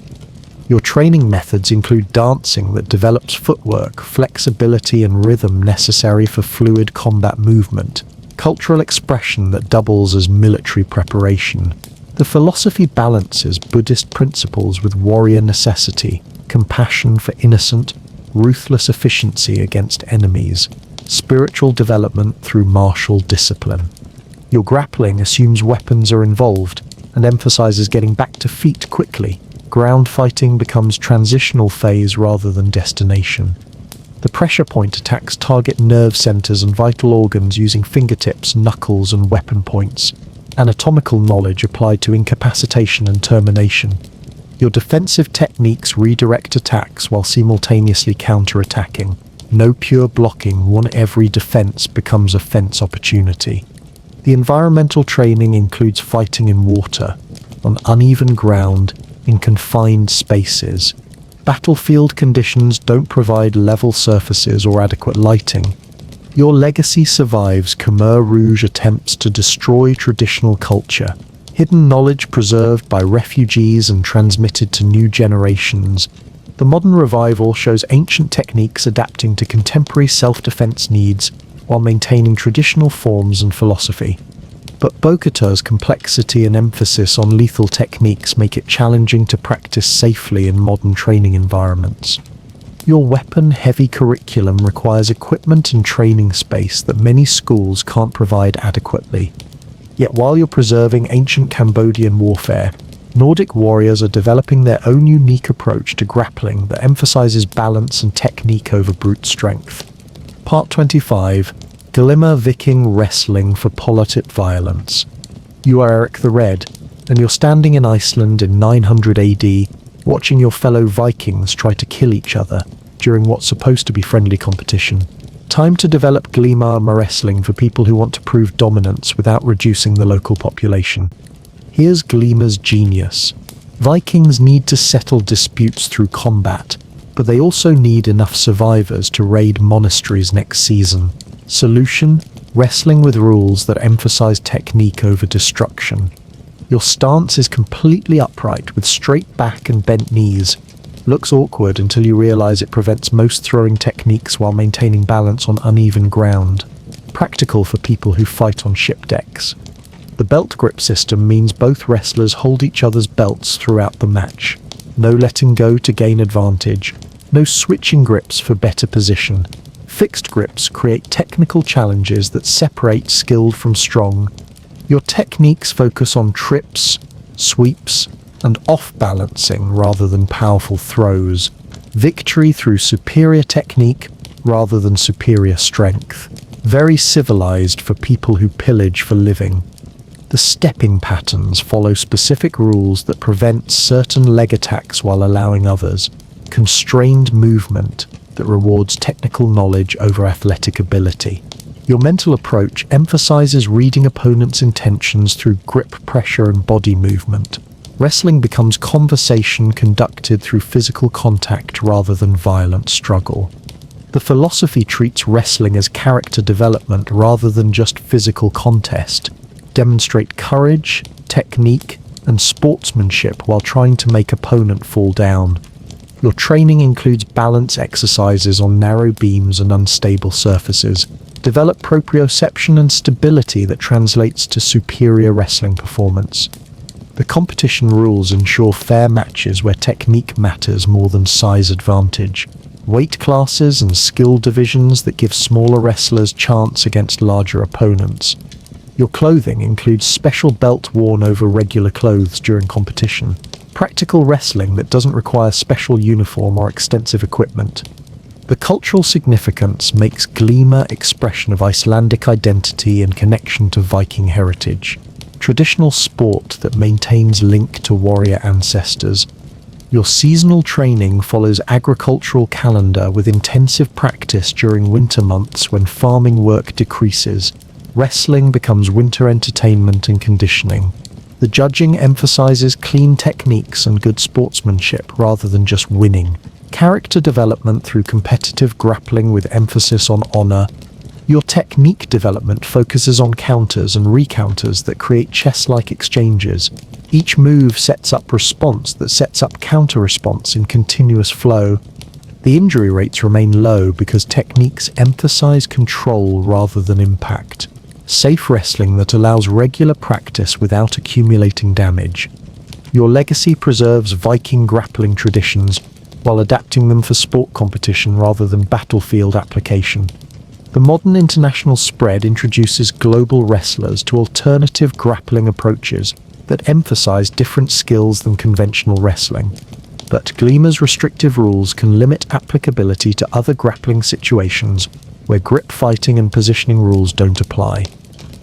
Your training methods include dancing that develops footwork, flexibility and rhythm necessary for fluid combat movement, cultural expression that doubles as military preparation. The philosophy balances Buddhist principles with warrior necessity, compassion for innocent, ruthless efficiency against enemies, spiritual development through martial discipline. Your grappling assumes weapons are involved and emphasizes getting back to feet quickly. Ground fighting becomes transitional phase rather than destination. The pressure point attacks target nerve centers and vital organs using fingertips, knuckles, and weapon points. Anatomical knowledge applied to incapacitation and termination. Your defensive techniques redirect attacks while simultaneously counter-attacking. No pure blocking, one every defense becomes a fence opportunity. The environmental training includes fighting in water, on uneven ground, in confined spaces. Battlefield conditions don't provide level surfaces or adequate lighting. Your legacy survives Khmer Rouge attempts to destroy traditional culture, hidden knowledge preserved by refugees and transmitted to new generations. The modern revival shows ancient techniques adapting to contemporary self-defense needs while maintaining traditional forms and philosophy. But Bokata's complexity and emphasis on lethal techniques make it challenging to practice safely in modern training environments. Your weapon-heavy curriculum requires equipment and training space that many schools can't provide adequately. Yet while you're preserving ancient Cambodian warfare, Nordic warriors are developing their own unique approach to grappling that emphasizes balance and technique over brute strength. Part 25. Glimmer Viking Wrestling for Politic Violence. You are Eric the Red, and you're standing in Iceland in 900 AD, watching your fellow Vikings try to kill each other during what's supposed to be friendly competition. Time to develop Glimmer wrestling for people who want to prove dominance without reducing the local population. Here's Glimmer's genius. Vikings need to settle disputes through combat, but they also need enough survivors to raid monasteries next season. Solution: wrestling with rules that emphasize technique over destruction. Your stance is completely upright with straight back and bent knees. Looks awkward until you realize it prevents most throwing techniques while maintaining balance on uneven ground. Practical for people who fight on ship decks. The belt grip system means both wrestlers hold each other's belts throughout the match. No letting go to gain advantage. No switching grips for better position. Fixed grips create technical challenges that separate skilled from strong. Your techniques focus on trips, sweeps, and off-balancing rather than powerful throws. Victory through superior technique rather than superior strength. Very civilized for people who pillage for living. The stepping patterns follow specific rules that prevent certain leg attacks while allowing others. Constrained movement. that rewards technical knowledge over athletic ability. Your mental approach emphasizes reading opponents' intentions through grip pressure and body movement. Wrestling becomes conversation conducted through physical contact rather than violent struggle. The philosophy treats wrestling as character development rather than just physical contest. Demonstrate courage, technique, and sportsmanship while trying to make opponent fall down. Your training includes balance exercises on narrow beams and unstable surfaces. Develop proprioception and stability that translates to superior wrestling performance. The competition rules ensure fair matches where technique matters more than size advantage. Weight classes and skill divisions that give smaller wrestlers chance against larger opponents. Your clothing includes special belt worn over regular clothes during competition. Practical wrestling that doesn't require special uniform or extensive equipment. The cultural significance makes Glima expression of Icelandic identity and connection to Viking heritage. Traditional sport that maintains link to warrior ancestors. Your seasonal training follows agricultural calendar with intensive practice during winter months when farming work decreases. Wrestling becomes winter entertainment and conditioning. The judging emphasizes clean techniques and good sportsmanship rather than just winning. Character development through competitive grappling with emphasis on honor. Your technique development focuses on counters and recounters that create chess-like exchanges. Each move sets up response that sets up counter-response in continuous flow. The injury rates remain low because techniques emphasize control rather than impact. Safe wrestling that allows regular practice without accumulating damage. Your legacy preserves Viking grappling traditions while adapting them for sport competition rather than battlefield application. The modern international spread introduces global wrestlers to alternative grappling approaches that emphasize different skills than conventional wrestling. But Glima's restrictive rules can limit applicability to other grappling situations where grip fighting and positioning rules don't apply.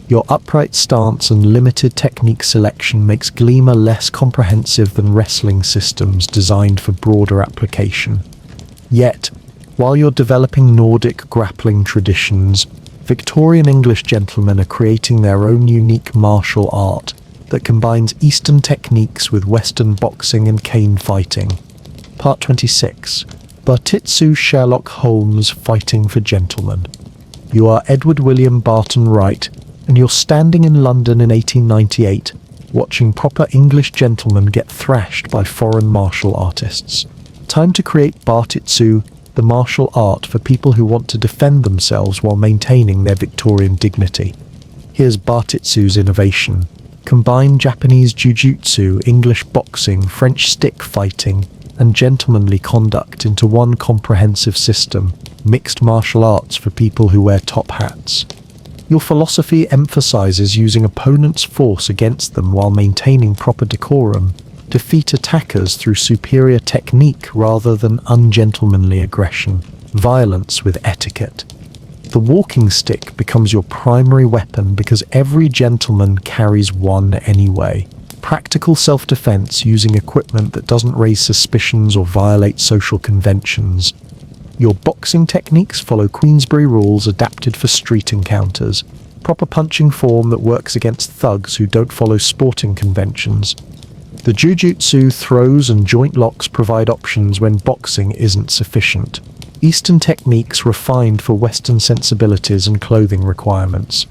Your upright stance and limited technique selection makes Glima less comprehensive than wrestling systems designed for broader application. Yet, while you're developing Nordic grappling traditions, Victorian English gentlemen are creating their own unique martial art that combines Eastern techniques with Western boxing and cane fighting. Part 26. Bartitsu Sherlock Holmes Fighting for Gentlemen. You are Edward William Barton Wright, and you're standing in London in 1898, watching proper English gentlemen get thrashed by foreign martial artists. Time to create Bartitsu, the martial art for people who want to defend themselves while maintaining their Victorian dignity. Here's Bartitsu's innovation. Combine Japanese jiu-jitsu, English boxing, French stick fighting, and gentlemanly conduct into one comprehensive system, mixed martial arts for people who wear top hats. Your philosophy emphasizes using opponents' force against them while maintaining proper decorum. Defeat attackers through superior technique rather than ungentlemanly aggression. Violence with etiquette. The walking stick becomes your primary weapon because every gentleman carries one anyway. Practical self-defense using equipment that doesn't raise suspicions or violate social conventions. Your boxing techniques follow Queensberry rules adapted for street encounters. Proper punching form that works against thugs who don't follow sporting conventions. The jiu-jitsu throws and joint locks provide options when boxing isn't sufficient. Eastern techniques refined for Western sensibilities and clothing requirements.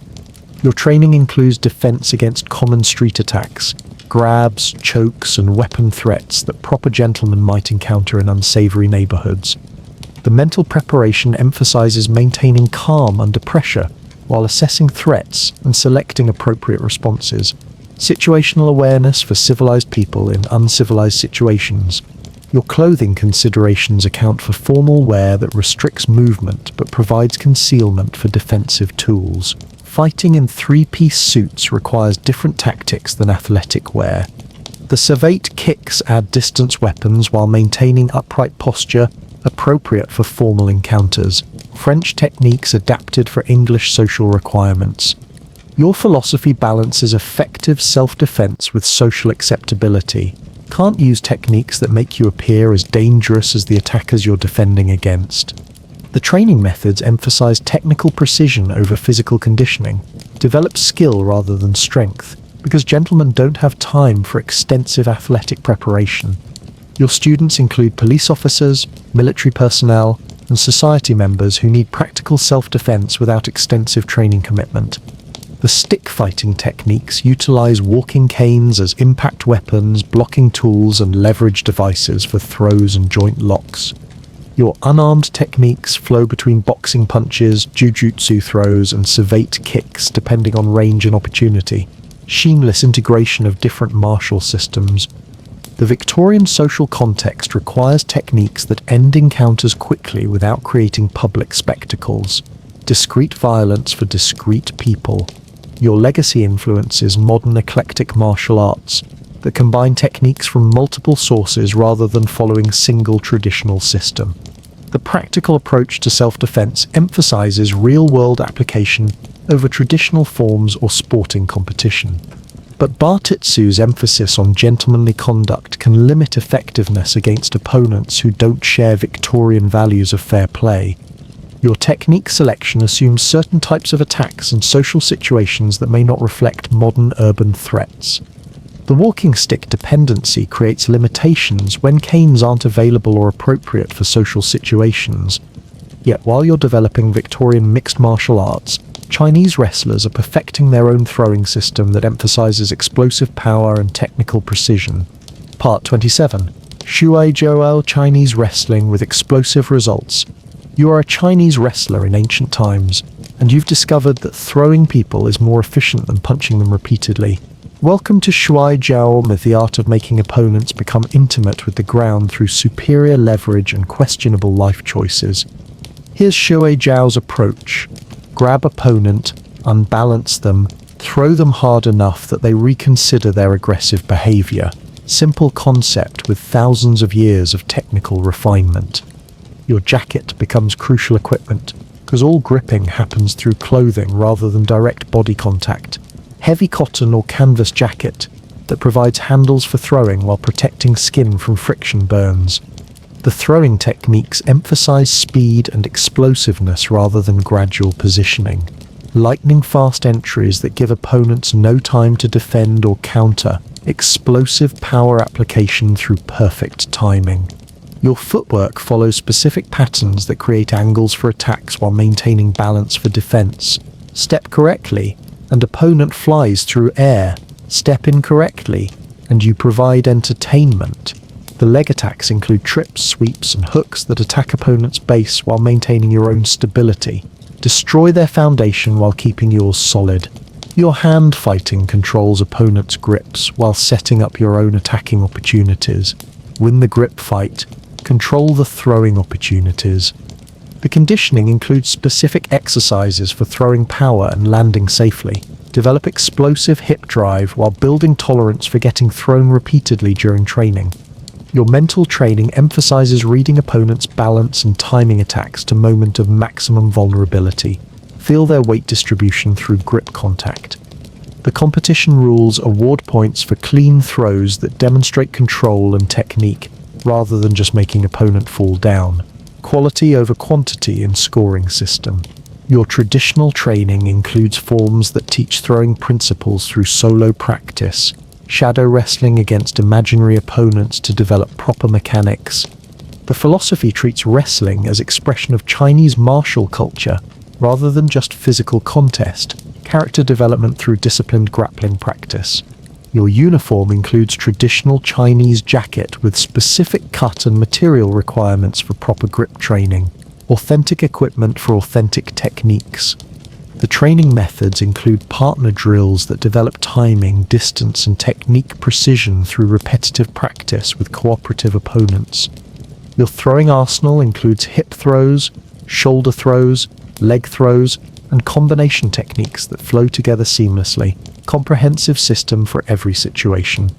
Your training includes defense against common street attacks, grabs, chokes, and weapon threats that proper gentlemen might encounter in unsavory neighborhoods. The mental preparation emphasizes maintaining calm under pressure while assessing threats and selecting appropriate responses. Situational awareness for civilized people in uncivilized situations. Your clothing considerations account for formal wear that restricts movement but provides concealment for defensive tools. Fighting in three-piece suits requires different tactics than athletic wear. The savate kicks add distance weapons while maintaining upright posture, appropriate for formal encounters. French techniques adapted for English social requirements. Your philosophy balances effective self-defense with social acceptability. Can't use techniques that make you appear as dangerous as the attackers you're defending against. The training methods emphasize technical precision over physical conditioning, develop skill rather than strength, because gentlemen don't have time for extensive athletic preparation. Your students include police officers, military personnel, and society members who need practical self-defense without extensive training commitment. The stick fighting techniques utilize walking canes as impact weapons, blocking tools, and leverage devices for throws and joint locks. Your unarmed techniques flow between boxing punches, jujutsu throws, and savate kicks depending on range and opportunity. Seamless integration of different martial systems. The Victorian social context requires techniques that end encounters quickly without creating public spectacles. Discreet violence for discreet people. Your legacy influences modern eclectic martial arts that combine techniques from multiple sources rather than following a single traditional system. The practical approach to self-defense emphasizes real-world application over traditional forms or sporting competition. But Bartitsu's emphasis on gentlemanly conduct can limit effectiveness against opponents who don't share Victorian values of fair play. Your technique selection assumes certain types of attacks and social situations that may not reflect modern urban threats. The walking stick dependency creates limitations when canes aren't available or appropriate for social situations. Yet while you're developing Victorian mixed martial arts, Chinese wrestlers are perfecting their own throwing system that emphasizes explosive power and technical precision. Part 27. Shuai Jiao Chinese wrestling with explosive results. You are a Chinese wrestler in ancient times, and you've discovered that throwing people is more efficient than punching them repeatedly. Welcome to Shuai Jiao, the art of making opponents become intimate with the ground through superior leverage and questionable life choices. Here's Shuai Jiao's approach. Grab opponent, unbalance them, throw them hard enough that they reconsider their aggressive behavior. Simple concept with thousands of years of technical refinement. Your jacket becomes crucial equipment, because all gripping happens through clothing rather than direct body contact. Heavy cotton or canvas jacket that provides handles for throwing while protecting skin from friction burns. The throwing techniques emphasize speed and explosiveness rather than gradual positioning. Lightning-fast entries that give opponents no time to defend or counter. Explosive power application through perfect timing. Your footwork follows specific patterns that create angles for attacks while maintaining balance for defense. Step correctly, and opponent flies through air. Step incorrectly, and you provide entertainment. The leg attacks include trips, sweeps, and hooks that attack opponent's base while maintaining your own stability. Destroy their foundation while keeping yours solid. Your hand fighting controls opponent's grips while setting up your own attacking opportunities. Win the grip fight. Control the throwing opportunities. The conditioning includes specific exercises for throwing power and landing safely. Develop explosive hip drive while building tolerance for getting thrown repeatedly during training. Your mental training emphasizes reading opponents' balance and timing attacks to moment of maximum vulnerability. Feel their weight distribution through grip contact. The competition rules award points for clean throws that demonstrate control and technique, rather than just making opponent fall down. Quality over quantity in scoring system. Your traditional training includes forms that teach throwing principles through solo practice, shadow wrestling against imaginary opponents to develop proper mechanics. The philosophy treats wrestling as expression of Chinese martial culture rather than just physical contest, character development through disciplined grappling practice. Your uniform includes traditional Chinese jacket with specific cut and material requirements for proper grip training, authentic equipment for authentic techniques. The training methods include partner drills that develop timing, distance, and technique precision through repetitive practice with cooperative opponents. Your throwing arsenal includes hip throws, shoulder throws, leg throws, and combination techniques that flow together seamlessly. Comprehensive system for every situation.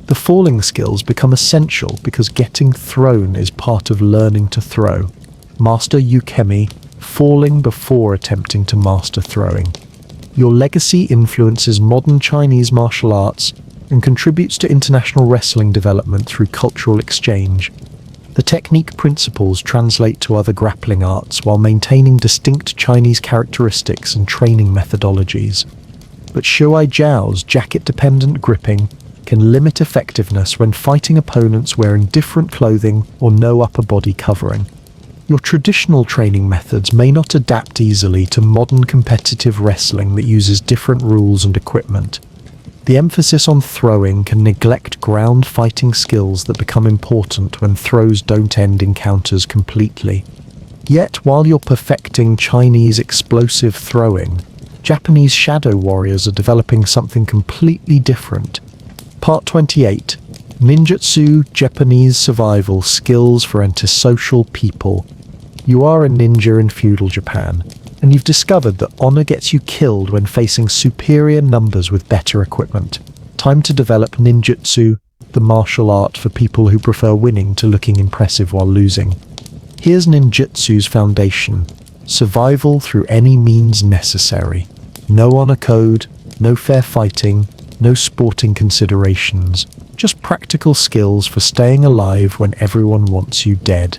The falling skills become essential because getting thrown is part of learning to throw. Master ukemi, falling before attempting to master throwing. Your legacy influences modern Chinese martial arts and contributes to international wrestling development through cultural exchange. The technique principles translate to other grappling arts while maintaining distinct Chinese characteristics and training methodologies. But Shuai Jiao's jacket-dependent gripping can limit effectiveness when fighting opponents wearing different clothing or no upper body covering. Your traditional training methods may not adapt easily to modern competitive wrestling that uses different rules and equipment. The emphasis on throwing can neglect ground fighting skills that become important when throws don't end encounters completely. Yet, while you're perfecting Chinese explosive throwing, Japanese shadow warriors are developing something completely different. Part 28. Ninjutsu Japanese Survival Skills for Antisocial People. You are a ninja in feudal Japan, and you've discovered that honor gets you killed when facing superior numbers with better equipment. Time to develop ninjutsu, the martial art for people who prefer winning to looking impressive while losing. Here's ninjutsu's foundation: survival through any means necessary. No honor code, no fair fighting, no sporting considerations, just practical skills for staying alive when everyone wants you dead.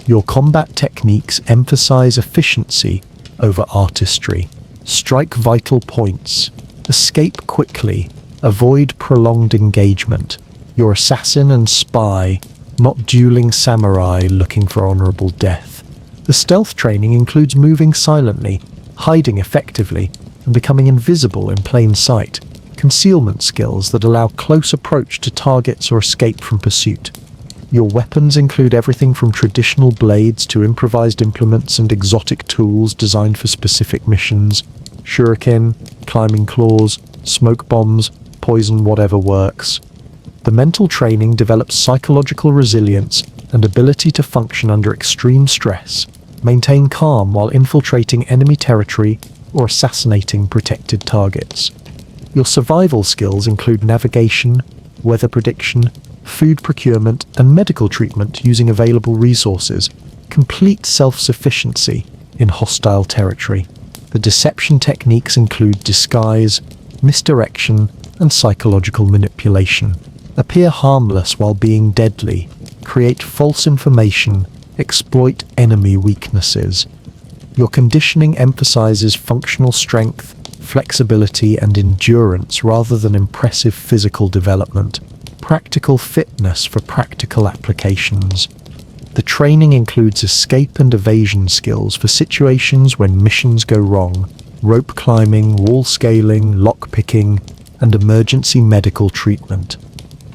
Your combat techniques emphasize efficiency over artistry. Strike vital points. Escape quickly. Avoid prolonged engagement. You're assassin and spy, not dueling samurai looking for honorable death. The stealth training includes moving silently, hiding effectively, and becoming invisible in plain sight. Concealment skills that allow close approach to targets or escape from pursuit. Your weapons include everything from traditional blades to improvised implements and exotic tools designed for specific missions. Shuriken, climbing claws, smoke bombs, poison, whatever works. The mental training develops psychological resilience and ability to function under extreme stress, maintain calm while infiltrating enemy territory or assassinating protected targets. Your survival skills include navigation, weather prediction, food procurement, and medical treatment using available resources, complete self-sufficiency in hostile territory. The deception techniques include disguise, misdirection, and psychological manipulation. Appear harmless while being deadly, create false information, exploit enemy weaknesses. Your conditioning emphasizes functional strength, flexibility, and endurance rather than impressive physical development. Practical fitness for practical applications. The training includes escape and evasion skills for situations when missions go wrong, rope climbing, wall scaling, lockpicking, and emergency medical treatment.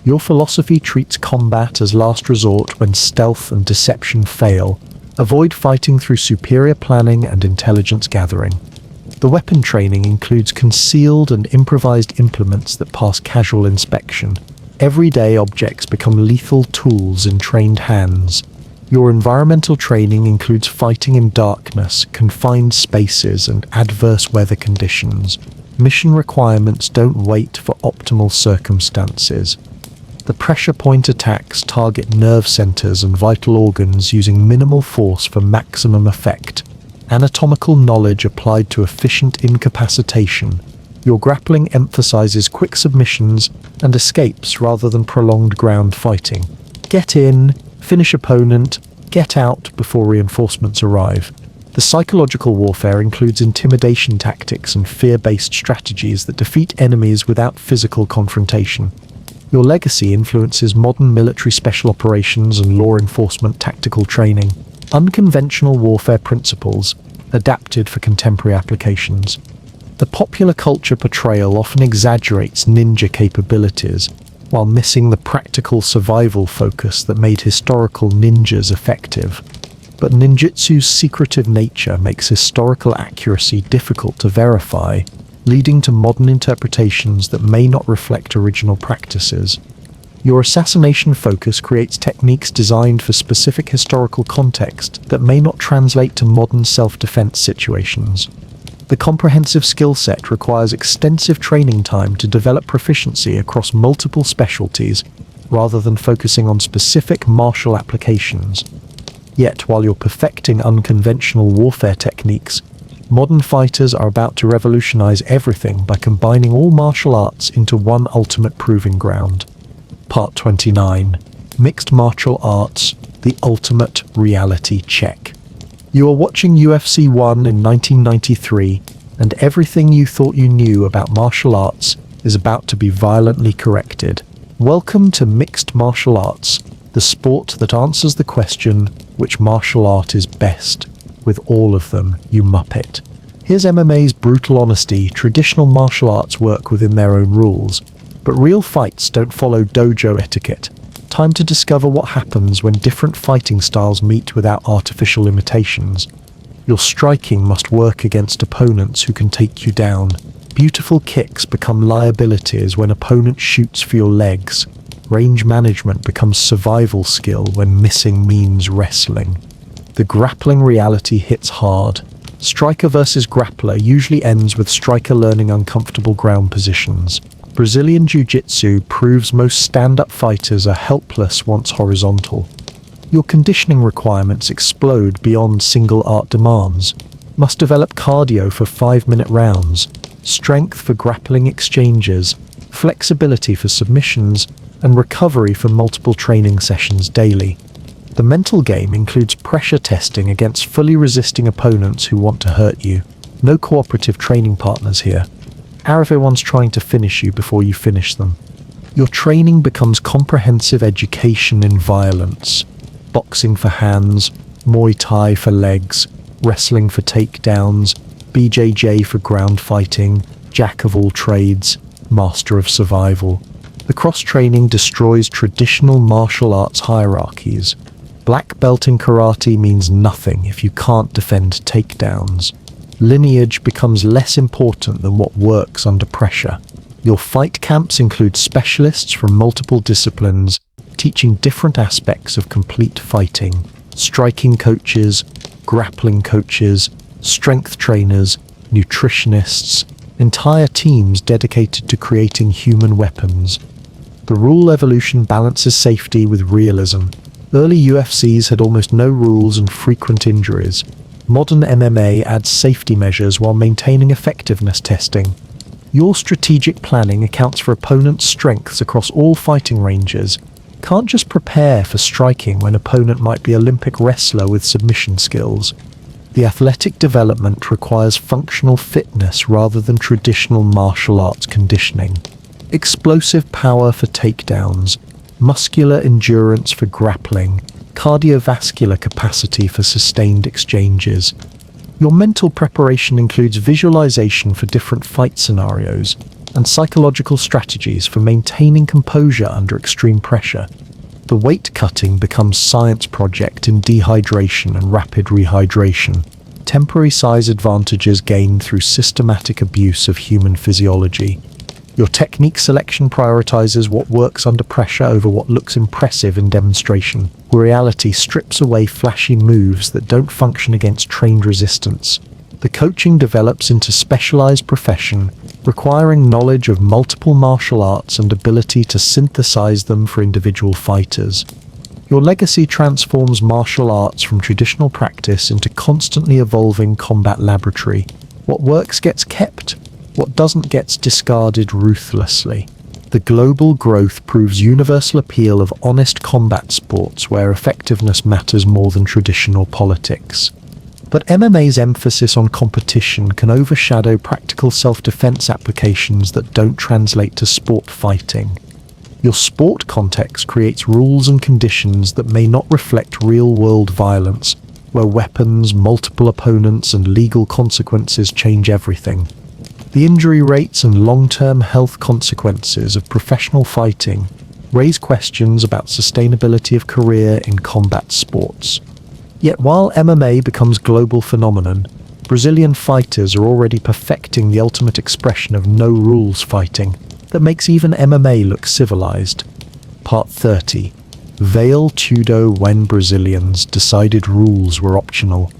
Your philosophy treats combat as last resort when stealth and deception fail. Avoid fighting through superior planning and intelligence gathering. The weapon training includes concealed and improvised implements that pass casual inspection. Everyday objects become lethal tools in trained hands. Your environmental training includes fighting in darkness, confined spaces, and adverse weather conditions. Mission requirements don't wait for optimal circumstances. The pressure point attacks target nerve centers and vital organs using minimal force for maximum effect. Anatomical knowledge applied to efficient incapacitation. Your grappling emphasizes quick submissions and escapes rather than prolonged ground fighting. Get in, finish opponent, get out before reinforcements arrive. The psychological warfare includes intimidation tactics and fear-based strategies that defeat enemies without physical confrontation. Your legacy influences modern military special operations and law enforcement tactical training. Unconventional warfare principles, adapted for contemporary applications. The popular culture portrayal often exaggerates ninja capabilities, while missing the practical survival focus that made historical ninjas effective. But ninjutsu's secretive nature makes historical accuracy difficult to verify, leading to modern interpretations that may not reflect original practices. Your assassination focus creates techniques designed for specific historical context that may not translate to modern self-defense situations. The comprehensive skill set requires extensive training time to develop proficiency across multiple specialties, rather than focusing on specific martial applications. Yet, while you're perfecting unconventional warfare techniques, modern fighters are about to revolutionize everything by combining all martial arts into one ultimate proving ground. Part 29. Mixed Martial Arts, the ultimate reality check. You are watching UFC 1 in 1993, and everything you thought you knew about martial arts is about to be violently corrected. Welcome to Mixed Martial Arts, the sport that answers the question, which martial art is best? With all of them, you muppet. Here's MMA's brutal honesty. Traditional martial arts work within their own rules, but real fights don't follow dojo etiquette. Time to discover what happens when different fighting styles meet without artificial limitations. Your striking must work against opponents who can take you down. Beautiful kicks become liabilities when opponent shoots for your legs. Range management becomes survival skill when missing means wrestling. The grappling reality hits hard. Striker versus grappler usually ends with striker learning uncomfortable ground positions. Brazilian Jiu-Jitsu proves most stand-up fighters are helpless once horizontal. Your conditioning requirements explode beyond single art demands. Must develop cardio for 5-minute rounds, strength for grappling exchanges, flexibility for submissions, and recovery for multiple training sessions daily. The mental game includes pressure testing against fully resisting opponents who want to hurt you. No cooperative training partners here. Everyone's trying to finish you before you finish them. Your training becomes comprehensive education in violence. Boxing for hands, Muay Thai for legs, wrestling for takedowns, BJJ for ground fighting, jack of all trades, master of survival. The cross-training destroys traditional martial arts hierarchies. Black belt in karate means nothing if you can't defend takedowns. Lineage becomes less important than what works under pressure. Your fight camps include specialists from multiple disciplines, teaching different aspects of complete fighting. Striking coaches, grappling coaches, strength trainers, nutritionists, entire teams dedicated to creating human weapons. The rule evolution balances safety with realism. Early UFCs had almost no rules and frequent injuries. Modern MMA adds safety measures while maintaining effectiveness testing. Your strategic planning accounts for opponents' strengths across all fighting ranges. Can't just prepare for striking when opponent might be Olympic wrestler with submission skills. The athletic development requires functional fitness rather than traditional martial arts conditioning. Explosive power for takedowns, muscular endurance for grappling, cardiovascular capacity for sustained exchanges. Your mental preparation includes visualization for different fight scenarios and psychological strategies for maintaining composure under extreme pressure. The weight cutting becomes science project in dehydration and rapid rehydration. Temporary size advantages gained through systematic abuse of human physiology. Your technique selection prioritizes what works under pressure over what looks impressive in demonstration. Reality strips away flashy moves that don't function against trained resistance. The coaching develops into specialized profession, requiring knowledge of multiple martial arts and ability to synthesize them for individual fighters. Your legacy transforms martial arts from traditional practice into constantly evolving combat laboratory. What works gets kept. What doesn't gets discarded ruthlessly. The global growth proves universal appeal of honest combat sports where effectiveness matters more than traditional politics. But MMA's emphasis on competition can overshadow practical self-defense applications that don't translate to sport fighting. Your sport context creates rules and conditions that may not reflect real-world violence, where weapons, multiple opponents, and legal consequences change everything. The injury rates and long-term health consequences of professional fighting raise questions about sustainability of career in combat sports. Yet while MMA becomes a global phenomenon, Brazilian fighters are already perfecting the ultimate expression of no-rules fighting that makes even MMA look civilized. Part 30. Veil Tudo when Brazilians decided rules were optional.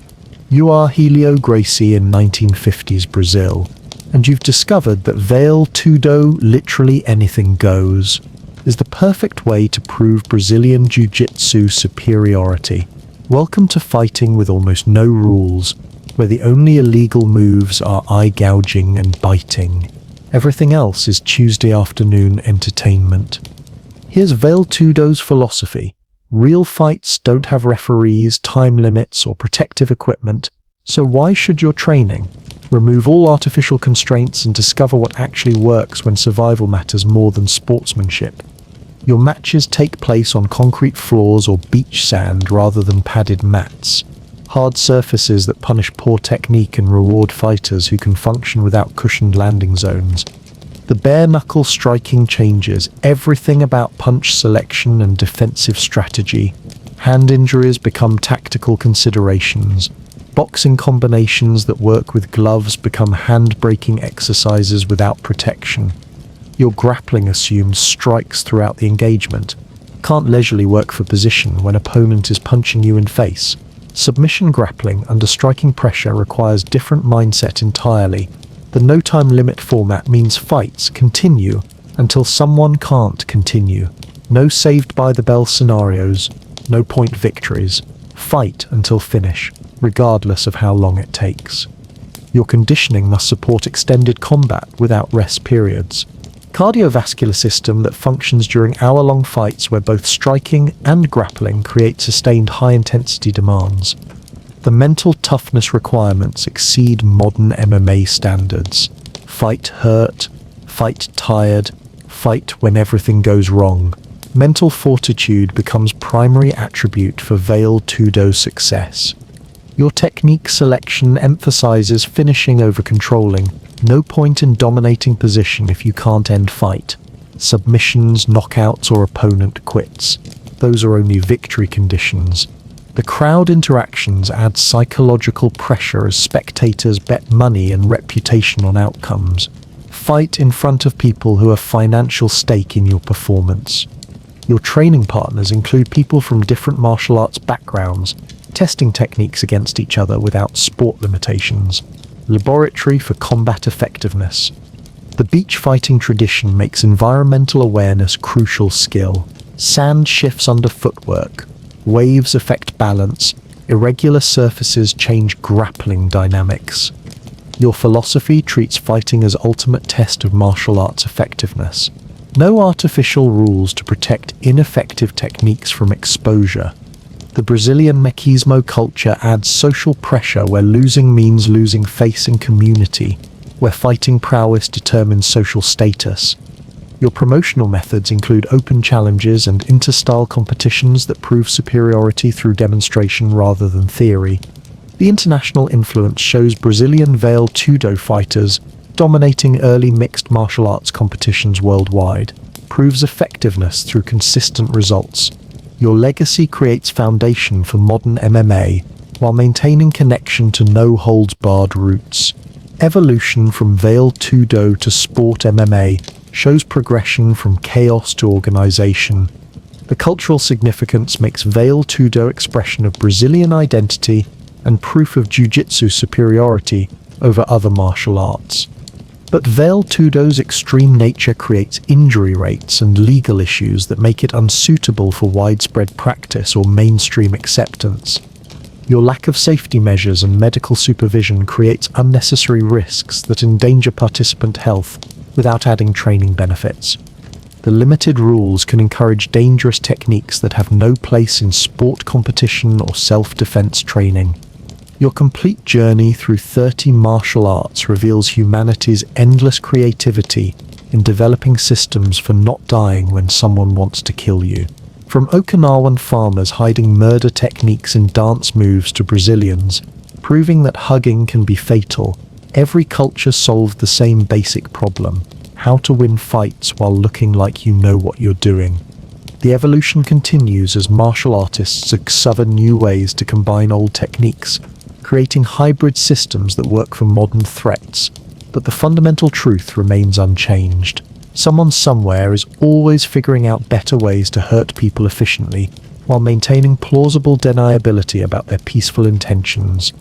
You are Helio Gracie in 1950s Brazil, and you've discovered that Veil Tudo, literally anything goes, is the perfect way to prove Brazilian Jiu-Jitsu superiority. Welcome to fighting with almost no rules, where the only illegal moves are eye gouging and biting. Everything else is Tuesday afternoon entertainment. Here's Veil Tudo's philosophy. Real fights don't have referees, time limits, or protective equipment, so why should your training? Remove all artificial constraints and discover what actually works when survival matters more than sportsmanship. Your matches take place on concrete floors or beach sand rather than padded mats. Hard surfaces that punish poor technique and reward fighters who can function without cushioned landing zones. The bare-knuckle striking changes everything about punch selection and defensive strategy. Hand injuries become tactical considerations. Boxing combinations that work with gloves become hand-breaking exercises without protection. Your grappling assumes strikes throughout the engagement. Can't leisurely work for position when opponent is punching you in face. Submission grappling under striking pressure requires different mindset entirely. The no-time limit format means fights continue until someone can't continue. No saved-by-the-bell scenarios, no point victories. Fight until finish, regardless of how long it takes. Your conditioning must support extended combat without rest periods. Cardiovascular system that functions during hour-long fights where both striking and grappling create sustained high-intensity demands. The mental toughness requirements exceed modern MMA standards. Fight hurt, fight tired, fight when everything goes wrong. Mental fortitude becomes primary attribute for Veil Tudo success. Your technique selection emphasizes finishing over controlling. No point in dominating position if you can't end fight. Submissions, knockouts, or opponent quits. Those are only victory conditions. The crowd interactions add psychological pressure as spectators bet money and reputation on outcomes. Fight in front of people who have financial stake in your performance. Your training partners include people from different martial arts backgrounds, testing techniques against each other without sport limitations. Laboratory for combat effectiveness. The beach fighting tradition makes environmental awareness crucial skill. Sand shifts under footwork. Waves affect balance. Irregular surfaces change grappling dynamics. Your philosophy treats fighting as ultimate test of martial arts effectiveness. No artificial rules to protect ineffective techniques from exposure. The Brazilian machismo culture adds social pressure where losing means losing face and community, where fighting prowess determines social status. Your promotional methods include open challenges and inter-style competitions that prove superiority through demonstration rather than theory. The international influence shows Brazilian Veil Tudo fighters dominating early mixed martial arts competitions worldwide, proves effectiveness through consistent results. Your legacy creates foundation for modern MMA, while maintaining connection to no-holds-barred roots. Evolution from Veil Tudo to sport MMA shows progression from chaos to organization. The cultural significance makes Veil Tudo expression of Brazilian identity and proof of jiu-jitsu superiority over other martial arts. But Veil Tudo's extreme nature creates injury rates and legal issues that make it unsuitable for widespread practice or mainstream acceptance. Your lack of safety measures and medical supervision creates unnecessary risks that endanger participant health without adding training benefits. The limited rules can encourage dangerous techniques that have no place in sport competition or self-defense training. Your complete journey through 30 martial arts reveals humanity's endless creativity in developing systems for not dying when someone wants to kill you. From Okinawan farmers hiding murder techniques in dance moves to Brazilians, proving that hugging can be fatal, every culture solved the same basic problem: how to win fights while looking like you know what you're doing. The evolution continues as martial artists discover new ways to combine old techniques, creating hybrid systems that work for modern threats. But the fundamental truth remains unchanged. Someone somewhere is always figuring out better ways to hurt people efficiently, while maintaining plausible deniability about their peaceful intentions.